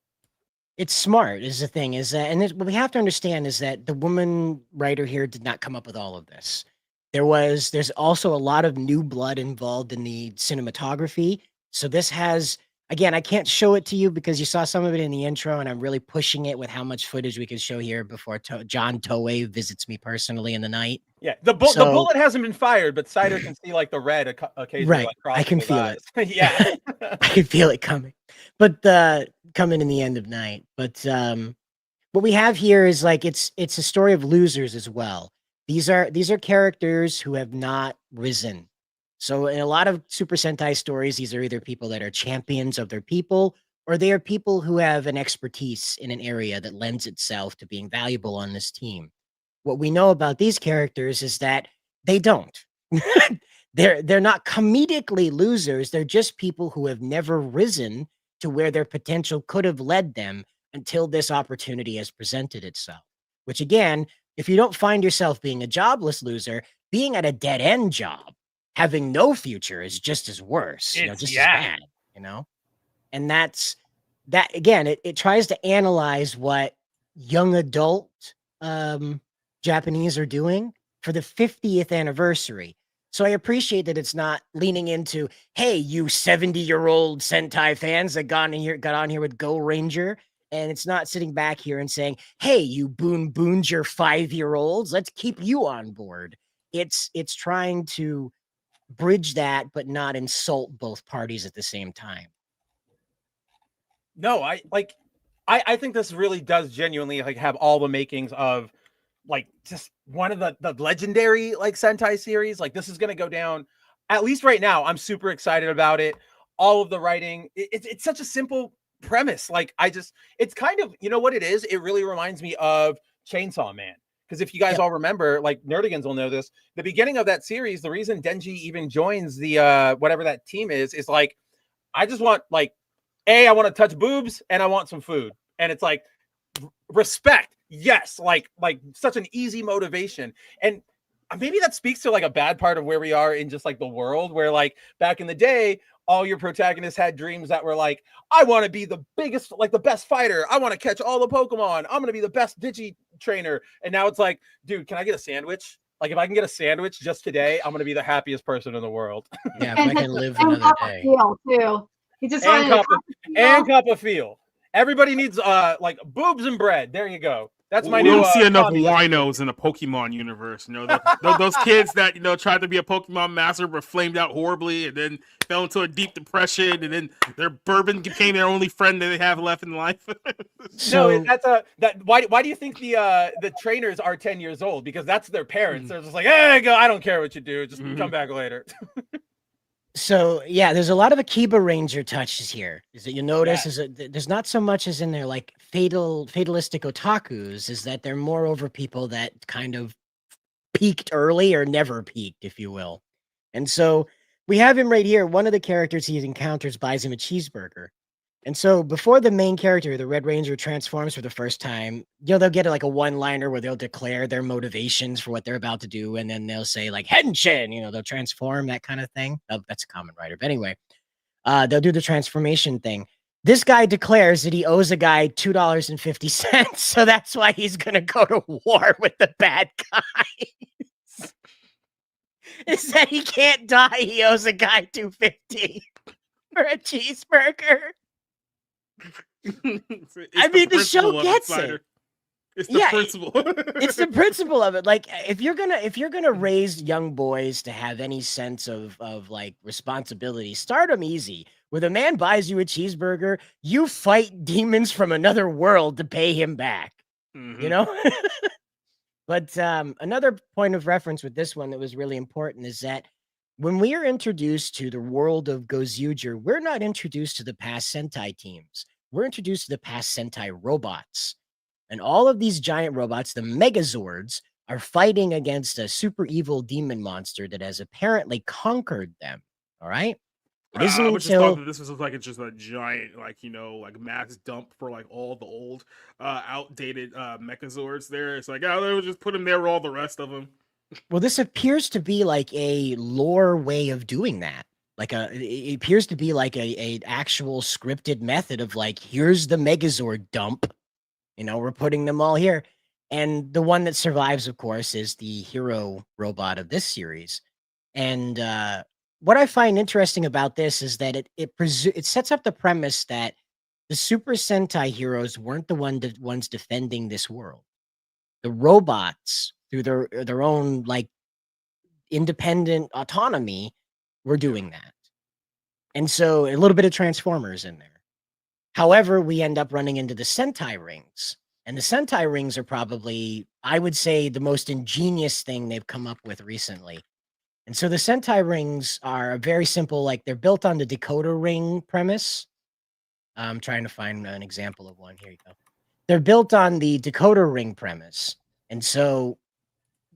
It's smart, is the thing, is that, and what we have to understand is that the woman writer here did not come up with all of this. There's also a lot of new blood involved in the cinematography. So this has, again, I can't show it to you because you saw some of it in the intro, and I'm really pushing it with how much footage we can show here before John Toei visits me personally in the night. Yeah, the bullet hasn't been fired, but Cider can see like the red occasionally. Right, like, I can feel it. Yeah, I can feel it coming, but coming in the end of night. But what we have here is, like, it's a story of losers as well. These are characters who have not risen. So in a lot of Super Sentai stories, these are either people that are champions of their people, or they are people who have an expertise in an area that lends itself to being valuable on this team. What we know about these characters is that they don't. They're not comedically losers. They're just people who have never risen to where their potential could have led them until this opportunity has presented itself. Which again, if you don't find yourself being a jobless loser, being at a dead end job, having no future is just as worse, just as bad, And that again, it tries to analyze what young adult Japanese are doing for the 50th anniversary. So I appreciate that it's not leaning into, hey, you 70-year-old Sentai fans that got on here with Go Ranger. And it's not sitting back here and saying, hey, you Boonboonger 5-year-olds, let's keep you on board. It's trying to bridge that, but not insult both parties at the same time. No, I think this really does genuinely like have all the makings of like just one of the legendary like Sentai series. Like this is going to go down, at least right now. I'm super excited about it. All of the writing, it's such a simple premise. Like it's kind of, you know what it is? It really reminds me of Chainsaw Man. Because if you guys all remember, like Nerdigans will know this, the beginning of that series, the reason Denji even joins the whatever that team is like, I just want like, I want to touch boobs and I want some food. And it's like respect. Yes. Like such an easy motivation. And maybe that speaks to like a bad part of where we are in just like the world where like back in the day, all your protagonists had dreams that were like, I want to be the biggest, like the best fighter. I want to catch all the Pokemon. I'm going to be the best Digi trainer. And now it's like, dude, can I get a sandwich? Like if I can get a sandwich just today, I'm going to be the happiest person in the world. Yeah, if I can live another day. Too. He just and cup of feel. Everybody needs like boobs and bread. There you go. That's my new. We don't see enough winos in the Pokemon universe. Those kids that tried to be a Pokemon master but flamed out horribly, and then fell into a deep depression, and then their bourbon became their only friend that they have left in life. So why do you think the trainers are 10 years old? Because that's their parents. They're just like, hey, go. I don't care what you do. Just come back later. So yeah, there's a lot of Akiba Ranger touches here. Is that you notice is that there's not so much as in there like fatalistic otakus, is that they're more over people that kind of peaked early or never peaked, if you will. And so we have him right here. One of the characters he encounters buys him a cheeseburger. And so before the main character, the Red Ranger, transforms for the first time, they'll get like a one-liner where they'll declare their motivations for what they're about to do. And then they'll say like, Henshin, they'll transform, that kind of thing. Oh, that's a common writer. But anyway, they'll do the transformation thing. This guy declares that he owes a guy $2.50. So that's why he's going to go to war with the bad guys. Is that he can't die. He owes a guy $2.50 for a cheeseburger. I mean, the show gets it. It's the principle. It's the principle of it. Like, if you're gonna raise young boys to have any sense of like responsibility, start them easy. When a man buys you a cheeseburger, you fight demons from another world to pay him back. But another point of reference with this one that was really important is that when we are introduced to the world of Gozyuger, we're not introduced to the past Sentai teams. We're introduced to the past Sentai robots. And all of these giant robots, the Megazords, are fighting against a super evil demon monster that has apparently conquered them. All right? It isn't I just thought until that this was like just a giant, like mass dump for like all the old, outdated Megazords. There, it's like, they would just put them there with all the rest of them. Well, this appears to be like a lore way of doing that. It appears to be like a actual scripted method of like, here's the Megazord dump. We're putting them all here. And the one that survives, of course, is the hero robot of this series. And what I find interesting about this is that it sets up the premise that the Super Sentai heroes weren't the ones defending this world. The robots, through their own like independent autonomy, were doing that. And so a little bit of Transformers in there. However, we end up running into the Sentai rings. And the Sentai rings are probably I would say, the most ingenious thing they've come up with recently. And so the Sentai rings are very simple, like they're built on the decoder ring premise. I'm trying to find an example of one. Here you go. They're built on the decoder ring premise. And so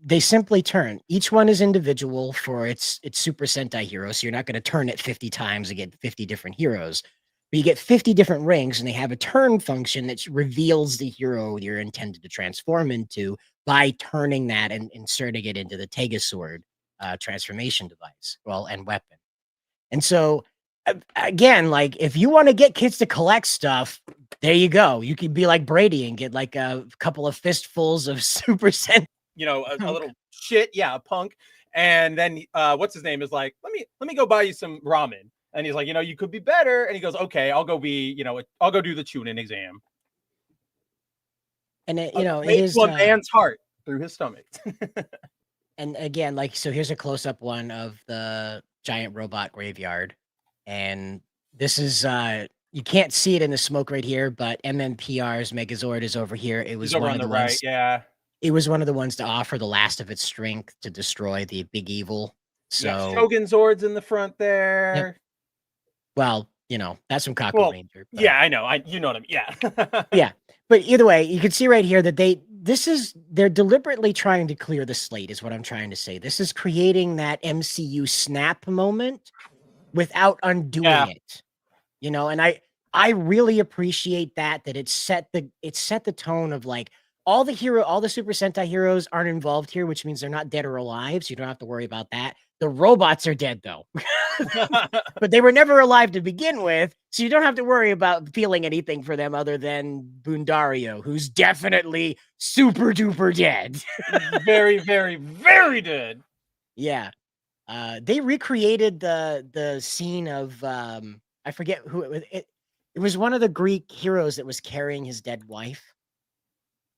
they simply turn. Each one is individual for its Super Sentai hero. So you're not going to turn it 50 times and get 50 different heroes. But you get 50 different rings, and they have a turn function that reveals the hero you're intended to transform into by turning that and inserting it into the Tegasword transformation device, and weapon. And so, again, like, if you want to get kids to collect stuff, there you go. You could be like Brady and get like a couple of fistfuls of Super Sentai. You know, a little shit, yeah, a punk. And then what's his name is like, let me go buy you some ramen. And he's like, you know, you could be better. And he goes, okay, I'll go I'll go do the Chunin exam. And it is a man's heart through his stomach. And again, like, so here's a close-up one of the giant robot graveyard. And this is you can't see it in the smoke right here, but MMPR's Megazord is over here. It was He's over one on of the the right, ones, yeah. It was one of the ones to offer the last of its strength to destroy the big evil. So yeah, Shogun Zord's in the front there. Yep. Well, that's from Kaku Ranger. But... yeah, I know. You know what I mean. Yeah. Yeah. But either way, you can see right here that they're deliberately trying to clear the slate, is what I'm trying to say. This is creating that MCU snap moment without undoing it. And I really appreciate that it set the tone of, like, all the Super Sentai heroes aren't involved here, which means they're not dead or alive, so you don't have to worry about that. The robots are dead, though. But they were never alive to begin with, so you don't have to worry about feeling anything for them other than Bundario, who's definitely super duper dead. Very, very, very dead. Yeah. They recreated the scene of I forget who it was. It was one of the Greek heroes that was carrying his dead wife.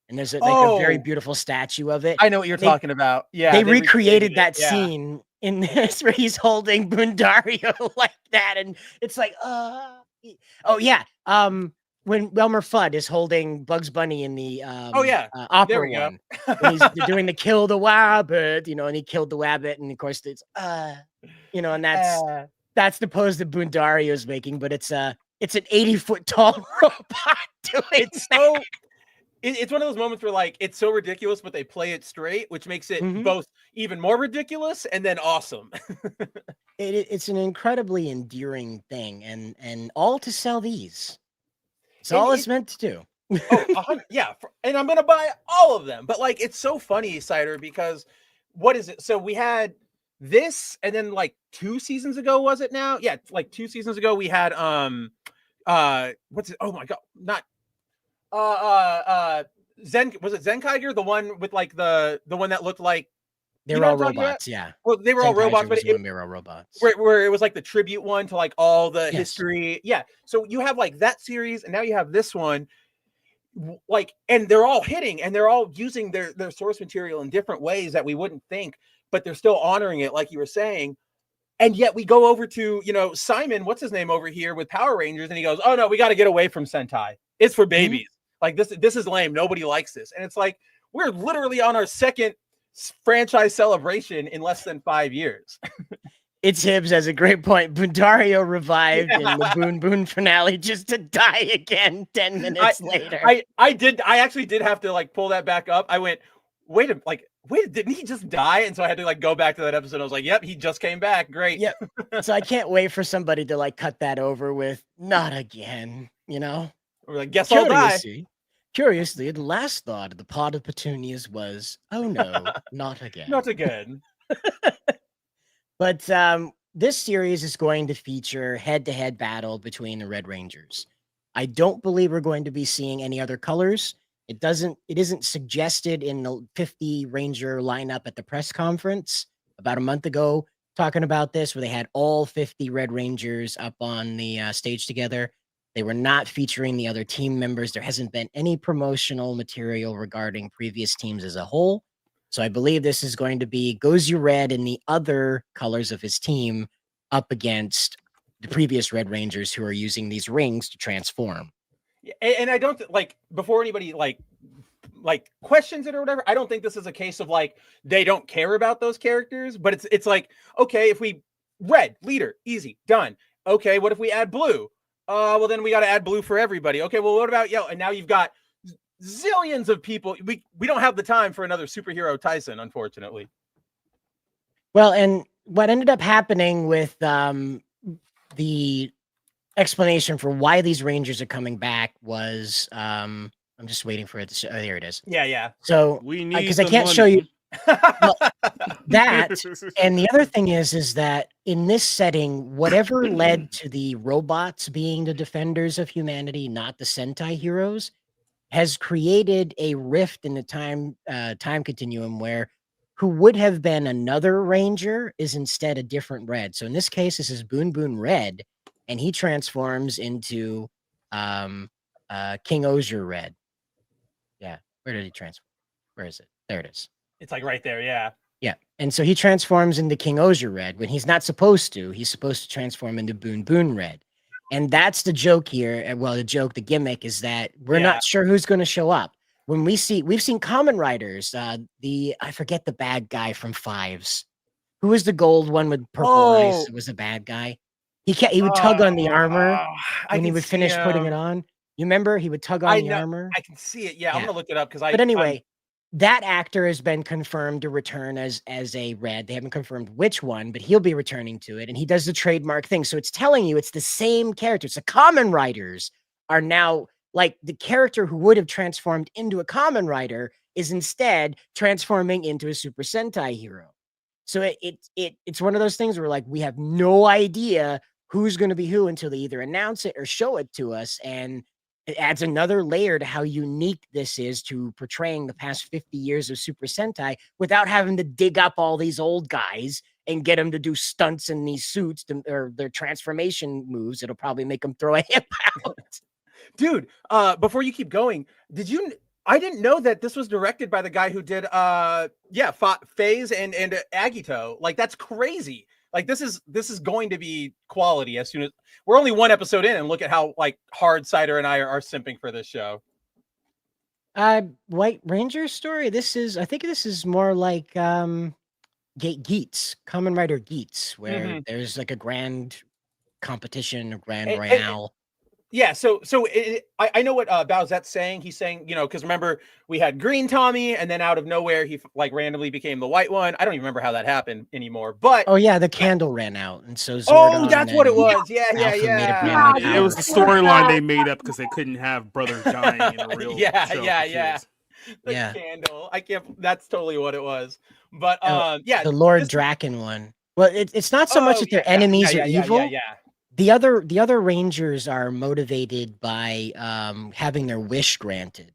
And there's a very beautiful statue of it. I know what you're talking about. Yeah. They recreated that scene in this, where he's holding Bundario like that. And it's like, oh yeah. When Elmer Fudd is holding Bugs Bunny in the opera one. When they're doing the kill the wabbit, and he killed the wabbit, and of course it's and that's the pose that Bundario is making, but it's an 80-foot tall robot doing it's that. It's one of those moments where, like, it's so ridiculous, but they play it straight, which makes it both even more ridiculous and then awesome. It's an incredibly endearing thing, and all to sell these. It's all it's meant to do. Yeah, and I'm gonna buy all of them. But, like, it's so funny, Cider, because what is it? So we had this, and then, like, 2 seasons ago, was it now? Yeah, like 2 seasons ago, we had what's it? Oh my god, not was it Zenkaiger, the one with, like, the one that looked like they were all robots, yeah. Well, they were all robots, but they were all robots. Where it was like the tribute one to, like, all the history. Yeah. So you have, like, that series, and now you have this one, like, and they're all hitting, and they're all using their source material in different ways that we wouldn't think, but they're still honoring it, like you were saying. And yet we go over to, Simon, what's his name over here with Power Rangers, and he goes, oh no, we got to get away from Sentai. It's for babies. Like, this is lame. Nobody likes this. And it's like, we're literally on our second franchise celebration in less than 5 years. It's Hibbs has a great point. Bundario revived in the Boon finale just to die again 10 minutes later. I actually did have to, like, pull that back up. I went, wait, didn't he just die? And so I had to, like, go back to that episode. I was like, yep, he just came back. Great. Yep. So I can't wait for somebody to, like, cut that over with not again, We're like, guess I'll die. Curiously, the last thought of the pot of petunias was, oh no, not again. Not again. But this series is going to feature head-to-head battle between the Red Rangers. I don't believe we're going to be seeing any other colors. It isn't suggested in the 50 Ranger lineup at the press conference about a month ago, talking about this, where they had all 50 Red Rangers up on the stage together. They were not featuring the other team members. There hasn't been any promotional material regarding previous teams as a whole. So I believe this is going to be Gozyuger and the other colors of his team up against the previous Red Rangers who are using these rings to transform. And I don't, like, before anybody, like like questions it or whatever. I don't think this is a case of like they don't care about those characters, but it's like, okay, if we red leader, easy, done. Okay, what if we add blue? Well, then we got to add blue for everybody. Okay, well, what about yellow? And now you've got zillions of people. We don't have the time for another superhero Tyson, unfortunately. Well, and what ended up happening with the explanation for why these Rangers are coming back was I'm just waiting for it to show. Oh, there it is. Yeah. So We need because I the can't show you money. that, and the other thing is that in this setting, whatever led to the robots being the defenders of humanity, not the Sentai heroes, has created a rift in the time continuum where who would have been another ranger is instead a different red. So in this case, this is Boon Red, and he transforms into King Ozier Red. Yeah, where did he transform? Where is it? There it is. It's like right there, yeah. Yeah, and so he transforms into King Ozier Red when he's not supposed to. He's supposed to transform into Boon Red. And that's the joke here. Well, the gimmick is that we're not sure who's going to show up. When we've seen Common Riders, I forget the bad guy from Fives. Who was the gold one with purple eyes? It was a bad guy. He would tug on the armor when he would finish putting it on. You remember? He would tug on the armor. I can see it. Yeah, I'm gonna look it up because But anyway, that actor has been confirmed to return as a red. They haven't confirmed which one, but he'll be returning to it, and he does the trademark thing. So it's telling you it's the same character. It's the Common Riders are now like the character who would have transformed into a Common Rider is instead transforming into a Super Sentai hero. So it's one of those things where like we have no idea who's going to be who until they either announce it or show it to us, and it adds another layer to how unique this is to portraying the past 50 years of Super Sentai without having to dig up all these old guys and get them to do stunts in these suits or their transformation moves. It'll probably make them throw a hip out. Dude, before you keep going, I didn't know that this was directed by the guy who did Phase and Agito. Like that's crazy. Like this is going to be quality as soon as we're only one episode in, and look at how like hard Cider and I are simping for this show. White Ranger story. I think this is more like Geats, Kamen Rider Geats, where there's like a grand competition, a grand royale. Yeah, so I know what Bowsette's saying. He's saying, because remember we had Green Tommy, and then out of nowhere he like randomly became the white one. I don't even remember how that happened anymore. But oh yeah, the candle ran out, and so Zordon that's what it was. Yeah. It was the storyline they made up because they couldn't have brothers dying in a real show. The candle. I can't. That's totally what it was. But the Lord Draken one. Well, it's not so much that their enemies are evil. Yeah. The other Rangers are motivated by having their wish granted.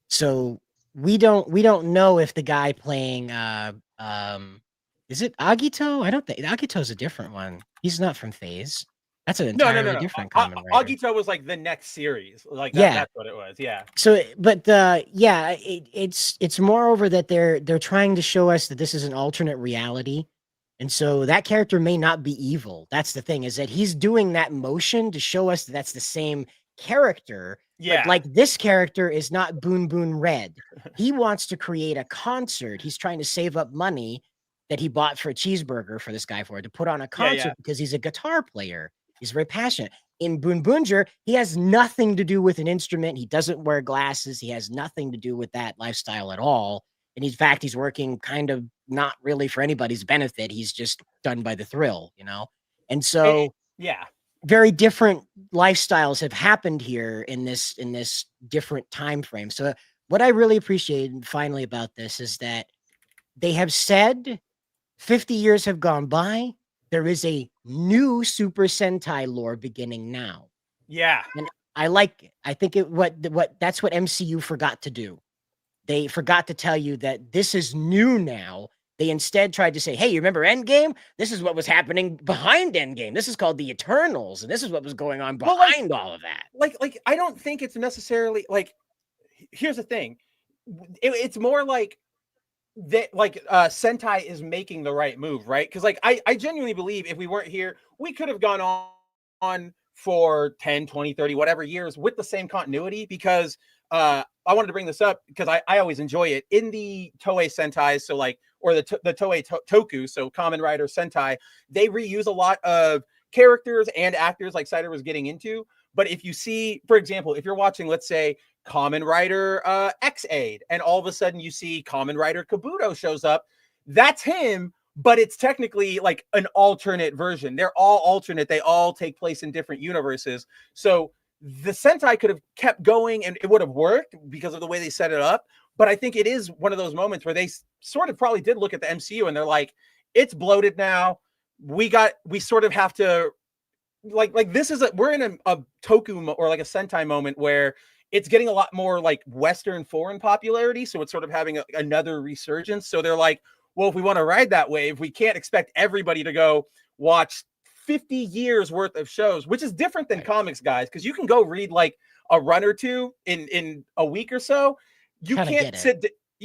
So we don't know if the guy playing is it Agito? I don't think Agito's a different one. He's not from Phase. That's an entirely different Kamen Rider. Agito was like the next series. Like that's what it was. Yeah. So but it's moreover that they're trying to show us that this is an alternate reality. And so that character may not be evil. That's the thing, is that he's doing that motion to show us that that's the same character. Yeah. But like this character is not Boon Red. He wants to create a concert. He's trying to save up money that he bought for a cheeseburger for this guy to put on a concert because he's a guitar player. He's very passionate. In Boonboonger, he has nothing to do with an instrument. He doesn't wear glasses. He has nothing to do with that lifestyle at all. And in fact, he's working kind of not really for anybody's benefit. He's just done by the thrill, And so very different lifestyles have happened here in this different time frame. So what I really appreciate finally about this is that they have said 50 years have gone by. There is a new Super Sentai lore beginning now. Yeah. And I like it. I think that's what MCU forgot to do. They forgot to tell you that this is new now. They instead tried to say, hey, you remember Endgame? This is what was happening behind Endgame. This is called the Eternals. And this is what was going on behind all of that. Like, I don't think it's necessarily like, here's the thing. It's more like that, Sentai is making the right move, right? Because like, I genuinely believe if we weren't here, we could have gone on for 10, 20, 30, whatever years with the same continuity, because I wanted to bring this up because I always enjoy it in the Toei Sentai. So like, or the Toei Toku, so Kamen Rider Sentai, they reuse a lot of characters and actors like Cider was getting into. But if you see, for example, if you're watching, let's say, Kamen Rider X-Aid, and all of a sudden you see Kamen Rider Kabuto shows up, that's him, but it's technically like an alternate version. They're all alternate. They all take place in different universes. So the Sentai could have kept going and it would have worked because of the way they set it up. But I think it is one of those moments where they sort of probably did look at the MCU and they're like, it's bloated now. We sort of have to like this is we're in a Toku or like a Sentai moment where it's getting a lot more like Western foreign popularity. So it's sort of having another resurgence. So they're like, well, if we want to ride that wave, we can't expect everybody to go watch 50 years worth of shows, which is different than comics, guys, because you can go read like a run or two in a week or so. You can't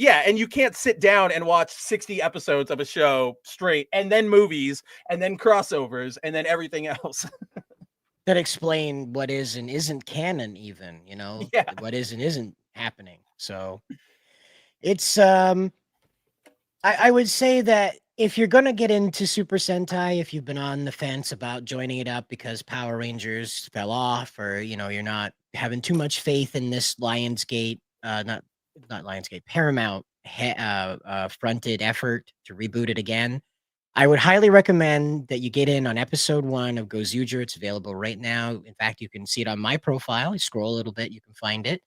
and you can't sit down and watch 60 episodes of a show straight, and then movies, and then crossovers, and then everything else. That explain what is and isn't canon, even, you know, what is and isn't happening. So it's I would say that if you're gonna get into Super Sentai, if you've been on the fence about joining it up because Power Rangers fell off, or you know, you're not having too much faith in this Lionsgate, not Lionsgate, Paramount fronted effort to reboot it again, I would highly recommend that you get in on episode 1 of Gozyuger. It's available right now. In fact, you can see it on my profile. You scroll a little bit, you can find it.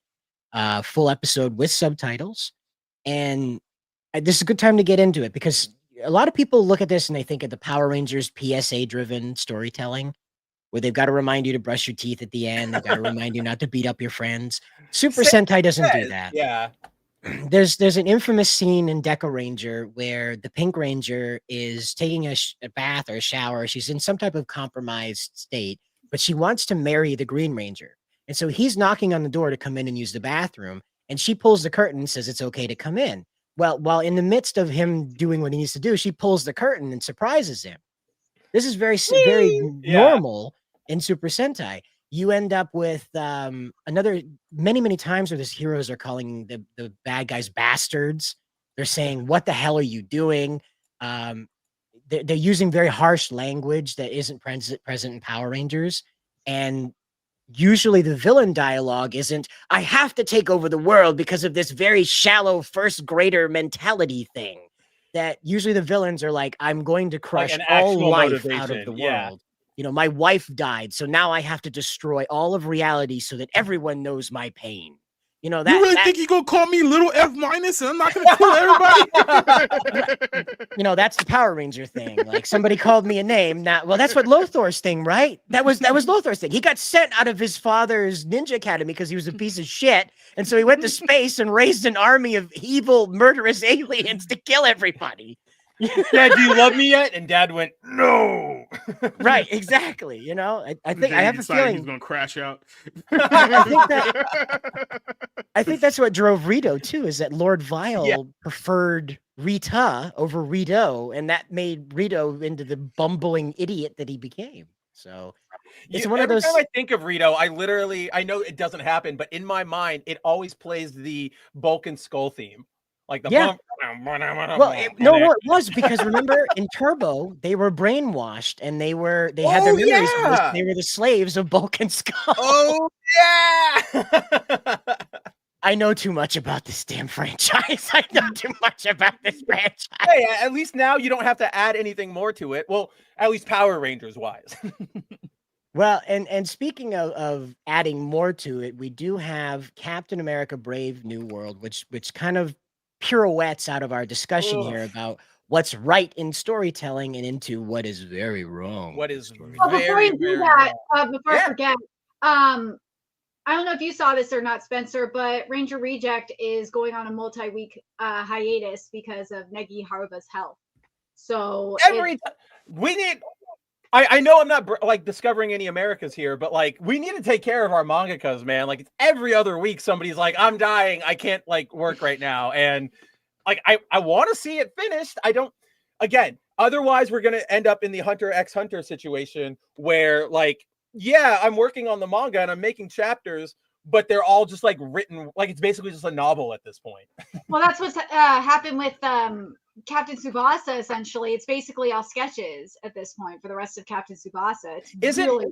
Full episode with subtitles. And this is a good time to get into it because a lot of people look at this and they think of the Power Rangers PSA-driven storytelling, where they've got to remind you to brush your teeth at the end. They've got to remind you not to beat up your friends. Super Sentai doesn't do that. Yeah. There's an infamous scene in Deca Ranger where the Pink Ranger is taking a bath or a shower. She's in some type of compromised state, but she wants to marry the Green Ranger. And so he's knocking on the door to come in and use the bathroom. And she pulls the curtain and says it's okay to come in. Well, while in the midst of him doing what he needs to do, she pulls the curtain and surprises him. This is very normal in Super Sentai. You end up with many times where these heroes are calling the bad guys bastards. They're saying, what the hell are you doing? They're using very harsh language that isn't present in Power Rangers. And usually the villain dialogue isn't, I have to take over the world because of this very shallow first grader mentality thing. That usually the villains are like, I'm going to crush all life out of the world. You know, my wife died, so now I have to destroy all of reality so that everyone knows my pain. You know, you really think you're gonna call me little F minus and I'm not gonna kill everybody? You know, that's the Power Ranger thing. Like somebody called me a name. Now, well, that's what Lothor's thing, right? That was Lothor's thing. He got sent out of his father's ninja academy because he was a piece of shit, and so he went to space and raised an army of evil, murderous aliens to kill everybody. Dad, do you love me yet? And Dad went, no. Right, exactly. You know, I think I have a feeling he's gonna crash out. I think that's what drove Rito too. Is that Lord Vile preferred Rita over Rito, and that made Rito into the bumbling idiot that he became. So it's one of those. Every time I think of Rito, I know it doesn't happen, but in my mind, it always plays the Bulk and Skull theme. Like the well, it was because remember in Turbo they were brainwashed and they had their memories. They were the slaves of Bulk and Skull. Oh yeah. I know too much about this damn franchise. I know too much about this franchise. Hey, at least now you don't have to add anything more to it. Well, at least Power Rangers wise. Well, and speaking of adding more to it, we do have Captain America: Brave New World, which kind of pirouettes out of our discussion here about what's right in storytelling and into what is very wrong. What is before you do that, before I forget, I don't know if you saw this or not, Spencer, but Ranger Reject is going on a multi-week hiatus because of Negi Haruba's health. So we need. I know I'm not like discovering any Americas here, but like we need to take care of our mangakas, man. Like it's every other week somebody's like, I'm dying, I can't like work right now, and like I want to see it finished. I don't. Again, otherwise we're gonna end up in the Hunter x Hunter situation where like, yeah, I'm working on the manga and I'm making chapters, but they're all just like written like it's basically just a novel at this point. Well, that's what's happened with Captain Tsubasa. Essentially, it's basically all sketches at this point for the rest of Captain Tsubasa. It's really,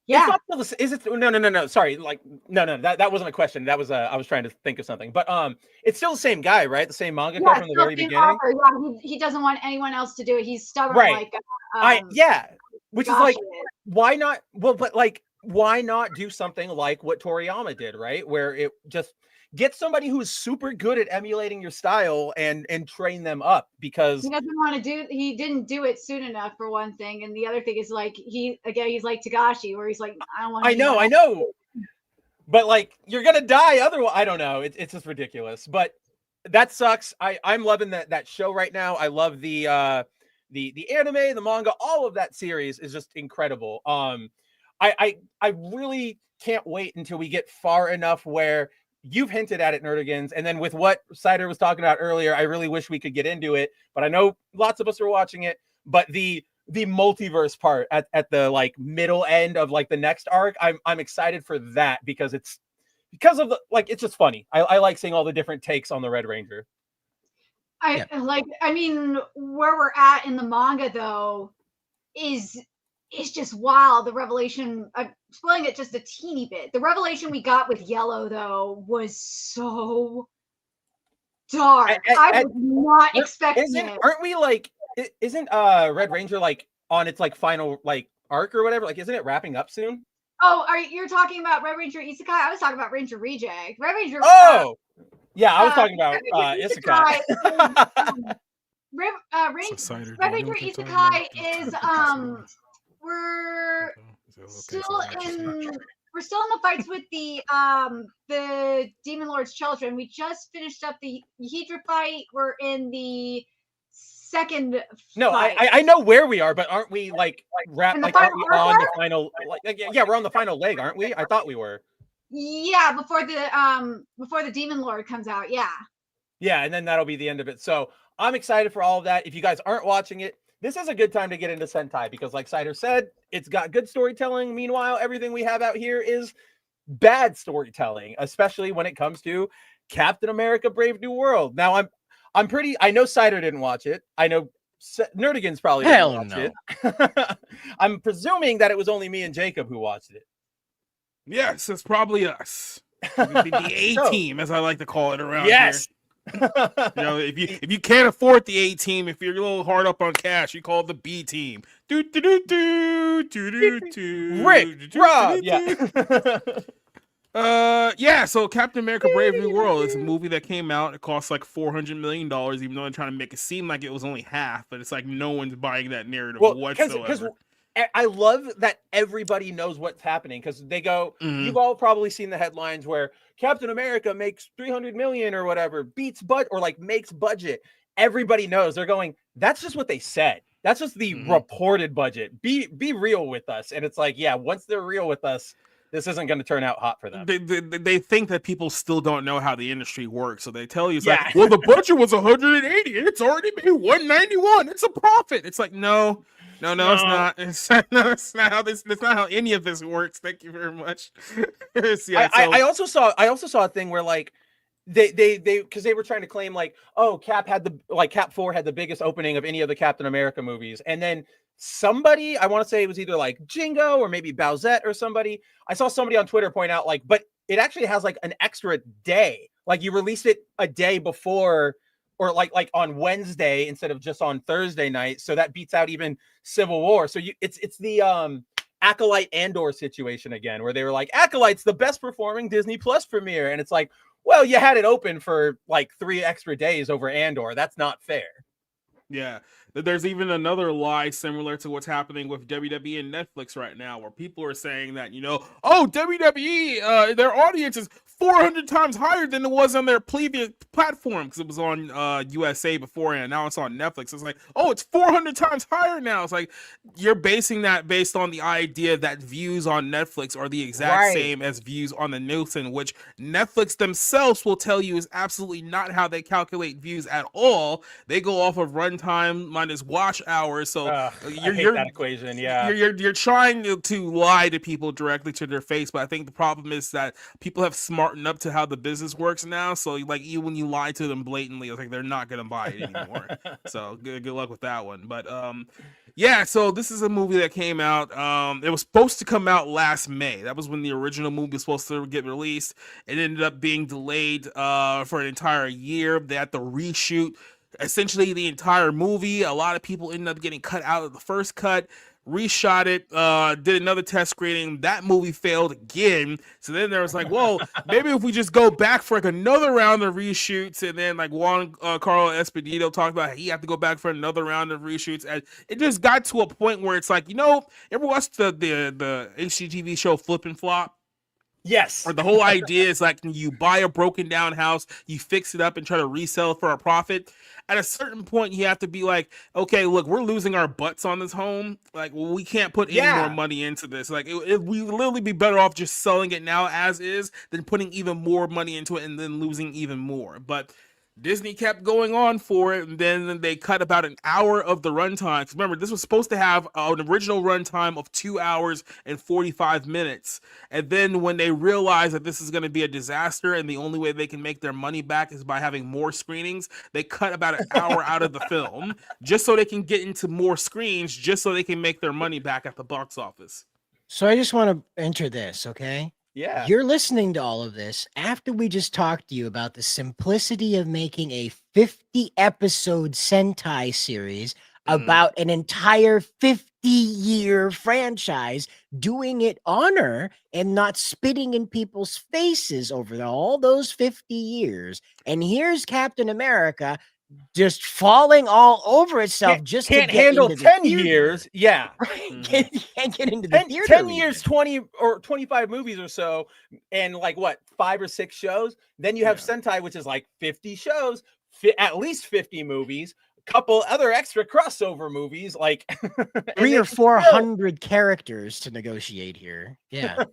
yeah. It's not still is it? No. Sorry, like no. That wasn't a question. That was I was trying to think of something. But it's still the same guy, right? The same manga from the very beginning. Author, yeah, he doesn't want anyone else to do it. He's stubborn, right? Which is like, why not? Well, but like, why not do something like what Toriyama did, right? Where it just get somebody who's super good at emulating your style and train them up, because he doesn't want to do. He didn't do it soon enough, for one thing, and the other thing is like he's like Tagashi, where he's like, I don't want. I know, but like you're gonna die otherwise. I don't know. It's just ridiculous, but that sucks. I'm loving that show right now. I love the anime, the manga, all of that series is just incredible. I really can't wait until we get far enough where you've hinted at it, Nerdigans, and then with what Cider was talking about earlier, I really wish we could get into it, but I know lots of us are watching it. But the multiverse part at the like middle end of like the next arc, I'm excited for that because it's just funny. I like seeing all the different takes on the Red Ranger. I mean, where we're at in the manga though is just wild. The revelation, I'm spoiling it just a teeny bit. The revelation we got with Yellow though was so dark. I was not expecting it. Aren't we like? Isn't Red Ranger like on its like final like arc or whatever? Like, isn't it wrapping up soon? Oh, you're talking about Red Ranger Isekai? I was talking about Ranger Reject. Red Ranger. Oh, yeah, I was talking about Isekai. Red Ranger Isekai is we're still in the fights with the Demon Lord's children. We just finished up the Hydra fight. We're in the second fight. I know where we are, but aren't we like wrapped? Like, aren't we on the final? Yeah, we're on the final leg, aren't we? I thought we were. Yeah, before the Demon Lord comes out. Yeah, and then that'll be the end of it. So I'm excited for all of that. If you guys aren't watching it, this is a good time to get into Sentai because, like Cider said, it's got good storytelling. Meanwhile, everything we have out here is bad storytelling, especially when it comes to Captain America: Brave New World. Now, I know Cider didn't watch it. I know Nerdigans probably didn't watch it. I'm presuming that it was only me and Jacob who watched it. Yes, it's probably us. The A team, as I like to call it around here. If you can't afford the A team, if you're a little hard up on cash, you call it the B team. Rick, Rob, So Captain America: Brave New World is a movie that came out. It cost like $400 million, even though they're trying to make it seem like it was only half. But it's like no one's buying that narrative whatsoever. Because I love that everybody knows what's happening because they go. You've all probably seen the headlines where Captain America makes 300 million or whatever, makes budget. Everybody knows. They're going, that's just what they said. That's just the reported budget. Be real with us. And it's like, yeah, once they're real with us, this isn't going to turn out hot for them. They think that people still don't know how the industry works. So they tell you, like, well, the budget was 180 and it's already made 191. It's a profit. It's like, no, it's not. That's not how any of this works. Thank you very much. I also saw a thing where like they because they were trying to claim like, oh, Cap 4 had the biggest opening of any of the Captain America movies, and then somebody, I want to say it was either like Jingo or maybe Bowsette or somebody, I saw somebody on Twitter point out like, but it actually has like an extra day, like you released it a day before or like on Wednesday instead of just on Thursday night, so that beats out even Civil War. So it's the Acolyte Andor situation again, where they were like, Acolyte's the best performing Disney Plus premiere, and it's like, well, you had it open for like 3 extra days over Andor. That's not fair. Yeah. There's even another lie similar to what's happening with WWE and Netflix right now, where people are saying that, WWE, their audience is 400 times higher than it was on their previous platform because it was on USA beforehand. Now it's on Netflix. It's like, oh, it's 400 times higher now. It's like you're basing that based on the idea that views on Netflix are the exact same as views on the Nielsen, which Netflix themselves will tell you is absolutely not how they calculate views at all. They go off of runtime minus watch hours. So I hate that equation. Yeah, you're trying to lie to people directly to their face, but I think the problem is that people have smartened up to how the business works now. So like even when you lie to them blatantly, it's like they're not gonna buy it anymore. So good luck with that one. But yeah, so this is a movie that came out. It was supposed to come out last May. That was when the original movie was supposed to get released. It ended up being delayed for an entire year. They had to reshoot essentially the entire movie. A lot of people ended up getting cut out of the first cut, reshot it, did another test screening. That movie failed again. So then there was like, well, maybe if we just go back for like another round of reshoots. And then like Juan Carlo Esposito talked about he had to go back for another round of reshoots. And it just got to a point where it's like, you know, ever watched the HGTV show Flip and Flop? Yes. Or the whole idea is like you buy a broken down house, you fix it up and try to resell it for a profit. At a certain point, you have to be like, okay, look, we're losing our butts on this home. Like, well, we can't put any more money into this. Like, we would literally be better off just selling it now as is than putting even more money into it and then losing even more. But Disney kept going on for it, and then they cut about an hour of the runtime. Because remember, this was supposed to have an original runtime of 2 hours and 45 minutes. And then when they realized that this is going to be a disaster and the only way they can make their money back is by having more screenings, they cut about an hour out of the film just so they can get into more screens, just so they can make their money back at the box office. So I just want to enter this, okay? Yeah. You're listening to all of this after we just talked to you about the simplicity of making a 50 episode Sentai series about an entire 50-year franchise, doing it honor and not spitting in people's faces over all those 50 years. And here's Captain America just falling all over itself can't handle 10 years. Yeah. Right. Can't get into the theater. 10 years, 20 or 25 movies or so, and like what, 5 or 6 shows. Then you have Sentai, which is like 50 shows, at least 50 movies, a couple other extra crossover movies, like 300 or 400 characters to negotiate here. Yeah.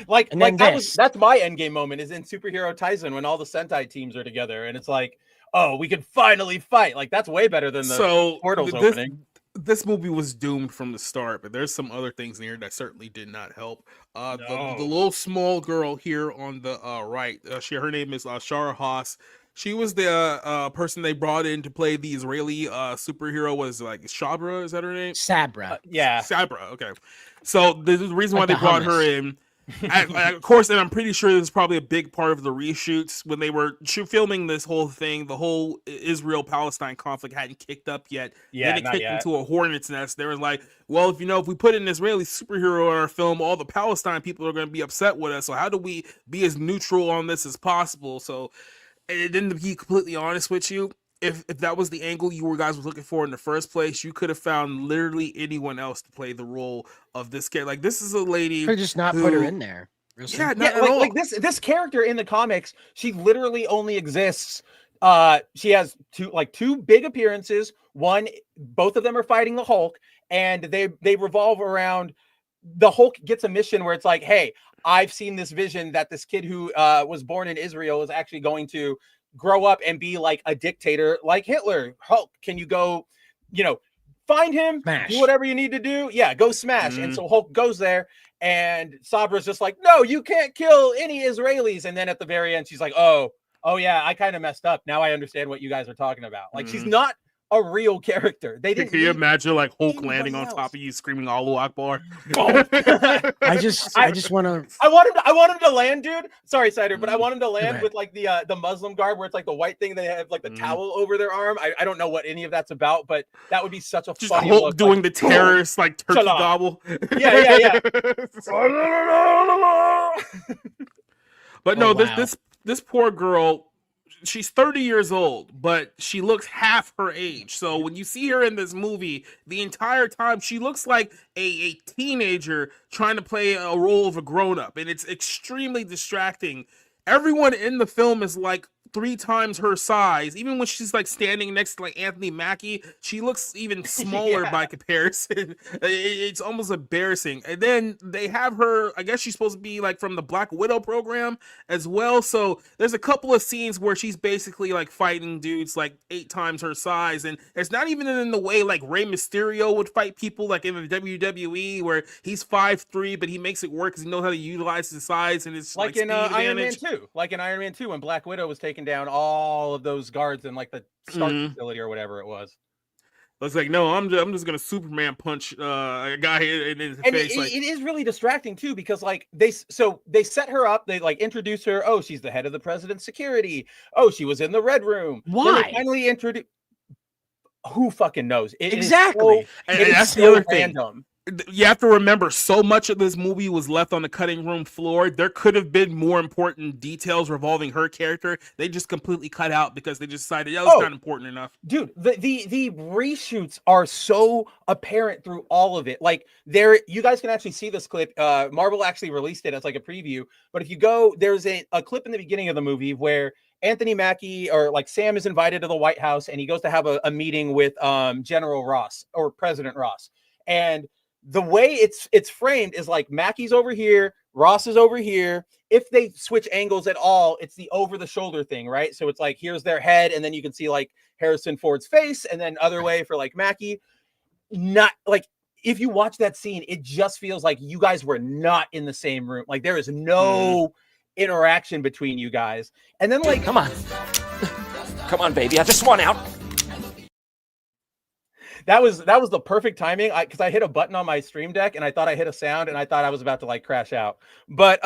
like And then that's my endgame moment is in Superhero Taisen when all the Sentai teams are together and it's like, oh, we can finally fight. Like that's way better than the portals opening. This movie was doomed from the start, but there's some other things in here that certainly did not help. The little small girl here on the right, her name is Shara Haas. She was the person they brought in to play the Israeli superhero. Was like Shabra? Is that her name? Sabra. Yeah, Sabra. Okay. So the reason why they brought her in. Of course, and I'm pretty sure this is probably a big part of the reshoots when they were filming this whole thing. The whole Israel-Palestine conflict hadn't kicked up yet. Yeah, then it kicked into a hornet's nest. They were like, well, if we put an Israeli superhero in our film, all the Palestine people are going to be upset with us. So how do we be as neutral on this as possible? So, and then to be completely honest with you, if that was the angle you guys were looking for in the first place, you could have found literally anyone else to play the role of this character. Like this is a lady. Could just not put her in there. Like this character in the comics, she literally only exists. She has two big appearances. One, both of them are fighting the Hulk, and they revolve around the Hulk gets a mission where it's like, hey, I've seen this vision that this kid who was born in Israel is actually going to grow up and be like a dictator like Hitler. Hulk, can you go, find him, smash. Do whatever you need to do. Yeah, go smash. And so Hulk goes there and Sabra's just like, no, you can't kill any Israelis. And then at the very end, she's like, oh yeah, I kind of messed up. Now I understand what you guys are talking about. Like she's not a real character. They didn't. Can you imagine like Hulk landing on top of you screaming Allahu Akbar? I just want to. I want him to land, dude. Sorry, Cider, but I want him to land with like the Muslim garb where it's like the white thing they have like the towel over their arm. I don't know what any of that's about, but that would be such a just funny Hulk look, doing like, the terrorist like turkey gobble. Yeah. But no, this poor girl. She's 30 years old, but she looks half her age. So when you see her in this movie, the entire time she looks like a teenager trying to play a role of a grown-up, and it's extremely distracting. everyone in the film is like 3 times her size. Even when she's like standing next to like Anthony Mackie, she looks even smaller Yeah. by comparison. It's almost embarrassing. And then they have her, I guess she's supposed to be like from the Black Widow program as well. So there's a couple of scenes where she's basically like fighting dudes like 8 times her size. And it's not even in the way like Rey Mysterio would fight people like in the WWE where he's 5'3", but he makes it work because he knows how to utilize his size and his Like speed in Iron Man advantage. 2. Like in Iron Man 2 when Black Widow was taking down all of those guards in like the Stark Mhm. facility or whatever it was. It's like, no, I'm just gonna Superman punch a guy in his And face. Like, it is really distracting too because like they set her up, they like introduce her, oh, she's the head of the president's security, oh, she was in the red room. Then Why? they finally introduce, who fucking knows? Exactly. And it is that's the so other thing. random. You have to remember, so much of this movie was left on the cutting room floor. There could have been more important details revolving her character. They just completely cut out because they just decided, yeah, it's not important enough. Dude, the reshoots are so apparent through all of it. Like there, you guys can actually see this clip. Marvel actually released it as like a preview. But if you go, there's a clip in the beginning of the movie where Anthony Mackie or like Sam is invited to the White House and he goes to have a meeting with General Ross or President Ross. And the way it's framed is like Mackey's over here, Ross is over here. If they switch angles at all, it's the over the shoulder thing, right? So it's like here's their head, and then you can see like Harrison Ford's face, and then other way for like Mackie. Not like if you watch that scene, it just feels like you guys were not in the same room. Like there is no interaction between you guys. And then like, come on, baby, I just want out. That was the perfect timing because I hit a button on my stream deck and I thought I hit a sound and I thought I was about to like crash out. But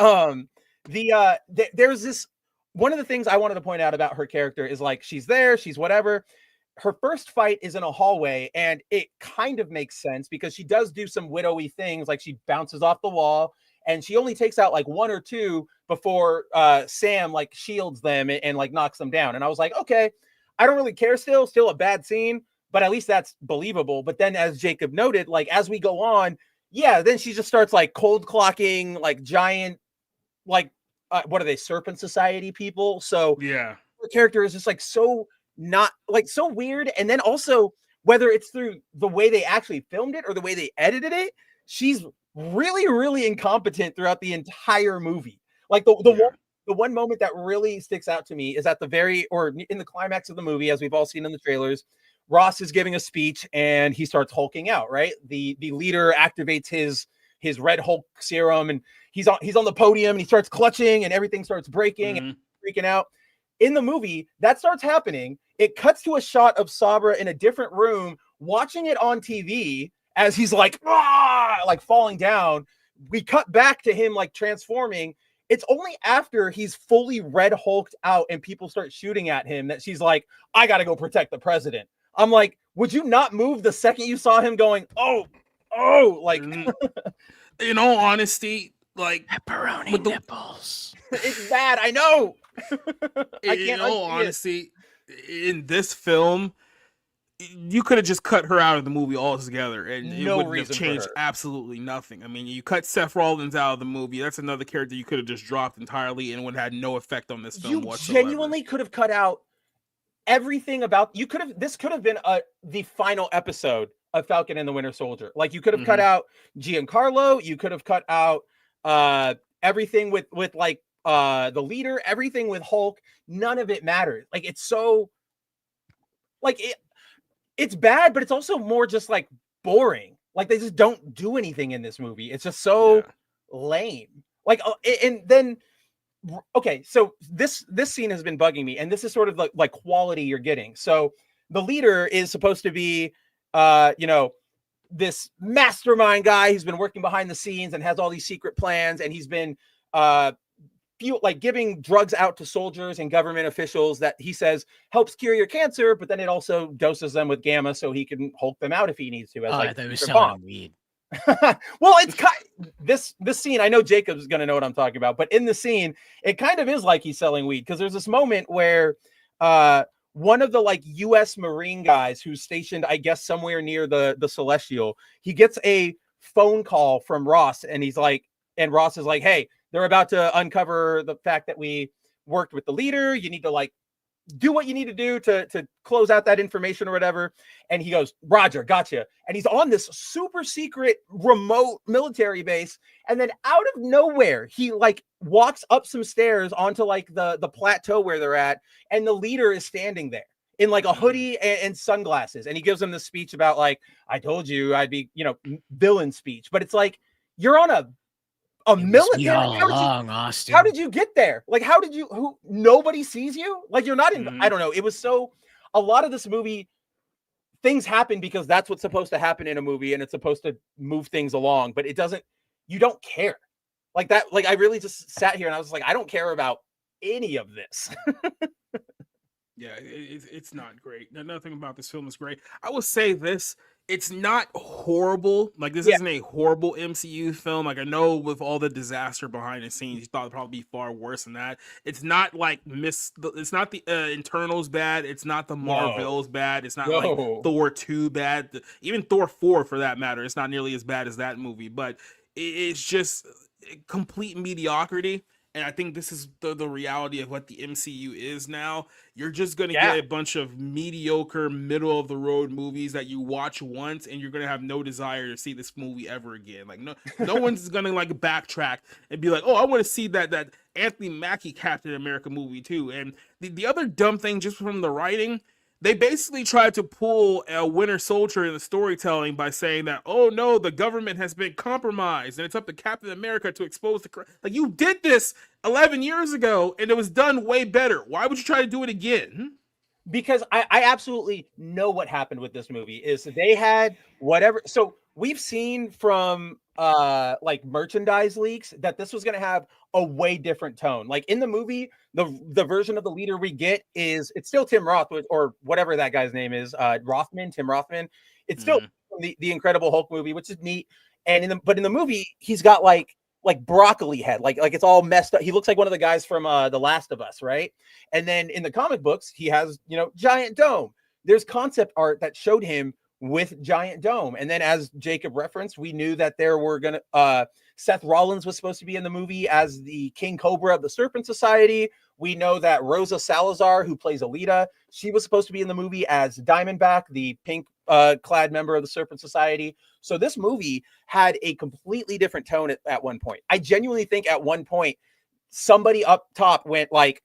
there's this one of the things I wanted to point out about her character is like she's there, she's whatever. Her first fight is in a hallway and it kind of makes sense because she does do some widowy things, like she bounces off the wall and she only takes out like 1 or 2 before Sam like shields them and like knocks them down. And I was like, okay, I don't really care still a bad scene. But at least that's believable. But then as Jacob noted, like as we go on, yeah, then she just starts like cold clocking, like giant, like, what are they, Serpent Society people? So yeah, the character is just like so not like so weird. And then also whether it's through the way they actually filmed it or the way they edited it, she's really, really incompetent throughout the entire movie. Like the one moment that really sticks out to me is at the very, or in the climax of the movie, as we've all seen in the trailers, Ross is giving a speech and he starts hulking out, right? The leader activates his red Hulk serum and he's on the podium and he starts clutching and everything starts breaking and freaking out. In the movie, that starts happening. It cuts to a shot of Sabra in a different room watching it on TV as he's like, like falling down. We cut back to him like transforming. It's only after he's fully red hulked out and people start shooting at him that she's like, I got to go protect the president. I'm like, would you not move the second you saw him going, oh, like, in all honesty, like pepperoni nipples. It's bad. I know. In all honesty, in this film, you could have just cut her out of the movie altogether, and it wouldn't have changed absolutely nothing. I mean, you cut Seth Rollins out of the movie. That's another character you could have just dropped entirely, and it would have had no effect on this film whatsoever. You genuinely could have cut out everything about this could have been the final episode of Falcon and the Winter Soldier. Like you could have cut out Giancarlo, you could have cut out everything with like the leader, everything with Hulk. None of it mattered. Like it's so like it's bad, but it's also more just like boring. Like they just don't do anything in this movie. It's just so lame. Like and then okay, so this scene has been bugging me, and this is sort of like quality you're getting. So the leader is supposed to be, this mastermind guy who's been working behind the scenes and has all these secret plans, and he's been giving drugs out to soldiers and government officials that he says helps cure your cancer, but then it also doses them with gamma so he can Hulk them out if he needs to. As I thought he was selling weed. Well, it's this scene. I know Jacob's gonna know what I'm talking about, but in the scene, it kind of is like he's selling weed because there's this moment where one of the like U.S. Marine guys who's stationed, I guess, somewhere near the Celestial, he gets a phone call from Ross, and Ross is like, "Hey, they're about to uncover the fact that we worked with the leader. You need to like do what you need to do to close out that information or whatever. And he goes, Roger, gotcha. And he's on this super secret remote military base. And then out of nowhere, he like walks up some stairs onto like the plateau where they're at. And the leader is standing there in like a hoodie and sunglasses. And he gives them this speech about like, I told you I'd be, you know, villain speech. But it's like, you're on a military. Austin. How did you get there? Like, how did you? Nobody sees you. Like, you're not in. I don't know. It was so. A lot of this movie, things happen because that's what's supposed to happen in a movie, and it's supposed to move things along. But it doesn't. You don't care. Like that. Like I really just sat here and I was like, I don't care about any of this. Yeah, it's not great. Nothing about this film is great. I will say this. It's not horrible. Like this isn't a horrible MCU film. Like I know with all the disaster behind the scenes, you thought it'd probably be far worse than that. It's not like it's not the Internals bad. It's not the Marvels bad. It's not like Thor 2 bad. Even Thor 4 for that matter. It's not nearly as bad as that movie, but it's just complete mediocrity. And I think this is the reality of what the MCU is now. You're just going to get a bunch of mediocre, middle-of-the-road movies that you watch once, and you're going to have no desire to see this movie ever again. Like, no one's going to, like, backtrack and be like, oh, I want to see that Anthony Mackie Captain America movie, too. And the other dumb thing, just from the writing, they basically tried to pull a Winter Soldier in the storytelling by saying that, oh no, the government has been compromised and it's up to Captain America to expose the crime. Like, you did this 11 years ago and it was done way better. Why would you try to do it again? Because I absolutely know what happened with this movie is they had whatever. So we've seen from like merchandise leaks that this was going to have a way different tone. Like in the movie, the version of the leader we get it's still Tim Roth or whatever that guy's name is, Tim Rothman. It's still the Incredible Hulk movie, which is neat. And in the movie, he's got like broccoli head, like it's all messed up. He looks like one of the guys from The Last of Us, right? And then in the comic books, he has, you know, giant dome. There's concept art that showed him with giant dome. And then as Jacob referenced, we knew that there were gonna Seth Rollins was supposed to be in the movie as the King Cobra of the Serpent Society. We know that Rosa Salazar, who plays Alita, she was supposed to be in the movie as Diamondback, the pink clad member of the Serpent Society. So this movie had a completely different tone at one point. I genuinely think at one point somebody up top went like,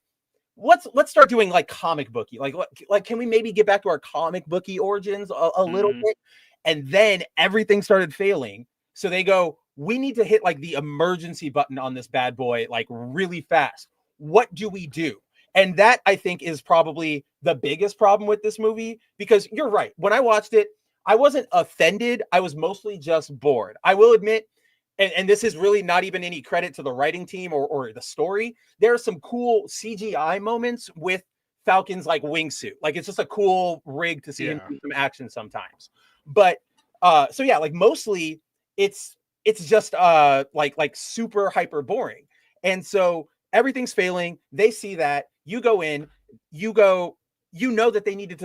let's start doing like comic booky. Like can we maybe get back to our comic booky origins a little bit? And then everything started failing. So they go, we need to hit like the emergency button on this bad boy like really fast. What do we do? And that I think is probably the biggest problem with this movie, because you're right. When I watched it, I wasn't offended. I was mostly just bored. I will admit, and this is really not even any credit to the writing team or the story. There are some cool CGI moments with Falcon's like wingsuit. Like it's just a cool rig to see him do some action sometimes. But so yeah, like mostly it's just like super hyper boring. And so everything's failing. They see that. You go in, you know that they needed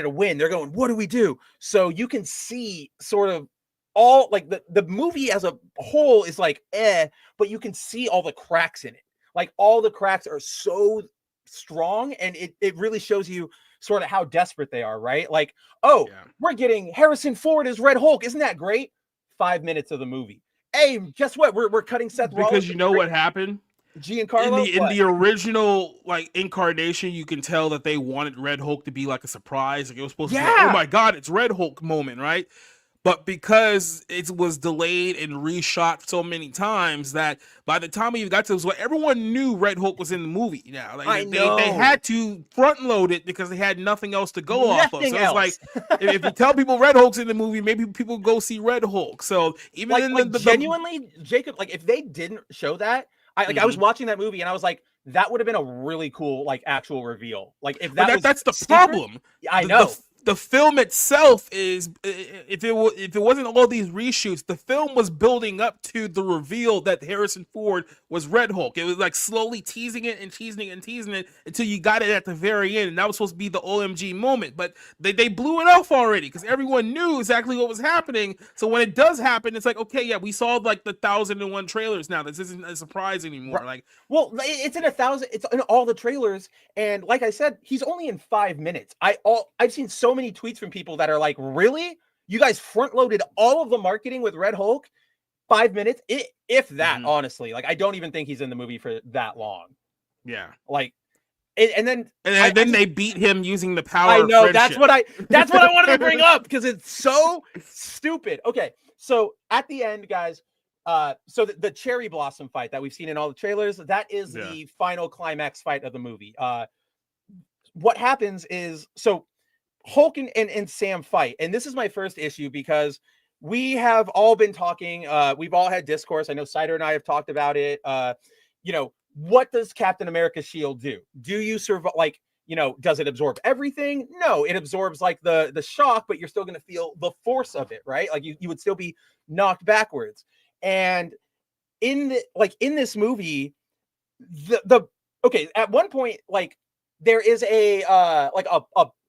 a win. They're going, what do we do? So you can see sort of all like the movie as a whole is like, but you can see all the cracks in it. Like all the cracks are so strong, and it really shows you sort of how desperate they are, right? Like, we're getting Harrison Ford as Red Hulk. Isn't that great? 5 minutes of the movie. Hey, guess what? We're cutting Seth Rollins. Because you know what happened? Giancarlo? In the original like incarnation, you can tell that they wanted Red Hulk to be like a surprise. Like it was supposed to be like, oh my god, it's Red Hulk moment, right? But because it was delayed and reshot so many times that by the time we got to this, everyone knew Red Hulk was in the movie. Now, like they had to front load it because they had nothing else to go off of. So it's like if you tell people Red Hulk's in the movie, maybe people go see Red Hulk. So even like, genuinely, Jacob, like if they didn't show that, I was watching that movie and I was like, that would have been a really cool like actual reveal. Like if that's the problem. I know. the film itself is, if it wasn't all these reshoots, the film was building up to the reveal that Harrison Ford was Red Hulk. It was like slowly teasing it and teasing it and teasing it until you got it at the very end, and that was supposed to be the OMG moment. But they blew it off already because everyone knew exactly what was happening. So when it does happen, it's like, okay, yeah, we saw like the 1,001 trailers now. This isn't a surprise anymore. Like, well, it's in 1,000. It's in all the trailers, and like I said, he's only in 5 minutes. I've seen so many tweets from people that are like, "Really? You guys front loaded all of the marketing with Red Hulk? 5 minutes, if that." Honestly, like I don't even think he's in the movie for that long. Yeah, like, and then they beat him using the power. I know of that's what I wanted to bring up because it's so stupid. Okay, so at the end, guys. So the cherry blossom fight that we've seen in all the trailers, that is the final climax fight of the movie. What happens is, so Hulk and Sam fight, and this is my first issue because we have all been talking, we've all had discourse. I know Cider and I have talked about it. You know, what does Captain America's shield do? Do you survive? Like, you know, does it absorb everything? No, it absorbs like the shock, but you're still going to feel the force of it, right? Like you would still be knocked backwards. And in this movie, okay, at one point, like there is a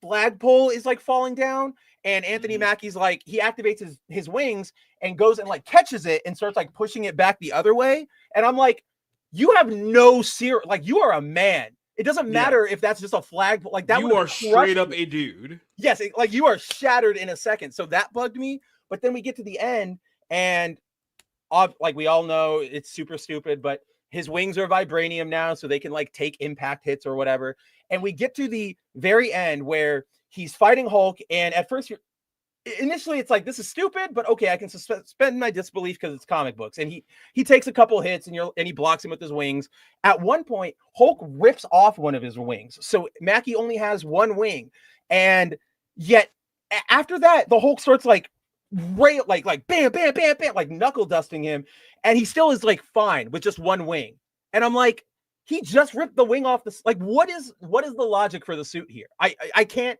flagpole is like falling down, and Anthony Mackie's like, he activates his wings and goes and like catches it and starts like pushing it back the other way. And I'm like, you have no like you are a man. It doesn't matter if that's just a flag, like that. You are straight up a dude. Yes, like you are shattered in a second. So that bugged me. But then we get to the end, and like we all know it's super stupid, but his wings are vibranium now, so they can like take impact hits or whatever. And we get to the very end where he's fighting Hulk, and at first initially it's like, this is stupid, but okay, I can suspend my disbelief because it's comic books. And he takes a couple hits and he blocks him with his wings. At one point, Hulk rips off one of his wings, so Mackie only has one wing, and yet after that, the Hulk starts like like bam, bam, bam, bam, like knuckle dusting him, and he still is like fine with just one wing. And I'm like, he just ripped the wing off the, like, what is the logic for the suit here? I can't.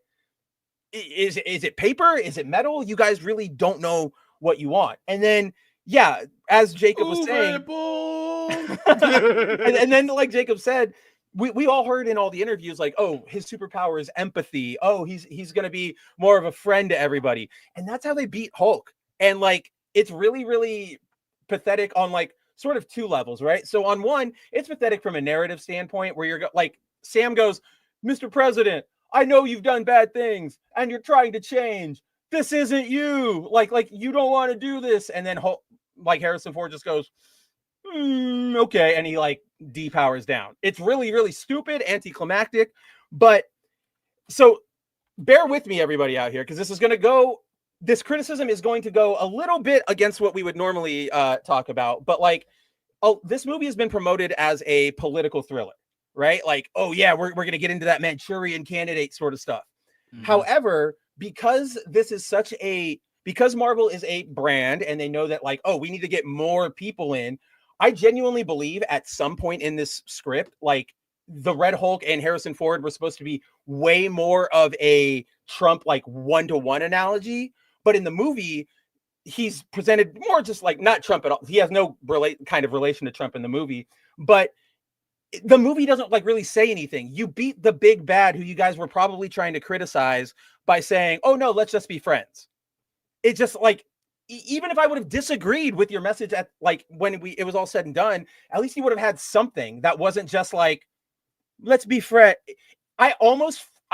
Is it paper? Is it metal? You guys really don't know what you want. And then yeah, as Jacob was saying, and then like Jacob said, we all heard in all the interviews, like, oh, his superpower is empathy. Oh, he's going to be more of a friend to everybody. And that's how they beat Hulk. And like, it's really, really pathetic on like sort of two levels, right? So on one, it's pathetic from a narrative standpoint where you're like, Sam goes, Mr. President, I know you've done bad things and you're trying to change. This isn't you. Like you don't want to do this. And then Hulk, like Harrison Ford just goes, okay, and he like depowers down. It's really, really stupid, anticlimactic. But so bear with me, everybody out here, because this criticism is going to go a little bit against what we would normally talk about. But like, this movie has been promoted as a political thriller, right? Like, oh yeah, we're gonna get into that Manchurian Candidate sort of stuff. However, because Marvel is a brand and they know that like, oh, we need to get more people in, I genuinely believe at some point in this script, like the Red Hulk and Harrison Ford were supposed to be way more of a Trump, like 1-to-1 analogy. But in the movie, he's presented more just like not Trump at all. He has no kind of relation to Trump in the movie, but the movie doesn't like really say anything. You beat the big bad who you guys were probably trying to criticize by saying, oh no, let's just be friends. It's just like, even if I would have disagreed with your message at like when it was all said and done, at least you would have had something that wasn't just like, let's be friends. I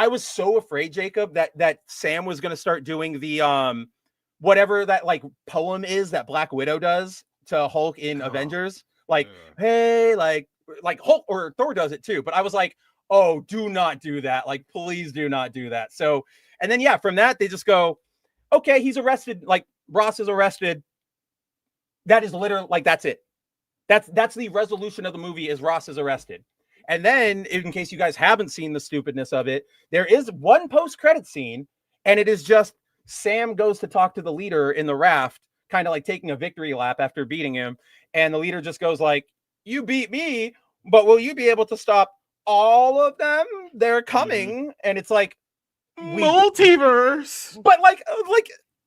was so afraid, Jacob, that Sam was going to start doing the whatever that like poem is that Black Widow does to Hulk in Avengers, like hey, like Hulk or Thor does it too. But I was like, oh, do not do that, like please do not do that. So and then yeah, from that they just go, okay, he's arrested, like Ross is arrested. That is literally like, that's it. That's the resolution of the movie, is Ross is arrested. And then, in case you guys haven't seen the stupidness of it, there is one post-credit scene, and it is just Sam goes to talk to the leader in the raft, kind of like taking a victory lap after beating him. And the leader just goes like, you beat me, but will you be able to stop all of them? They're coming. And it's like, multiverse. But like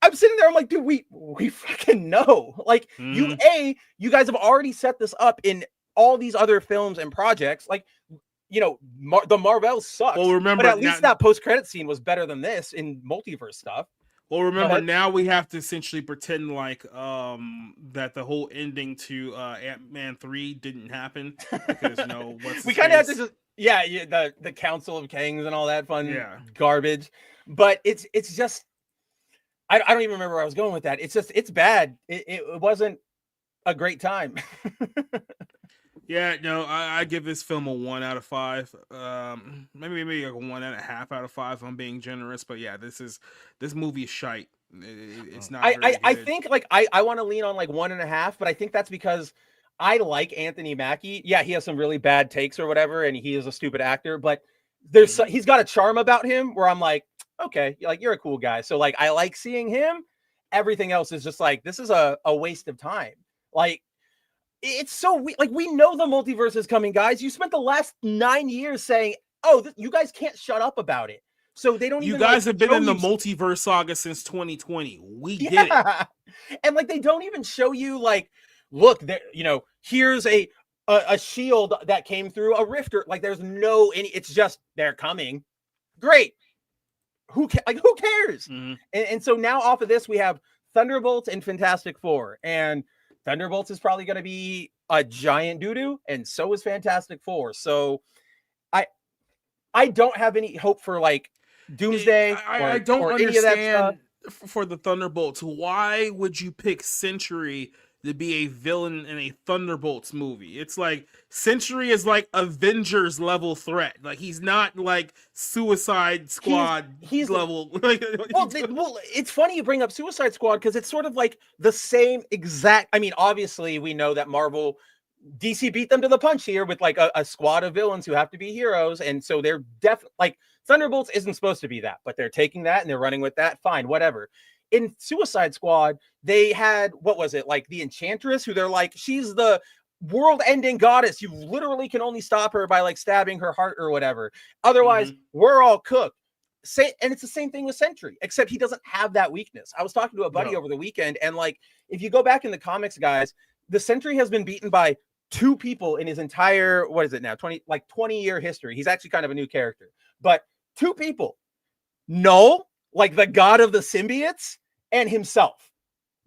I'm sitting there, I'm like, dude, we fucking know. Like you guys have already set this up in all these other films and projects. Like, you know, the Marvel sucks. Well, remember, but at least that post-credit scene was better than this in multiverse stuff. Well, remember, now we have to essentially pretend like that the whole ending to Ant-Man 3 didn't happen because we kind of have to just the Council of Kings and all that fun garbage. But it's just I don't even remember where I was going with that. It's just it's bad. It wasn't a great time. Yeah, no, I give this film a 1 out of 5. Maybe like a 1.5 out of 5. I'm being generous, but yeah, this movie is shite. It's not. I think like I want to lean on like 1.5, but I think that's because I like Anthony Mackie. Yeah, he has some really bad takes or whatever, and he is a stupid actor, but he's got a charm about him where I'm like, okay, like you're a cool guy. So like I like seeing him. Everything else is just like this is a waste of time. Like. It's so like we know the multiverse is coming, guys. You spent the last 9 years saying, "Oh, you guys can't shut up about it." So they don't. You even, guys like, have been in the multiverse saga since 2020. We get it, and like they don't even show you like, look, there. You know, here's a shield that came through a rifter. Like, there's no any. It's just they're coming. Great. Who cares? And so now off of this we have Thunderbolts and Fantastic Four and. Thunderbolts is probably going to be a giant doo-doo, and so is Fantastic Four. So I don't have any hope for like Doomsday I don't understand for the Thunderbolts. Why would you pick Sentry to be a villain in a Thunderbolts movie? It's like Sentry is like Avengers level threat. Like he's not like Suicide Squad he's level. Well, it's funny you bring up Suicide Squad because it's sort of like the same exact. I mean, obviously we know that DC beat them to the punch here with like a squad of villains who have to be heroes, and so they're definitely like Thunderbolts isn't supposed to be that, but they're taking that and they're running with that. Fine, whatever. In Suicide Squad, they had, what was it, like the Enchantress, who they're like, she's the world-ending goddess. You literally can only stop her by like stabbing her heart or whatever. Otherwise, we're all cooked. And it's the same thing with Sentry, except he doesn't have that weekness. I was talking to a buddy over the weekend, and like, if you go back in the comics, guys, the Sentry has been beaten by 2 people in his entire, what is it now, 20-year history. He's actually kind of a new character, but 2 people. Null, like the god of the symbiotes, and himself.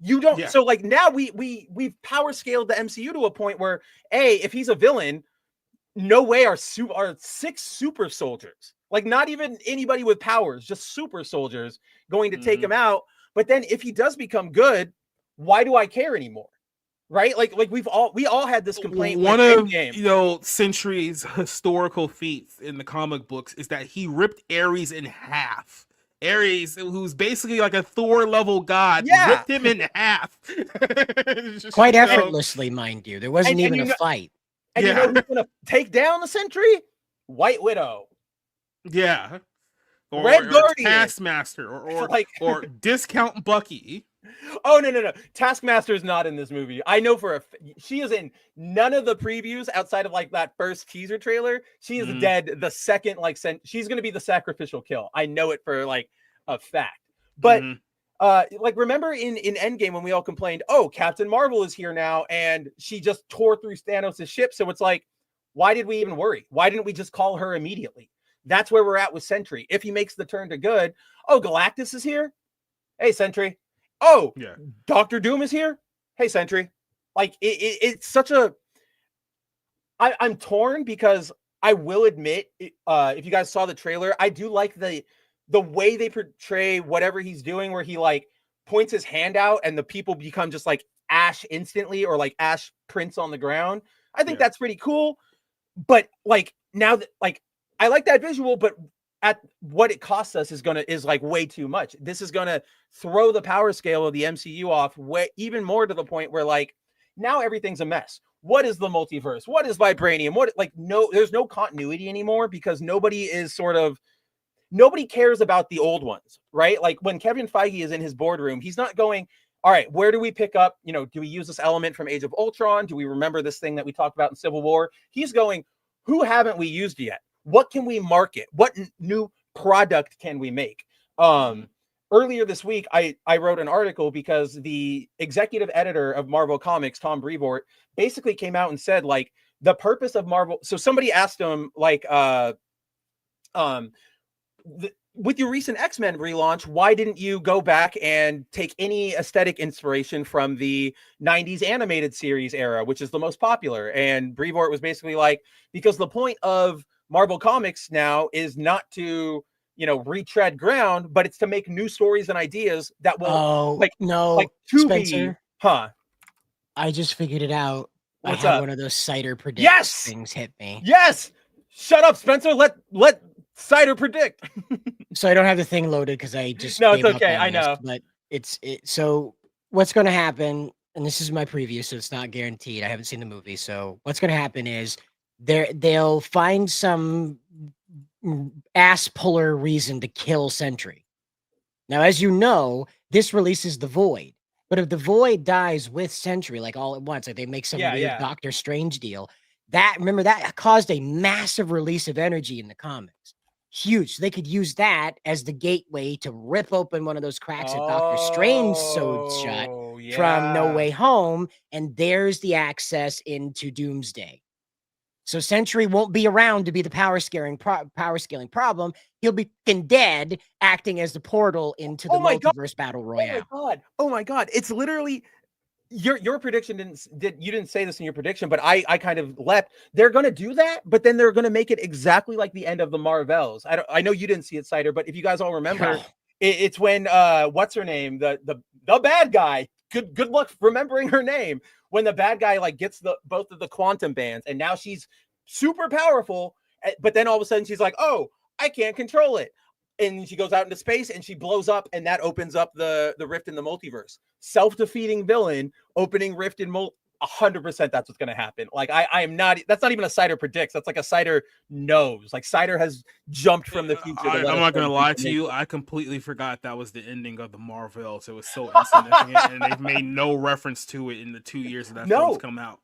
You don't. So like now we've power scaled the MCU to a point where if he's a villain, no way are 6 super soldiers, like not even anybody with powers, just super soldiers going to take him out. But then if he does become good, why do I care anymore? Right? Like we all had this complaint. One of Sentry's historical feats in the comic books is that he ripped Ares in half. Ares, who's basically like a Thor level god, ripped him in half. Quite effortlessly, mind you. There wasn't even a fight. And you know who's gonna take down the Sentry? White Widow. Yeah. Or Red Guardian. Taskmaster or Discount Bucky. Oh no. Taskmaster is not in this movie. I know she is in none of the previews outside of like that first teaser trailer. She is dead the second she's going to be the sacrificial kill. I know it for like a fact. But like remember in Endgame when we all complained, "Oh, Captain Marvel is here now," and she just tore through Thanos' ship. So it's like, why did we even worry? Why didn't we just call her immediately? That's where we're at with Sentry. If he makes the turn to good, oh, Galactus is here. Hey, Sentry. Oh, Dr. Doom is here. Hey, Sentry. Like it's such a. I'm torn because I will admit, if you guys saw the trailer, I do like the way they portray whatever he's doing, where he like points his hand out and the people become just like ash instantly, or like ash prints on the ground. I think that's pretty cool. But like now that like I like that visual, but at what it costs us is like way too much. This is gonna throw the power scale of the MCU off way even more, to the point where like now everything's a mess. What is the multiverse? What is vibranium? There's no continuity anymore because nobody cares about the old ones, right? Like when Kevin Feige is in his boardroom, he's not going, all right, where do we pick up? Do we use this element from Age of Ultron? Do we remember this thing that we talked about in Civil War? He's going, who haven't we used yet? What can we market? What new product can we make? Earlier this week, I wrote an article because the executive editor of Marvel Comics, Tom Brevoort, basically came out and said, like, the purpose of Marvel. So somebody asked him, like, with your recent X-Men relaunch, why didn't you go back and take any aesthetic inspiration from the 90s animated series era, which is the most popular? And Brevoort was basically like, because the point of Marvel Comics now is not to, you know, retread ground, but it's to make new stories and ideas that will Spencer, huh? I just figured it out. What's I had up? one of those cider predict Yes! things hit me. Yes! Shut up, Spencer. Let Cider predict. So I don't have the thing loaded because I just No, it's gave up okay. on I this, know. but so what's going to happen, and this is my preview, so it's not guaranteed. I haven't seen the movie. So what's going to happen is they'll find some ass puller reason to kill Sentry. Now, as you know, this releases the Void. But if the Void dies with Sentry, like all at once, like they make some weird Doctor Strange deal, that caused a massive release of energy in the comics. Huge. So they could use that as the gateway to rip open one of those cracks that Doctor Strange sewed shut from No Way Home, and there's the access into Doomsday. So Sentry won't be around to be the power scaling problem. He'll be dead, acting as the portal into the multiverse battle royale. Oh my god! It's literally your prediction didn't say this in your prediction, but I kind of leapt. They're gonna do that, but then they're gonna make it exactly like the end of the Marvels. I know you didn't see it, Cider, but if you guys all remember, it's when what's her name, the bad guy. Good luck remembering her name. When the bad guy like gets both of the quantum bands, and now she's super powerful, but then all of a sudden she's like, oh, I can't control it. And she goes out into space and she blows up, and that opens up the rift in the multiverse. Self-defeating villain opening rift in 100%. That's what's going to happen. Like I am not. That's not even a Cider predicts. That's like a Cider knows. Like Cider has jumped from the future. I'm not going to lie to you. I completely forgot that was the ending of the Marvels. It was so insignificant, and they've made no reference to it in the 2 years that film's come out.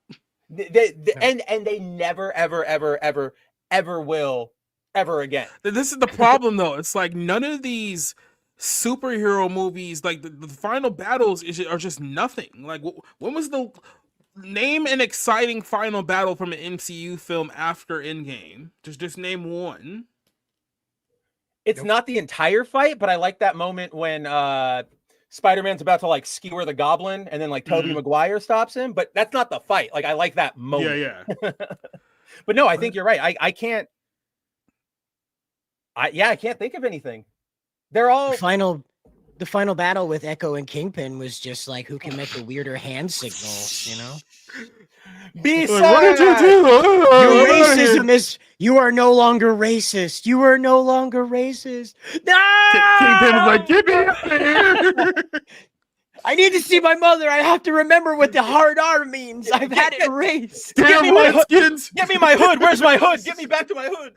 And they never ever will ever again. This is the problem, though. It's like none of these superhero movies, like the final battles, are just nothing. Like, when was the name an exciting final battle from an MCU film after Endgame? Just name one. It's not the entire fight, but I like that moment when Spider-Man's about to like skewer the Goblin, and then like Tobey Maguire stops him. But that's not the fight. Like I like that moment. Yeah. But no, I think you're right. I can't think of anything. They're all the final battle with Echo and Kingpin was just like who can make a weirder hand signal, you know? What did you do? Your racism is you are no longer racist. You are no longer racist. No! Kingpin was like, get me out of here. I need to see my mother. I have to remember what the hard R means. I've had it erased. Get me my hood. Get me my hood. Where's my hood? Get me back to my hood.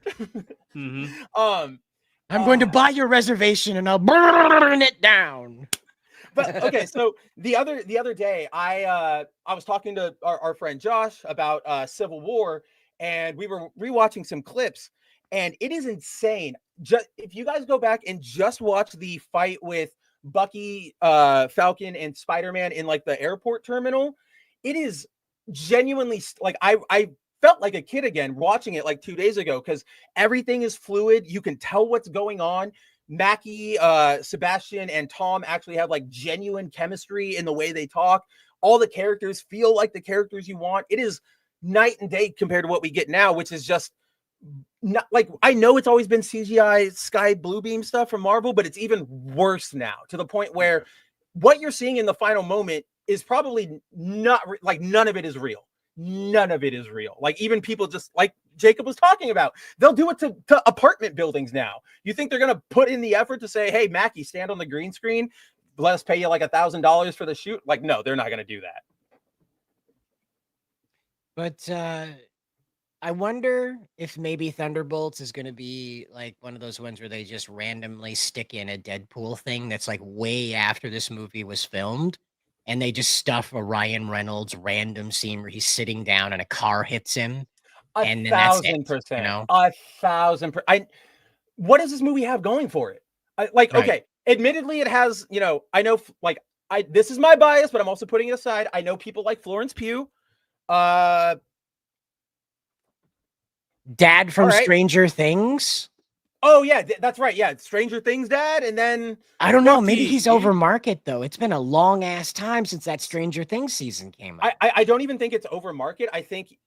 I'm going to buy your reservation and I'll burn it down. But okay, so the other day, I was talking to our friend Josh about Civil War, and we were rewatching some clips, and it is insane. Just if you guys go back and just watch the fight with Bucky, Falcon, and Spider-Man in like the airport terminal, it is genuinely like I felt like a kid again watching it like 2 days ago, because everything is fluid. You can tell what's going on. Mackie, Sebastian, and Tom actually have like genuine chemistry in the way they talk. All the characters feel like the characters you want. It is night and day compared to what we get now, which is just not like, I know it's always been CGI sky blue beam stuff from Marvel, but it's even worse now, to the point where what you're seeing in the final moment is probably not like, none of it is real. None of it is real. Like even people just like Jacob was talking about, they'll do it to apartment buildings now. You think they're going to put in the effort to say, hey, Mackie, stand on the green screen, let us pay you like $1,000 for the shoot? Like, no, they're not going to do that. But I wonder if maybe Thunderbolts is going to be like one of those ones where they just randomly stick in a Deadpool thing that's like way after this movie was filmed. And they just stuff a Ryan Reynolds random scene where he's sitting down and a car hits him. And then that's it, 1,000%. you know? 1,000%. what does this movie have going for it? Like, Right. okay, admittedly, it has, you know, I know, like, this is my bias, but I'm also putting it aside. I know people like Florence Pugh. Dad from all right. Stranger Things. Oh yeah, that's right. Yeah, Stranger Things dad, and then I don't know. Maybe Bucky. he's over market though. It's been a long ass time since that Stranger Things season came out. I don't even think it's over market. I think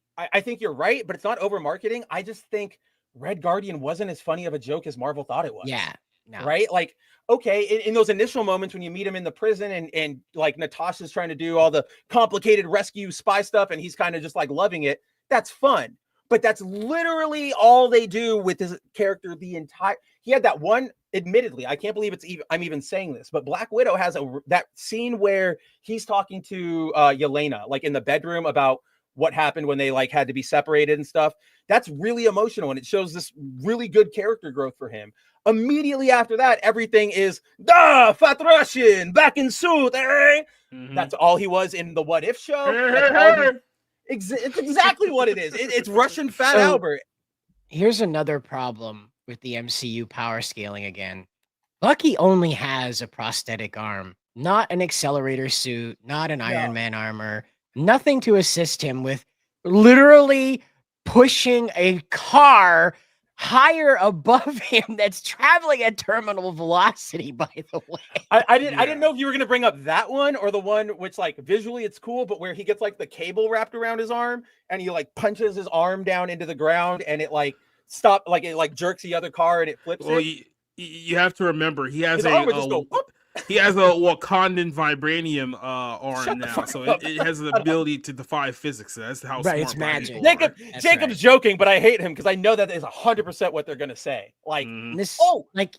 you're right, but it's not over marketing. I just think Red Guardian wasn't as funny of a joke as Marvel thought it was. Yeah. No. Right? Like, okay, in those initial moments when you meet him in the prison and like Natasha's trying to do all the complicated rescue spy stuff and he's kind of just like loving it, that's fun. But that's literally all they do with his character the entire. He had that one, admittedly, I can't believe I'm even saying this, but Black Widow has that scene where he's talking to Yelena, like in the bedroom about what happened when they like had to be separated and stuff. That's really emotional and it shows this really good character growth for him. Immediately after that, everything is fat Russian back in suit. Mm-hmm. That's all he was in the What If show. It's exactly what it is. It's Russian Fat Albert. Here's another problem with the MCU power scaling again. Bucky only has a prosthetic arm, not an accelerator suit, not an Iron Man armor, nothing to assist him with literally pushing a car higher above him that's traveling at terminal velocity, by the way. I didn't know if you were gonna bring up that one or the one which like visually it's cool, but where he gets like the cable wrapped around his arm and he like punches his arm down into the ground and it like it like jerks the other car and it flips. Well, you have to remember he has he has a Wakandan vibranium arm now, so it has the ability to defy physics. That's how smart it's magic. Jacob's joking, but I hate him because I know that is 100% what they're gonna say. Like like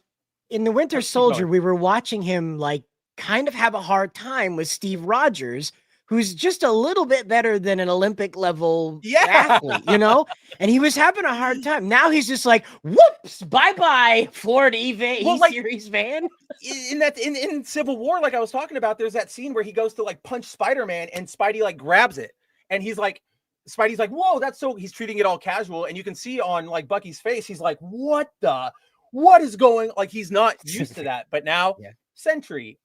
in the Winter Soldier, we were watching him like kind of have a hard time with Steve Rogers, who's just a little bit better than an Olympic level athlete, you know? And he was having a hard time. Now he's just like, whoops, bye-bye, Ford E-Series van. In Civil War, like I was talking about, there's that scene where he goes to like punch Spider-Man and Spidey like grabs it. And he's like, Spidey's like, whoa, that's so, he's treating it all casual. And you can see on like Bucky's face, he's like, what is going, like he's not used to that. But now, Sentry,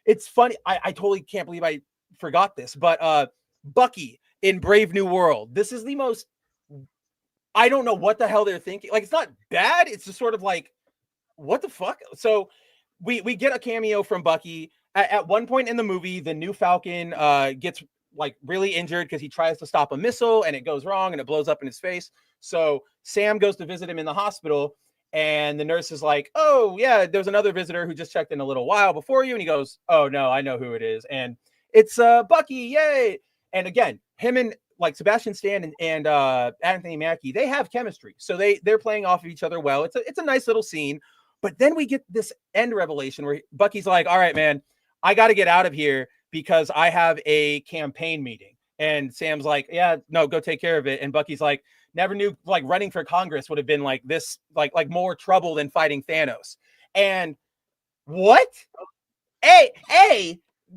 it's funny. I totally can't believe I forgot this, but Bucky in Brave New World, this is the most, I don't know what the hell they're thinking. Like, it's not bad, it's just sort of like, what the fuck? So we get a cameo from Bucky at one point in the movie. The new Falcon gets like really injured because he tries to stop a missile and it goes wrong and it blows up in his face. So Sam goes to visit him in the hospital and the nurse is like, oh yeah, there's another visitor who just checked in a little while before you. And he goes, oh no, I know who it is. And it's Bucky, yay! And again, him and like Sebastian Stan and Anthony Mackie, they have chemistry, so they're playing off of each other well. It's a nice little scene, but then we get this end revelation where Bucky's like, "All right, man, I got to get out of here because I have a campaign meeting." And Sam's like, "Yeah, no, go take care of it." And Bucky's like, "Never knew like running for Congress would have been like this, like more trouble than fighting Thanos." And what?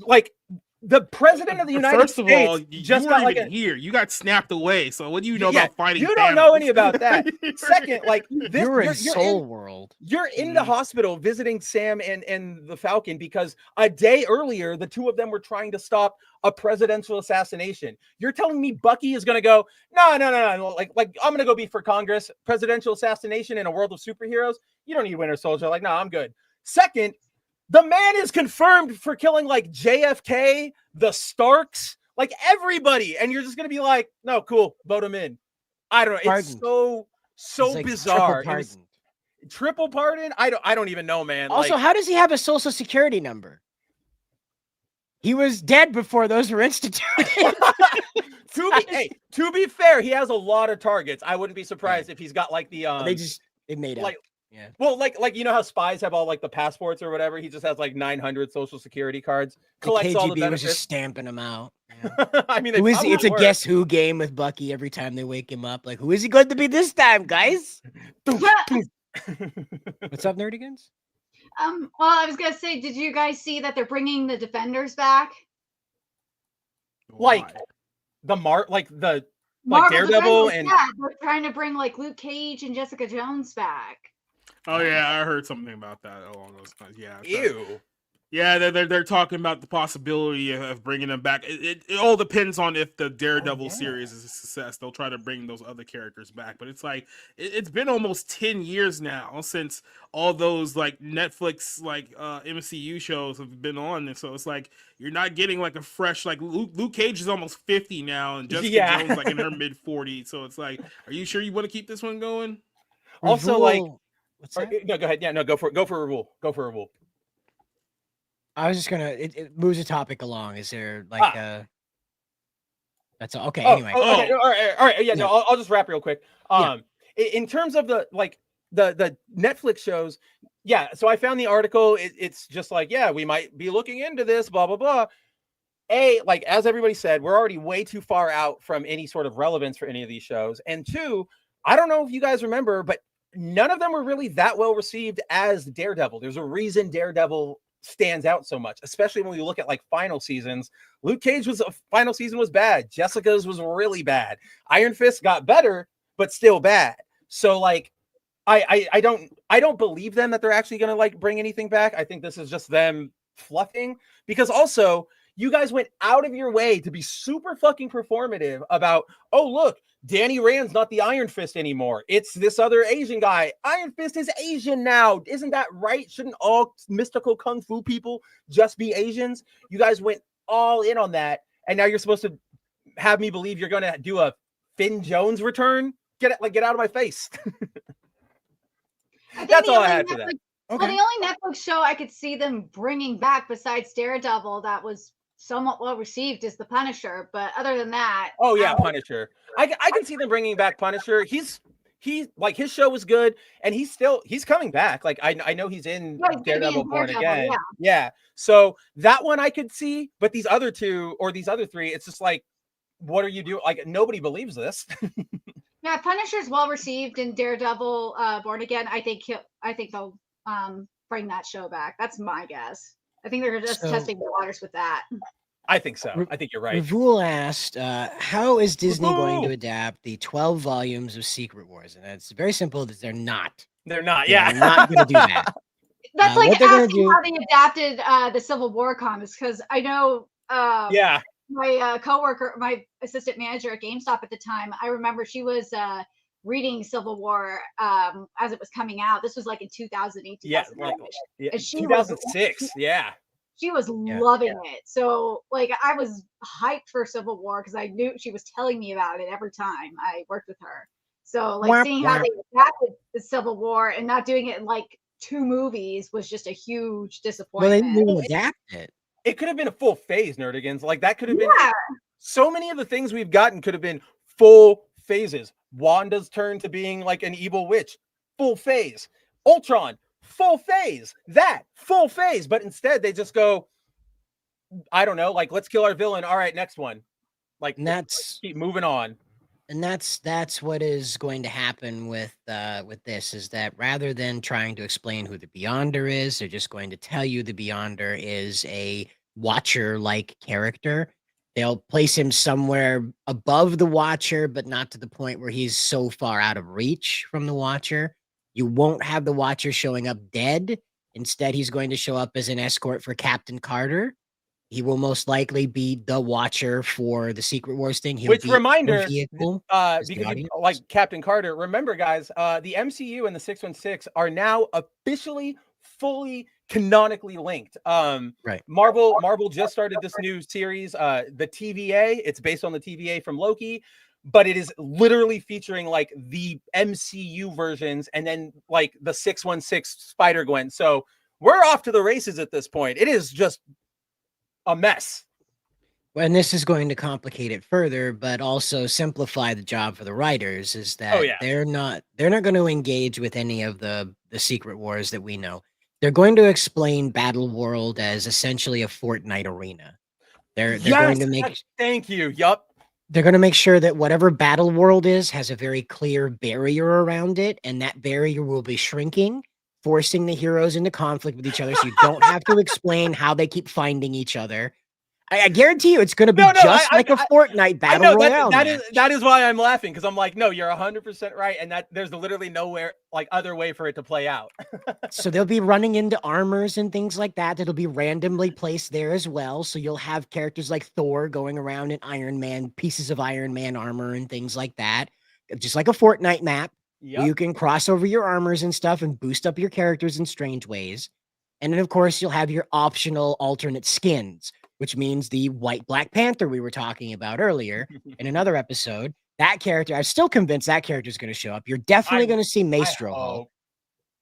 Like. The president of the United States. First of all, you just weren't got even here. You got snapped away. So what do you know about fighting? You don't know any about that. Second, like this, you're in Soul World. You're in the hospital visiting Sam and the Falcon because a day earlier the two of them were trying to stop a presidential assassination. You're telling me Bucky is going to go? No. Like I'm going to go be for Congress. Presidential assassination in a world of superheroes. You don't need Winter Soldier. Like, no, I'm good. Second. The man is confirmed for killing like JFK, the Starks, like everybody. And you're just going to be like, no, cool, vote him in. I don't know. Pardoned. It's so like bizarre. Triple pardon? I don't even know, man. Also, how does he have a social security number? He was dead before those were instituted. To be fair, he has a lot of targets. I wouldn't be surprised if he's got like the they made like up. Yeah. Well, like you know how spies have all like the passports or whatever. He just has like 900 social security cards. Collects all the benefits. Was just stamping them out. Yeah. I mean, it's a guess who game with Bucky every time they wake him up. Like, who is he going to be this time, guys? What's up, Nerdigans? Well, I was gonna say, did you guys see that they're bringing the Defenders back? Like the Daredevil Defenders, and yeah, they're trying to bring like Luke Cage and Jessica Jones back. Oh yeah, I heard something about that along those lines. Yeah. So, Ew. yeah, they're talking about the possibility of bringing them back. It all depends on if the Daredevil series is a success. They'll try to bring those other characters back, but it's like it's been almost 10 years now since all those like Netflix like MCU shows have been on, and so it's like you're not getting like a fresh like Luke Cage is almost 50 now, and Jessica Jones like in her mid 40s. So it's like, are you sure you want to keep this one going? Also, like, what's that? no, go ahead. Yeah, no, go for a rule. Go for a rule. I was just gonna it moves the topic along. Is there like that's all. Okay, anyway. Okay, all right. Yeah, no, I'll just wrap real quick. In terms of the Netflix shows, yeah. So I found the article. It's just like, yeah, we might be looking into this, blah blah blah. Like as everybody said, we're already way too far out from any sort of relevance for any of these shows. And two, I don't know if you guys remember, but none of them were really that well received as Daredevil. There's a reason Daredevil stands out so much, especially when we look at like final seasons. Luke Cage final season was bad. Jessica's was really bad. Iron Fist got better, but still bad. So like, I don't believe them that they're actually going to like bring anything back. I think this is just them fluffing, because also you guys went out of your way to be super fucking performative about, oh, look, Danny Rand's not the Iron Fist anymore. It's this other Asian guy. Iron Fist is Asian now. Isn't that right? Shouldn't all mystical kung fu people just be Asians? You guys went all in on that, and now you're supposed to have me believe you're going to do a Finn Jones return? Get out of my face. That's all I had for that. Well, the only Netflix show I could see them bringing back besides Daredevil that was somewhat well received is The Punisher, but other than that, Punisher. I can see them bringing back Punisher. He like his show was good, and he's coming back. Like I know he's in Daredevil Born Again. Yeah. So that one I could see, but these other two or these other three, it's just like, what are you doing? Like nobody believes this. Yeah, Punisher's well received in Daredevil Born Again. I think they'll bring that show back. That's my guess. I think they're just testing the waters with that. I think so. I think you're right. Ravul asked, how is Disney going to adapt the 12 volumes of Secret Wars? And it's very simple. They're not. They're not. They're not going to do that. That's like asking how they adapted the Civil War comics, because I know my coworker, my assistant manager at GameStop at the time, I remember she was reading Civil War as it was coming out. This was like in 2008, 2009. And she 2006. She was loving it. So like I was hyped for Civil War because I knew she was telling me about it every time I worked with her. So like seeing how they adapted the Civil War and not doing it in like 2 movies was just a huge disappointment. Well, they didn't adapt it. It could have been a full phase, Nerdigans. Like that could have been so many of the things we've gotten could have been full phases. Wanda's turn to being like an evil witch, full phase. Ultron, full phase. That full phase. But instead they just go, I don't know, like let's kill our villain. All right, next one. Like let's keep moving on. And that's what is going to happen with this, is that rather than trying to explain who the Beyonder is, they're just going to tell you the Beyonder is a Watcher-like character. They'll place him somewhere above the Watcher, but not to the point where he's so far out of reach from the Watcher. You won't have the Watcher showing up dead. Instead, he's going to show up as an escort for Captain Carter. He will most likely be the Watcher for the Secret Wars thing. Which reminder, because like Captain Carter, remember guys, the MCU and the 616 are now officially fully canonically linked. Right. Marvel just started this new series, the TVA. It's based on the TVA from Loki, but it is literally featuring like the MCU versions and then like the 616 Spider-Gwen. So we're off to the races at this point. It is just a mess. And this is going to complicate it further, but also simplify the job for the writers, is that they're not going to engage with any of the Secret Wars that we know. They're going to explain Battle World as essentially a Fortnite arena. They're going to make thank you. Yup. They're going to make sure that whatever Battle World is has a very clear barrier around it, and that barrier will be shrinking, forcing the heroes into conflict with each other, so you don't have to explain how they keep finding each other. I guarantee you, it's going to be No, just like a Fortnite battle I know royale. that is why I'm laughing, because I'm like, no, you're 100% right, and that there's literally nowhere like other way for it to play out. So they'll be running into armors and things like that. That'll be randomly placed there as well. So you'll have characters like Thor going around in Iron Man, pieces of Iron Man armor and things like that. Just like a Fortnite map. Yep. You can cross over your armors and stuff and boost up your characters in strange ways. And then, of course, you'll have your optional alternate skins, which means the white Black Panther we were talking about earlier in another episode. That character, I'm still convinced that character is going to show up. You're definitely going to see Maestro Hulk.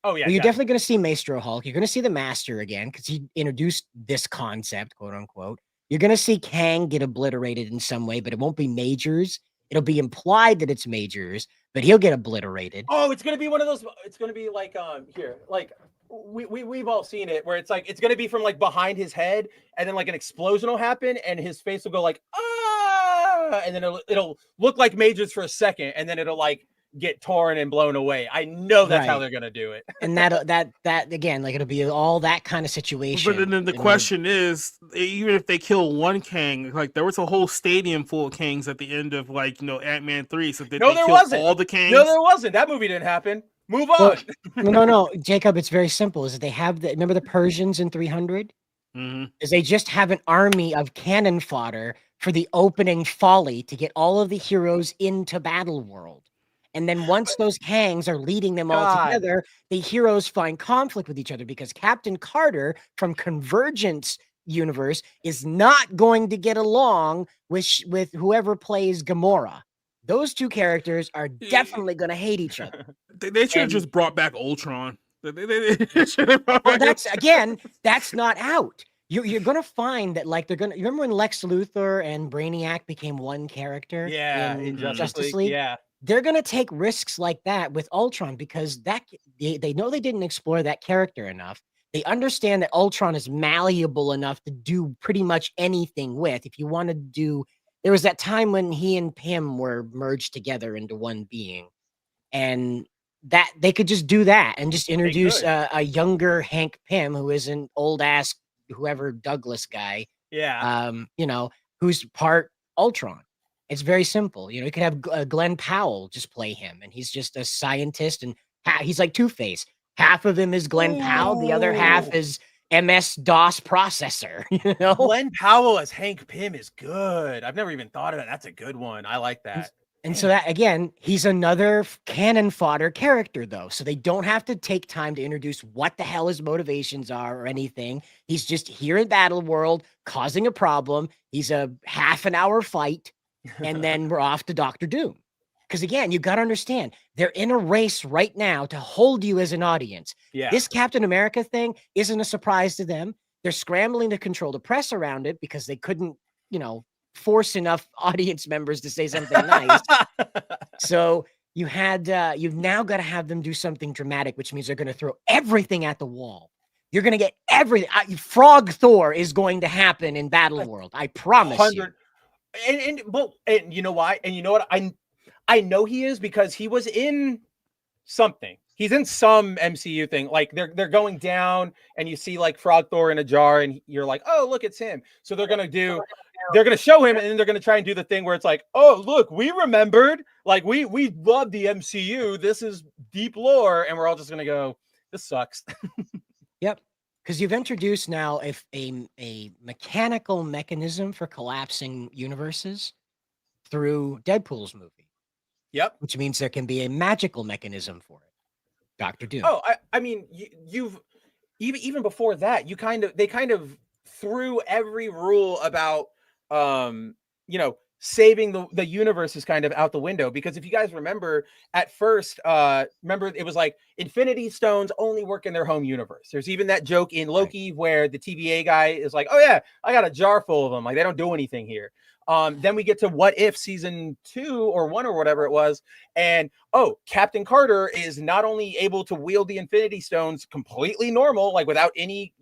Oh, yeah. Well, you're definitely going to see Maestro Hulk. You're going to see the Master again because he introduced this concept, quote unquote. You're going to see Kang get obliterated in some way, but it won't be Majors. It'll be implied that it's Majors, but he'll get obliterated. Oh, it's gonna be one of those. It's gonna be like here, like we've all seen it, where it's like it's gonna be from like behind his head, and then like an explosion will happen, and his face will go like and then it'll look like Majors for a second, and then it'll like get torn and blown away. I know that's how they're gonna do it. And that again, like it'll be all that kind of situation. But then the question is, even if they kill one Kang, like there was a whole stadium full of Kangs at the end of like Ant-Man 3. So did No, they there kill wasn't. all the Kangs? No, there wasn't. That movie didn't happen. Move on. Well, no, Jacob. It's very simple. Is that they have remember the Persians in 300? Is they just have an army of cannon fodder for the opening folly to get all of the heroes into Battle World. And then once those Kangs are leading them all together, the heroes find conflict with each other because Captain Carter from Convergence universe is not going to get along with whoever plays Gamora. Those two characters are definitely going to hate each other. They should have just brought back Ultron. Well, that's not out. You're going to find that like they're going to remember when Lex Luthor and Brainiac became one character in Justice League? Yeah. They're going to take risks like that with Ultron because they know they didn't explore that character enough. They understand that Ultron is malleable enough to do pretty much anything with. If you want to do, there was that time when he and Pym were merged together into one being, and that they could just do that and just introduce a younger Hank Pym who is an old ass whoever Douglas guy, who's part Ultron. It's very simple. You could have Glenn Powell just play him, and he's just a scientist, and he's like Two-Face. Half of him is Glenn Powell, the other half is MS-DOS processor. Glenn Powell as Hank Pym is good. I've never even thought of that. That's a good one. I like that. And so that, again, he's another cannon fodder character, though. So they don't have to take time to introduce what the hell his motivations are or anything. He's just here in Battle World causing a problem. He's a half-an-hour fight. And then we're off to Doctor Doom. Because again, you got to understand, they're in a race right now to hold you as an audience. Yeah. This Captain America thing isn't a surprise to them. They're scrambling to control the press around it because they couldn't, force enough audience members to say something nice. So you've now got to have them do something dramatic, which means they're going to throw everything at the wall. You're going to get everything. Frog Thor is going to happen in Battle World. I promise you. And you know why? And you know what? I know he is because he was in something. He's in some MCU thing. Like they're going down, and you see like Frog Thor in a jar, and you're like, oh, look, it's him. So they're gonna show him, and then they're gonna try and do the thing where it's like, oh, look, we remembered. Like we love the MCU. This is deep lore, and we're all just gonna go, this sucks. Yep. Because you've introduced now a mechanical mechanism for collapsing universes through Deadpool's movie. Yep. Which means there can be a magical mechanism for it. Dr. Doom. Oh, I mean, you've even before that, they kind of threw every rule about saving the universe is kind of out the window, because if you guys remember at first, it was like Infinity Stones only work in their home universe. There's even that joke in Loki where the TVA guy is like, oh yeah, I got a jar full of them. Like they don't do anything here. Then we get to What If season 2 or 1 or whatever it was. And Captain Carter is not only able to wield the Infinity Stones completely normal, like without any,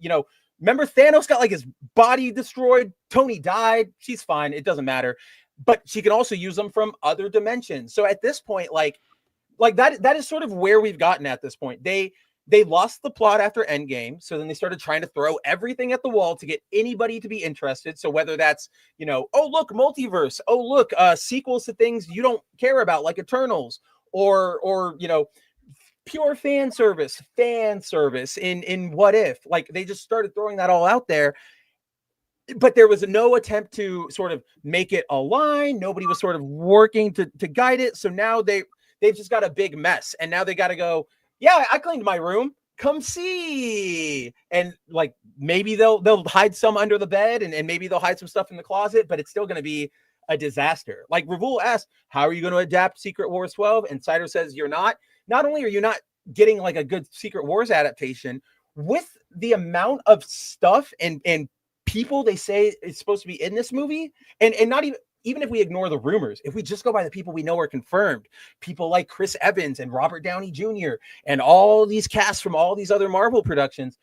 remember Thanos got like his body destroyed. Tony died. She's fine. It doesn't matter. But she can also use them from other dimensions. So at this point, like that is sort of where we've gotten at this point. They they lost the plot after Endgame, so then they started trying to throw everything at the wall to get anybody to be interested. So whether that's, you know, oh look, multiverse, oh look, sequels to things you don't care about like Eternals, or you know, pure fan service in What If. Like they just started throwing that all out there, but there was no attempt to sort of make it align. Nobody was sort of working to guide it. So now they've just got a big mess, and now they got to go, yeah, I cleaned my room, come see. And like maybe they'll hide some under the bed, and maybe they'll hide some stuff in the closet, but it's still going to be a disaster. Like Ravul asked, how are you going to adapt Secret Wars 12? And Cider says you're not. Not only are you not getting like a good Secret Wars adaptation, with the amount of stuff and people they say is supposed to be in this movie, and not even if we ignore the rumors, if we just go by the people we know are confirmed, people like Chris Evans and Robert Downey Jr. and all these casts from all these other Marvel productions,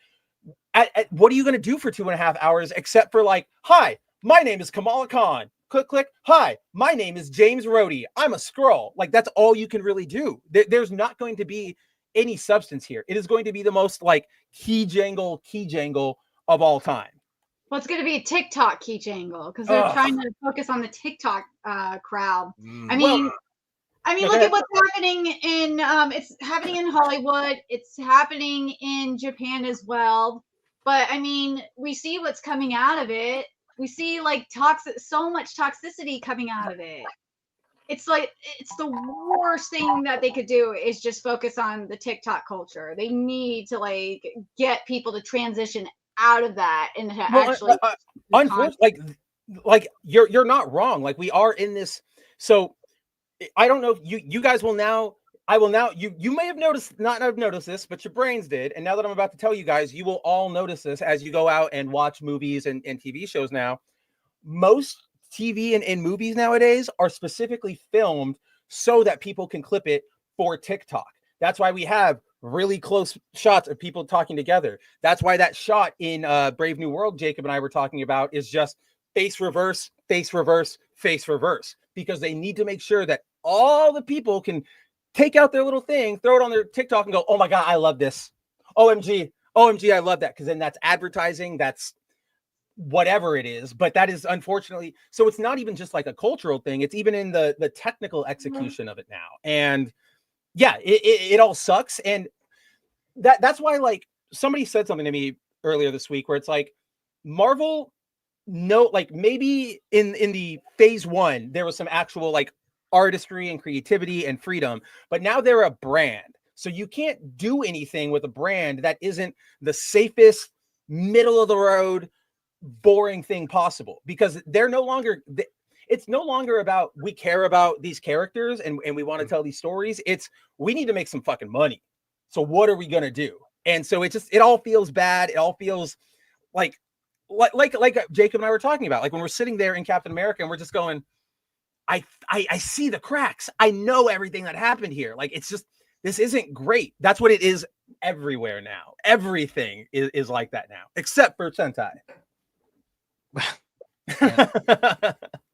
what are you going to do for 2.5 hours except for like, hi, my name is Kamala Khan. Click, click. Hi, my name is James Rhodey. I'm a Skrull. Like that's all you can really do. There's not going to be any substance here. It is going to be the most like key jangle of all time. Well, it's going to be a TikTok key jangle because they're trying to focus on the TikTok crowd. I mean, look at what's happening in it's happening in Hollywood. It's happening in Japan as well. But I mean, we see what's coming out of it. We see like so much toxicity coming out of it. It's like it's the worst thing that they could do is just focus on the TikTok culture. They need to like get people to transition out of that and actually unfortunately, like you're not wrong. Like we are in this. So I don't know if you guys will now. I will now. You may have not have noticed this, but your brains did. And now that I'm about to tell you guys, you will all notice this as you go out and watch movies and TV shows. Now, most TV and movies nowadays are specifically filmed so that people can clip it for TikTok. That's why we have really close shots of people talking together. That's why that shot in Brave New World Jacob and I were talking about is just face reverse, face reverse, face reverse, because they need to make sure that all the people can take out their little thing, throw it on their TikTok and go, oh my God, I love this. OMG, I love that. Because then that's advertising, that's whatever it is. But that is unfortunately, so it's not even just like a cultural thing. It's even in the technical execution of it now. And yeah, it all sucks. And that's why, like, somebody said something to me earlier this week where it's like Marvel, no, like maybe in the phase 1, there was some actual like artistry and creativity and freedom, but now they're a brand. So you can't do anything with a brand that isn't the safest, middle of the road, boring thing possible, because they're no longer, it's no longer about we care about these characters and we want to tell these stories. It's we need to make some fucking money. So what are we going to do? And so it all feels bad. It all feels like Jacob and I were talking about, like when we're sitting there in Captain America and we're just going, I see the cracks. I know everything that happened here. Like, it's just, this isn't great. That's what it is everywhere now. Everything is like that now, except for Sentai.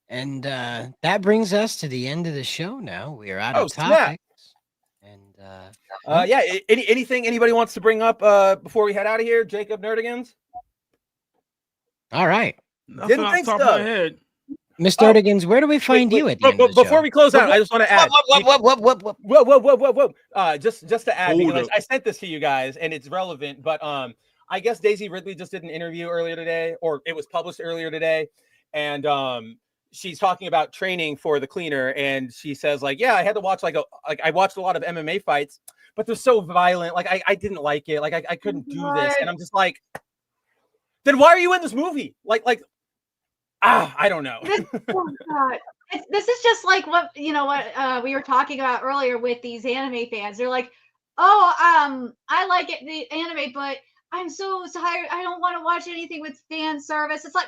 And that brings us to the end of the show now. We are out of topics. And yeah, anything anybody wants to bring up before we head out of here? Jacob Nerdigans? All right. Didn't think so. Mr. Nerdigans, where do we find you at the end of the before show? we close out, I just want to add. Whoa. Just to add, because I sent this to you guys and it's relevant, but I guess Daisy Ridley just did an interview earlier today, or it was published earlier today, and she's talking about training for the cleaner, and she says, like, yeah, I had to watch I watched a lot of MMA fights, but they're so violent, like I didn't like it, like I couldn't do this, and I'm just like, then why are you in this movie? I don't know. This is just like what we were talking about earlier with these anime fans. They're like, oh, I like it, the anime, but I'm so tired. I don't want to watch anything with fan service. It's like,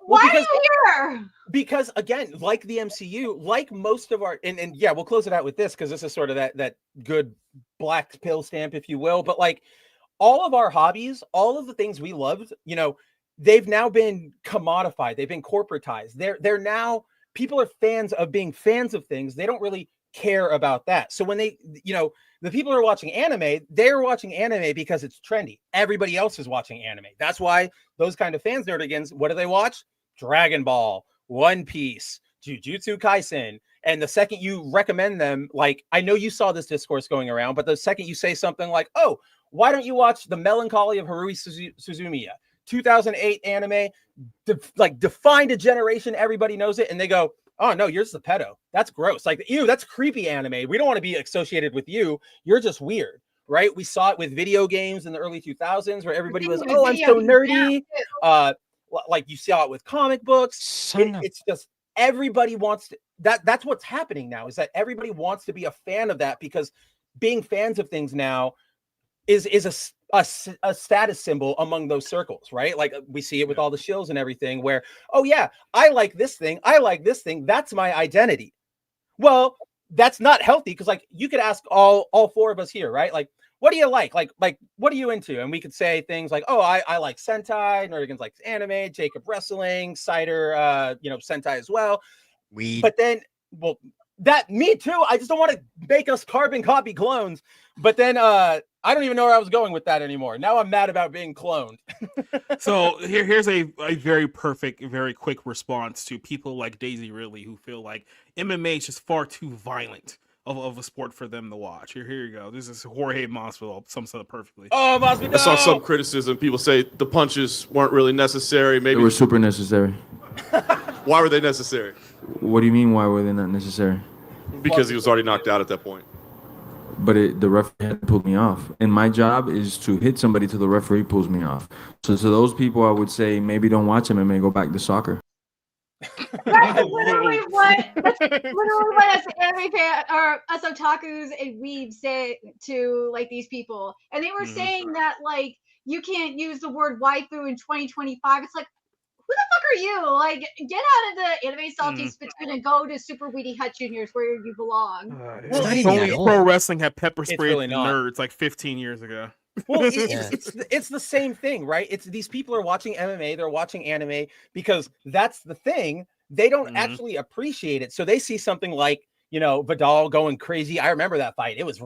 why are you here? Because again, like the MCU, like most of our, and yeah, we'll close it out with this because this is sort of that good black pill stamp, if you will. But like all of our hobbies, all of the things we loved, they've now been commodified. They've been corporatized. They're now, people are fans of being fans of things. They don't really care about that. So when they, the The people who are watching anime, they're watching anime because it's trendy. Everybody else is watching anime. That's why those kind of fans, nerdigans, what do they watch? Dragon Ball, One Piece, Jujutsu Kaisen. And the second you recommend them, like, I know you saw this discourse going around, but the second you say something like, oh, why don't you watch The Melancholy of Haruhi Suzumiya? 2008 anime, defined a generation, everybody knows it, and they go, oh no, you're just a pedo. That's gross. Like, ew, that's creepy anime. We don't want to be associated with you. You're just weird, right? We saw it with video games in the early 2000s where everybody was, oh, I'm so nerdy. Like you saw it with comic books. It's just everybody wants to, that's what's happening now, is that everybody wants to be a fan of that, because being fans of things now is a status symbol among those circles, right? Like we see it with all the shills and everything where, oh yeah, I like this thing. I like this thing. That's my identity. Well, that's not healthy, because like you could ask all four of us here, right? Like, what do you like? Like, what are you into? And we could say things like, oh, I like Sentai, Nerdigans likes anime, Jacob wrestling, Cider, Sentai as well. But then, well, that me too. I just don't want to make us carbon copy clones. But then I don't even know where I was going with that anymore. Now I'm mad about being cloned. So here's a very perfect, very quick response to people like Daisy Ridley who feel like MMA is just far too violent of a sport for them to watch. Here you go. This is Jorge Masvidal, sums it up perfectly. Oh, Masvidal! I saw some criticism. People say the punches weren't really necessary. Maybe they were super necessary. Why were they necessary? What do you mean, why were they not necessary? Because he was already knocked out at that point. But the referee had pulled me off. And my job is to hit somebody till the referee pulls me off. So to those people, I would say maybe don't watch MMA, go back to soccer. That's literally what us anime fan or us otakus and weebs say to like these people. And they were saying that like you can't use the word waifu in 2025. It's like, who the fuck are you? Like, get out of the anime salty spittoon and go to Super Weedy Hut Juniors where you belong. Only pro wrestling had pepper spray really nerds like 15 years ago. Well, it's the same thing, right? It's these people are watching MMA, they're watching anime because that's the thing. They don't actually appreciate it. So they see something like, Vidal going crazy. I remember that fight. It was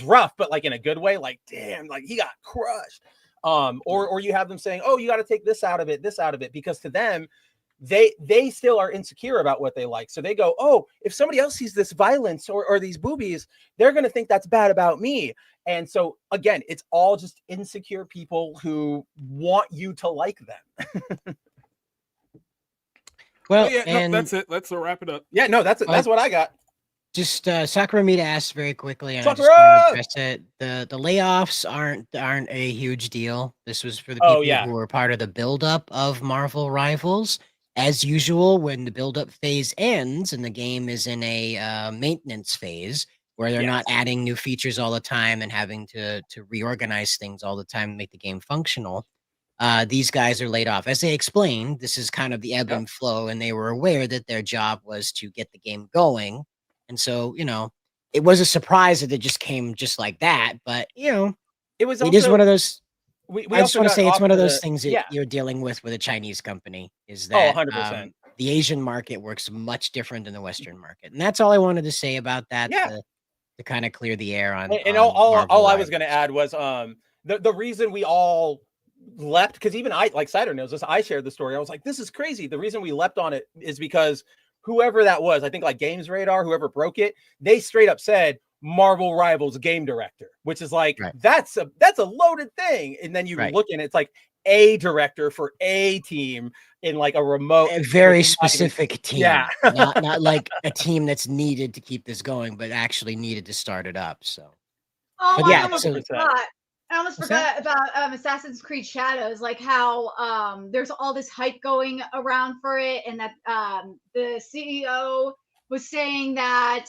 rough, but like in a good way. Like, damn, like he got crushed. Or you have them saying, oh, you got to take this out of it, because to them, they still are insecure about what they like. So they go, oh, if somebody else sees this violence or these boobies, they're going to think that's bad about me. And so again, it's all just insecure people who want you to like them. Well, that's it. Let's wrap it up. Yeah, no, that's what I got. Just Sakura Meat asked very quickly, and I just want to address it. The layoffs aren't a huge deal. This was for the people who were part of the buildup of Marvel Rivals. As usual, when the buildup phase ends and the game is in a maintenance phase where they're not adding new features all the time and having to reorganize things all the time to make the game functional, these guys are laid off. As they explained, this is kind of the ebb and flow, and they were aware that their job was to get the game going. And so, it was a surprise that it just came just like that. But, it is one of those. I just want to say it's one of those things that you're dealing with a Chinese company is that 100%. The Asian market works much different than the Western market. And that's all I wanted to say about that to kind of clear the air on. And all I was going to add was the reason we all leapt, because even I, like Cider knows this, I shared the story. I was like, this is crazy. The reason we leapt on it is because whoever that was, I think like Games Radar, whoever broke it, they straight up said Marvel Rivals game director, which is like, that's a loaded thing. And then you look and it's like a director for a team in like a remote, a very specific team. Yeah. not like a team that's needed to keep this going, but actually needed to start it up. So, but yeah, I almost forgot about Assassin's Creed Shadows, like how there's all this hype going around for it, and that the CEO was saying that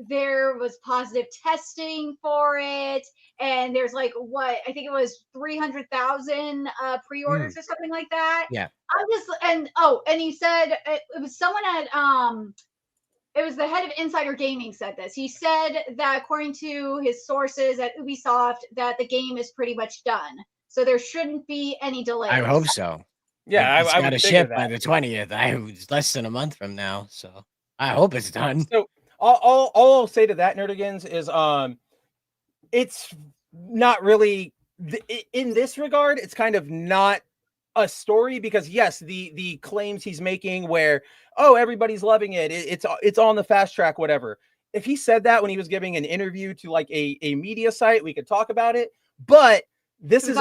there was positive testing for it, and there's like I think it was 300,000 pre-orders or something like that. Yeah. And he said it was someone at it was the head of Insider Gaming said this. He said that according to his sources at Ubisoft, that the game is pretty much done. So there shouldn't be any delays. I hope so. Yeah, I got to ship by the 20th. It's less than a month from now. So I hope it's done. So all I'll say to that, Nerdigans, is it's not really in this regard. It's kind of not a story, because yes, the claims he's making where, oh, everybody's loving it, it's on the fast track, whatever. If he said that when he was giving an interview to like a media site, we could talk about it. But this is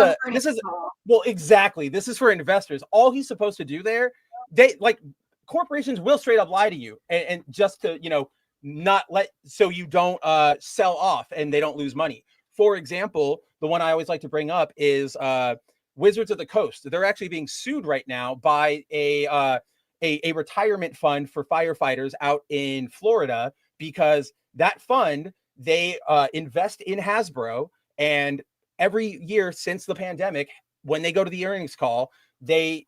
well, exactly. This is for investors. All he's supposed to do there, they like corporations will straight up lie to you and just to, not let, so you don't sell off and they don't lose money. For example, the one I always like to bring up is Wizards of the Coast. They're actually being sued right now by a retirement fund for firefighters out in Florida, because that fund, they invest in Hasbro, and every year since the pandemic, when they go to the earnings call, this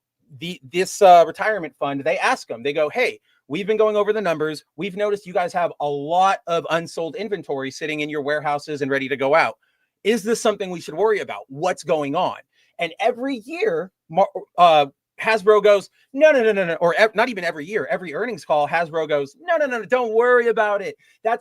retirement fund, they ask them, they go, hey, we've been going over the numbers. We've noticed you guys have a lot of unsold inventory sitting in your warehouses and ready to go out. Is this something we should worry about? What's going on? And every year, Hasbro goes, no, or not even every year, every earnings call, Hasbro goes, no, don't worry about it.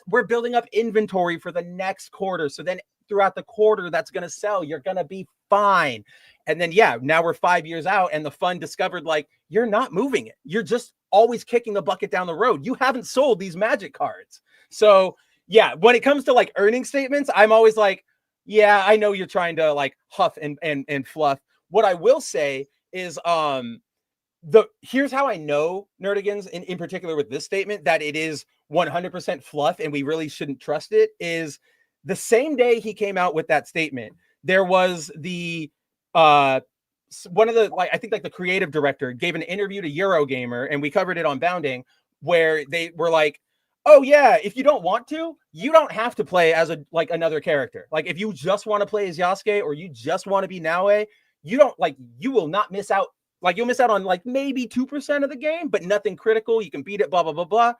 We're building up inventory for the next quarter. So then throughout the quarter that's going to sell, you're going to be fine. And then, yeah, now we're 5 years out and the fund discovered, like, you're not moving it. You're just always kicking the bucket down the road. You haven't sold these Magic cards. So yeah, when it comes to like earning statements, I'm always like, yeah, I know you're trying to like huff and fluff. What I will say is here's how I know, Nerdigans, in particular with this statement, that it is 100% fluff and we really shouldn't trust it, is the same day he came out with that statement, there was the one of the, like, I think like the creative director gave an interview to Eurogamer, and we covered it on Bounding, where they were like, oh yeah, if you don't want to, you don't have to play as another character. Like if you just want to play as Yasuke, or you just want to be Naoe, you will not miss out. Like you'll miss out on like maybe 2% of the game, but nothing critical. You can beat it, blah, blah, blah, blah.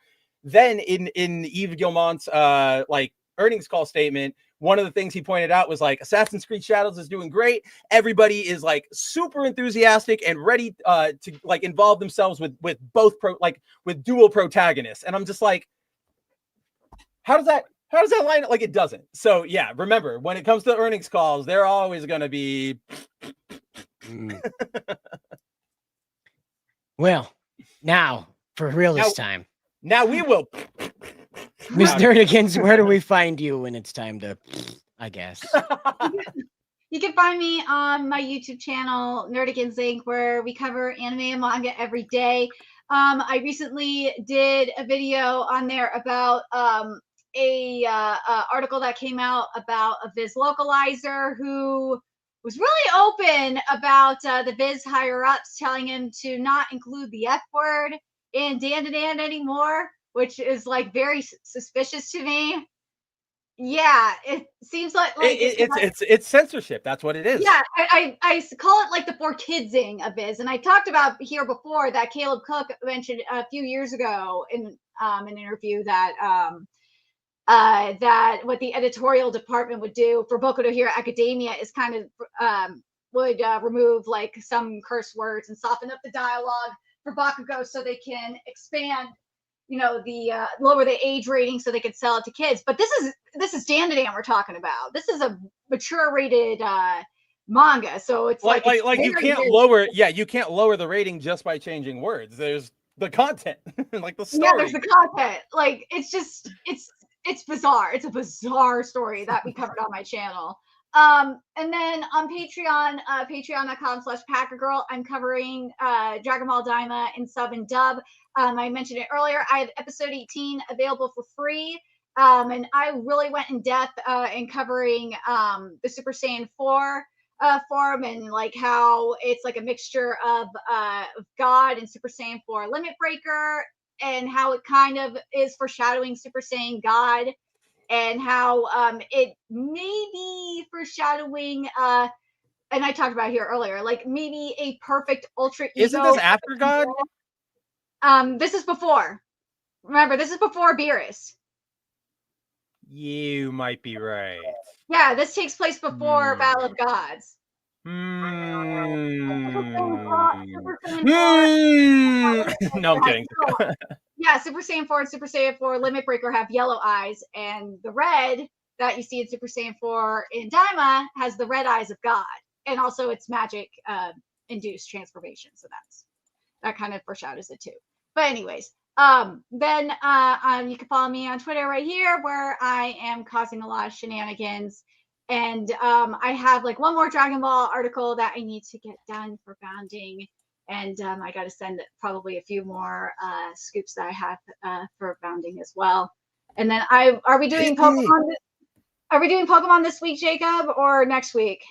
Then in Yves Guillemot's like earnings call statement, one of the things he pointed out was like, Assassin's Creed Shadows is doing great. Everybody is like super enthusiastic and ready to like involve themselves with both with dual protagonists. And I'm just like, how does that line up? Like it doesn't. So yeah, remember, when it comes to earnings calls, they're always going to be. Well, now for real this time. Now we will. Miss Nerdigans, where do we find you when it's time to, I guess? You can find me on my YouTube channel, Nerdigans Inc., where we cover anime and manga every day. I recently did a video on there about a article that came out about a Viz localizer who was really open about the Viz higher ups telling him to not include the F word in Dan anymore, which is like very suspicious to me. Yeah, it seems like it's censorship. That's what it is. Yeah, I call it like the for kidsing of Viz, and I talked about here before that Caleb Cook mentioned a few years ago in an interview that that what the editorial department would do for Boku no Hero Academia is kind of would remove like some curse words and soften up the dialogue for Bakugo so they can expand, the lower the age rating so they could sell it to kids. But this is Dandadan we're talking about. This is a mature rated manga, so it's like you can't lower. Yeah, you can't lower the rating just by changing words. There's the content, like the story. Yeah, there's the content. Like it's bizarre. It's a bizarre story that we covered on my channel. And then on Patreon, patreon.com/PackerGirl, I'm covering Dragon Ball Daima in sub and dub. I mentioned it earlier. I have episode 18 available for free. And I really went in depth in covering the Super Saiyan 4 form, and like how it's like a mixture of God and Super Saiyan 4 Limit Breaker, and how it kind of is foreshadowing Super Saiyan God, and how it may be foreshadowing and I talked about it here earlier, like maybe a perfect ultra ego. Isn't this after God? This is before. Remember, this is before Beerus. You might be right. Yeah, this takes place before Battle of Gods. No, I'm kidding. Yeah, Super Saiyan 4 and Super Saiyan 4 Limit Breaker have yellow eyes, and the red that you see in Super Saiyan 4 in Daima has the red eyes of God, and also it's magic induced transformation. So that kind of foreshadows it too. But anyways, then you can follow me on Twitter right here, where I am causing a lot of shenanigans. And I have like one more Dragon Ball article that I need to get done for bounding. And I got to send probably a few more scoops that I have for bounding as well. And then are we doing Pokemon? Are we doing Pokemon this week, Jacob, or next week?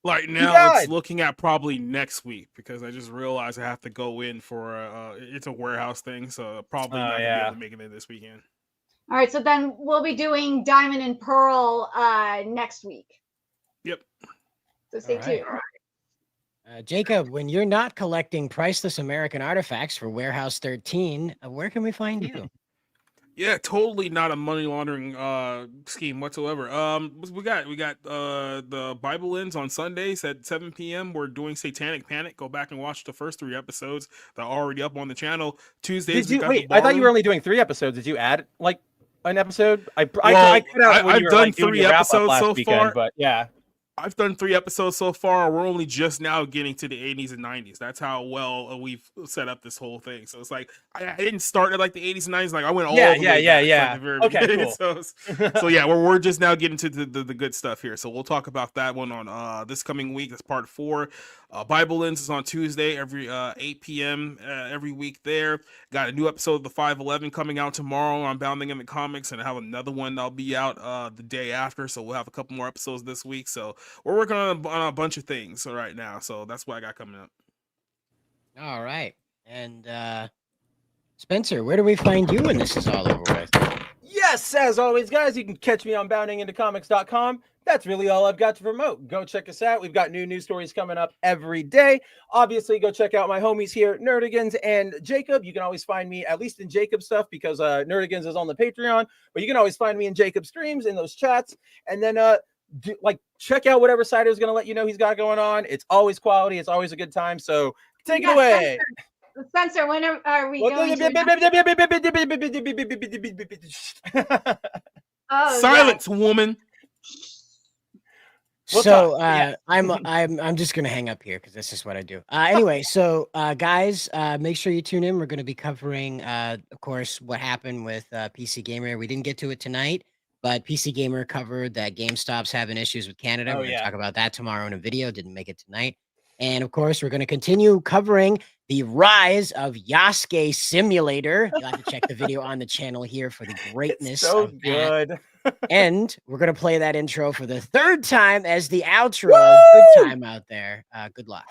Like now, it's looking at probably next week because I just realized I have to go in for it's a warehouse thing, so probably not gonna be able to make it in this weekend. All right, so then we'll be doing Diamond and Pearl next week. Yep. So stay tuned. Jacob, when you're not collecting priceless American artifacts for Warehouse 13, where can we find you? Yeah, totally not a money laundering scheme whatsoever. We got the Bible Ends on Sundays at 7 p.m. We're doing Satanic Panic. Go back and watch the first 3 episodes. They're already up on the channel. Tuesdays. Did you wait? I thought you were only doing 3 episodes. Did you add like an episode? I've done 3 episodes so far. But yeah. I've done 3 episodes so far. We're only just now getting to the 80s and 90s. That's how well we've set up this whole thing. So it's like I didn't start at like the 80s and 90s. Like I went all the way back to the very beginning. Cool. So yeah, we're just now getting to the good stuff here. So we'll talk about that one on this coming week. That's part 4. Bible Ends is on Tuesday every 8 p.m. Every week there. Got a new episode of the 511 coming out tomorrow on Bounding in the Comics, and I have another one that'll be out the day after. So we'll have a couple more episodes this week. So we're working on a bunch of things right now. So that's what I got coming up. All right. And Spencer, where do we find you when this is all over with? Yes, as always, guys, you can catch me on boundingintocomics.com. That's really all I've got to promote. Go check us out. We've got new news stories coming up every day. Obviously, go check out my homies here, Nerdigans and Jacob. You can always find me, at least in Jacob's stuff, because Nerdigans is on the Patreon. But you can always find me in Jacob's streams, in those chats. And then, check out whatever site is going to let you know he's got going on. It's always quality. It's always a good time. So take it away. Spencer, when are we going Silence, woman. So I'm just gonna hang up here because that's just what I do. Anyway, so guys, make sure you tune in. We're gonna be covering, of course, what happened with PC Gamer. We didn't get to it tonight, but PC Gamer covered that GameStop's having issues with Canada. We're gonna talk about that tomorrow in a video. Didn't make it tonight. And of course, we're going to continue covering the rise of Yasuke Simulator. You'll have to check the video on the channel here for the greatness. It's so of good. And we're going to play that intro for the 3rd time as the outro. Good time out there. Good luck.